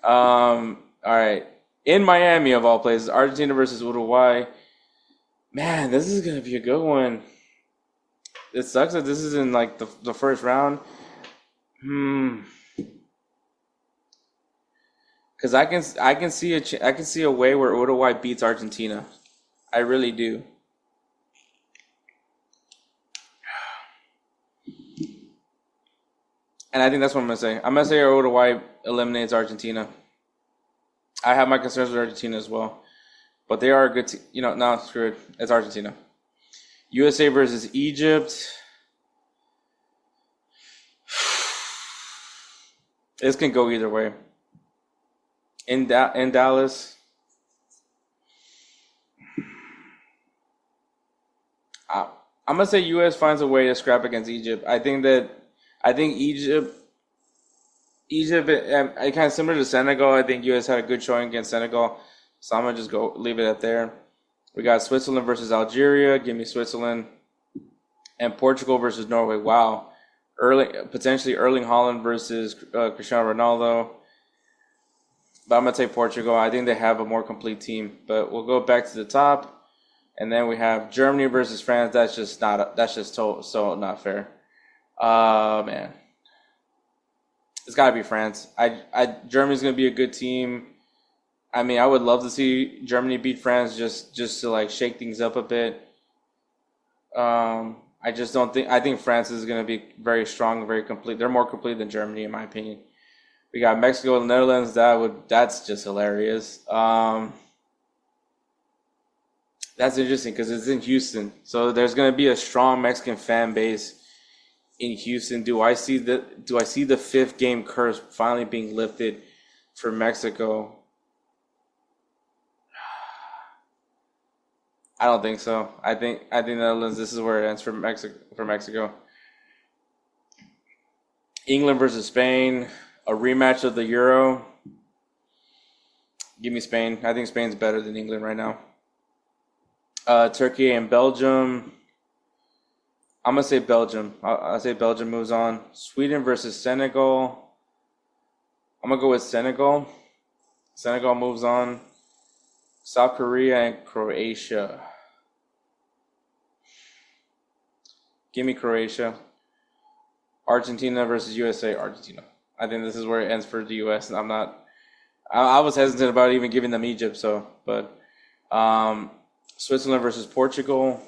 All right. In Miami, of all places, Argentina versus Uruguay. Man, this is going to be a good one. It sucks that this is in like the first round. Because I can see a way where Uruguay beats Argentina. I really do. And I think that's what I'm gonna say. I'm gonna say Uruguay eliminates Argentina. I have my concerns with Argentina as well, but they are a good team. No, screw it. It's Argentina. USA versus Egypt. This can go either way. In Dallas, I'm gonna say US finds a way to scrap against Egypt. I think Egypt. Kind of similar to Senegal. I think US had a good showing against Senegal, so I'm gonna just leave it at there. We got Switzerland versus Algeria. Give me Switzerland. And Portugal versus Norway. Wow, potentially Erling Haaland versus Cristiano Ronaldo. But I'm gonna take Portugal. I think they have a more complete team. But we'll go back to the top, and then we have Germany versus France. That's just so not fair. Man, it's gotta be France. Germany's gonna be a good team. I mean, I would love to see Germany beat France just to like shake things up a bit. I just don't think. I think France is gonna be very strong, very complete. They're more complete than Germany, in my opinion. We got Mexico and the Netherlands. That's just hilarious. That's interesting because it's in Houston, so there's gonna be a strong Mexican fan base in Houston. Do I see the fifth game curse finally being lifted for Mexico? I don't think so. I think Netherlands. This is where it ends for Mexico. England versus Spain. A rematch of the Euro. Give me Spain. I think Spain's better than England right now. Turkey and Belgium. I'm going to say Belgium. I'll say Belgium moves on. Sweden versus Senegal. I'm going to go with Senegal. Senegal moves on. South Korea and Croatia. Give me Croatia. Argentina versus USA. Argentina. I think this is where it ends for the U.S. And I was hesitant about even giving them Egypt. But Switzerland versus Portugal.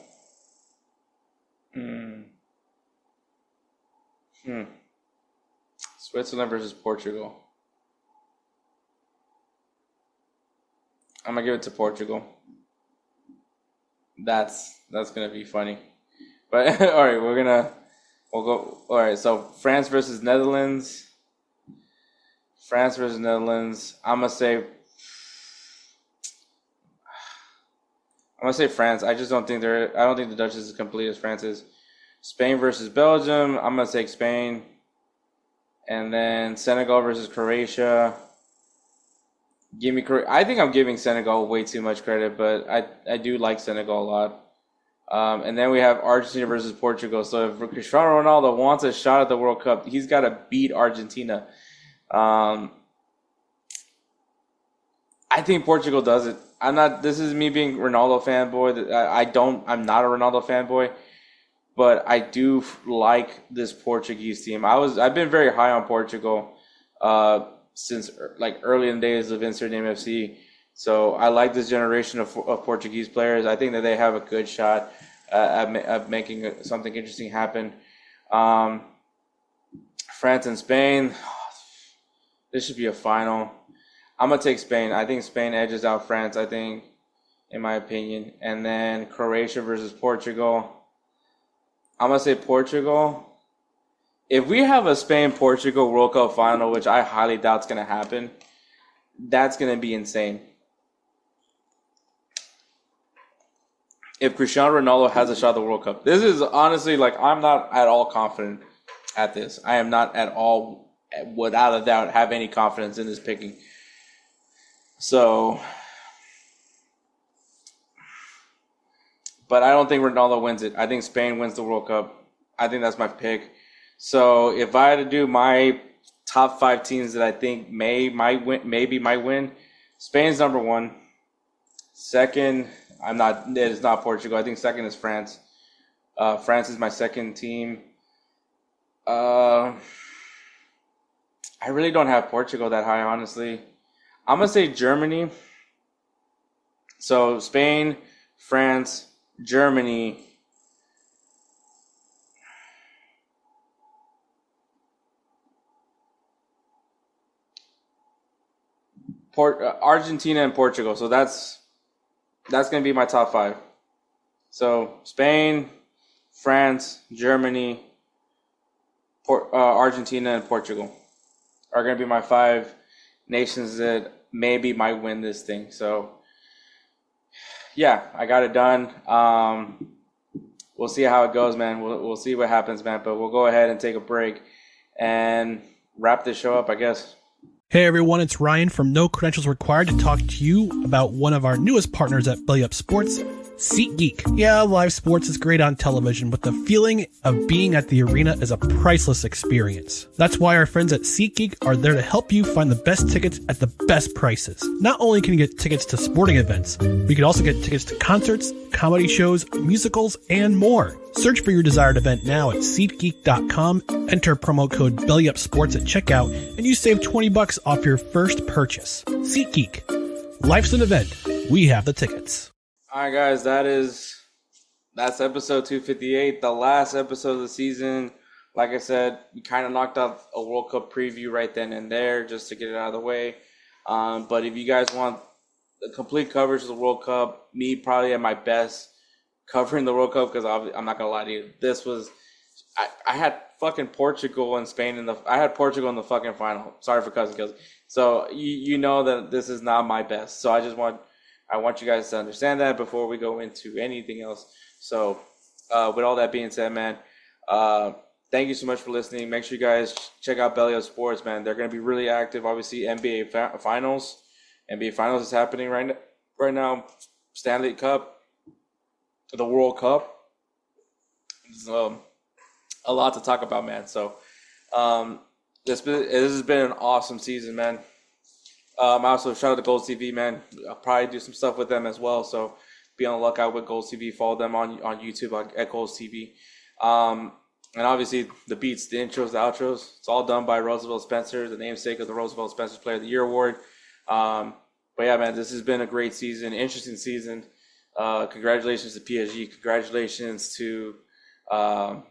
Switzerland versus Portugal. I'm gonna give it to Portugal. That's gonna be funny. But all right, we'll go. All right, so France versus Netherlands. France versus Netherlands. I'm gonna say France. I just don't think I don't think the Dutch is as complete as France is. Spain versus Belgium. I'm gonna take Spain. And then Senegal versus Croatia. Give me Croatia. I think I'm giving Senegal way too much credit, but I do like Senegal a lot. And then we have Argentina versus Portugal. So if Cristiano Ronaldo wants a shot at the World Cup, he's got to beat Argentina. I think Portugal does it. This is me being Ronaldo fanboy. I'm not a Ronaldo fanboy, but I do like this Portuguese team. I've been very high on Portugal, since like early in the days of Insert Name FC. So I like this generation of Portuguese players. I think that they have a good shot at making something interesting happen. France and Spain. This should be a final. I'm going to take Spain. I think Spain edges out France, in my opinion. And then Croatia versus Portugal. I'm going to say Portugal. If we have a Spain-Portugal World Cup final, which I highly doubt is going to happen, that's going to be insane. If Cristiano Ronaldo has a shot at the World Cup. This is honestly, I'm not at all confident at this. I am not at all, without a doubt, have any confidence in this picking. So, but I don't think Ronaldo wins it. I think Spain wins the World Cup. I think that's my pick. So if I had to do my top 5 teams that I think might win, Spain's number 1. Second, it is not Portugal. I think second is France. France is my second team. I really don't have Portugal that high, honestly. I'm going to say Germany. So Spain, France, Germany. Argentina and Portugal. So that's going to be my top 5. So Spain, France, Germany, Argentina, and Portugal are going to be my 5 nations that maybe might win this thing. So yeah, I got it done. We'll see how it goes, man. We'll see what happens, man. But we'll go ahead and take a break and wrap this show up, I guess. Hey everyone, it's Ryan from No Credentials Required to talk to you about one of our newest partners at Belly Up Sports, SeatGeek. Yeah, live sports is great on television, but the feeling of being at the arena is a priceless experience. That's why our friends at SeatGeek are there to help you find the best tickets at the best prices. Not only can you get tickets to sporting events, but you can also get tickets to concerts, comedy shows, musicals, and more. Search for your desired event now at SeatGeek.com, enter promo code BellyUpSports at checkout, and you save $20 off your first purchase. SeatGeek. Life's an event. We have the tickets. All right, guys, that's episode 258, the last episode of the season. Like I said, we kind of knocked out a World Cup preview right then and there just to get it out of the way. But if you guys want the complete coverage of the World Cup, me probably at my best covering the World Cup, because I'm not gonna lie to you, this was I had fucking Portugal and Spain I had Portugal in the fucking final. Sorry for cousin kills. So you know that this is not my best. So I want you guys to understand that before we go into anything else. So with all that being said, man, thank you so much for listening. Make sure you guys check out Belly Up Sports, man. They're gonna be really active. Obviously, NBA Finals is happening right now. Stanley Cup. The World Cup. It's a lot to talk about, man. So this has been an awesome season, man. I also shout out to Gold TV, man. I'll probably do some stuff with them as well. So be on the lookout with Gold TV. Follow them on YouTube at Gold TV. And obviously the beats, the intros, the outros, it's all done by Roosevelt Spencer, the namesake of the Roosevelt Spencer Player of the Year Award. But yeah, man, this has been a great season, interesting season. Congratulations to PSG. Congratulations to Bayern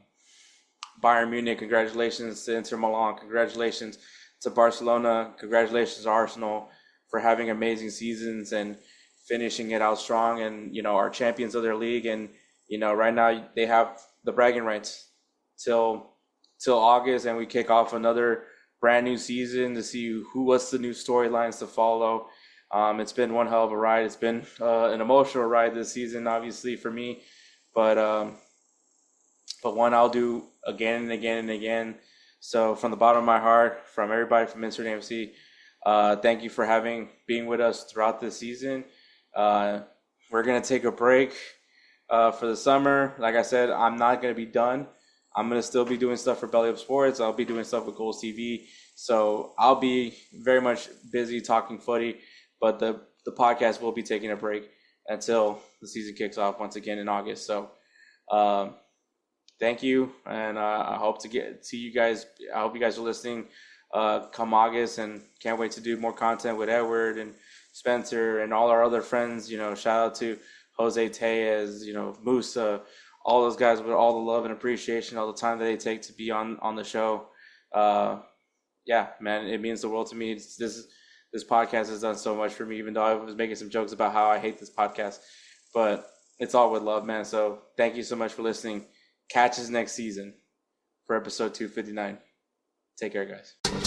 Munich. Congratulations to Inter Milan. Congratulations to Barcelona. Congratulations to Arsenal for having amazing seasons and finishing it out strong, and are champions of their league. And right now they have the bragging rights till August, and we kick off another brand new season to see what's the new storylines to follow. It's been one hell of a ride. It's been an emotional ride this season, obviously, for me. But one I'll do again and again and again. So from the bottom of my heart, from everybody from Insert AMC, thank you for being with us throughout this season. We're going to take a break for the summer. Like I said, I'm not going to be done. I'm going to still be doing stuff for Belly Up Sports. I'll be doing stuff with Gold TV. So I'll be very much busy talking footy. But the podcast will be taking a break until the season kicks off once again in August. So thank you, and I hope to see you guys. I hope you guys are listening come August, and can't wait to do more content with Edward and Spencer and all our other friends. Shout out to Jose Tellez, Musa, all those guys with all the love and appreciation, all the time that they take to be on the show. Yeah, man, it means the world to me. This podcast has done so much for me, even though I was making some jokes about how I hate this podcast. But it's all with love, man. So thank you so much for listening. Catch us next season for episode 259. Take care, guys.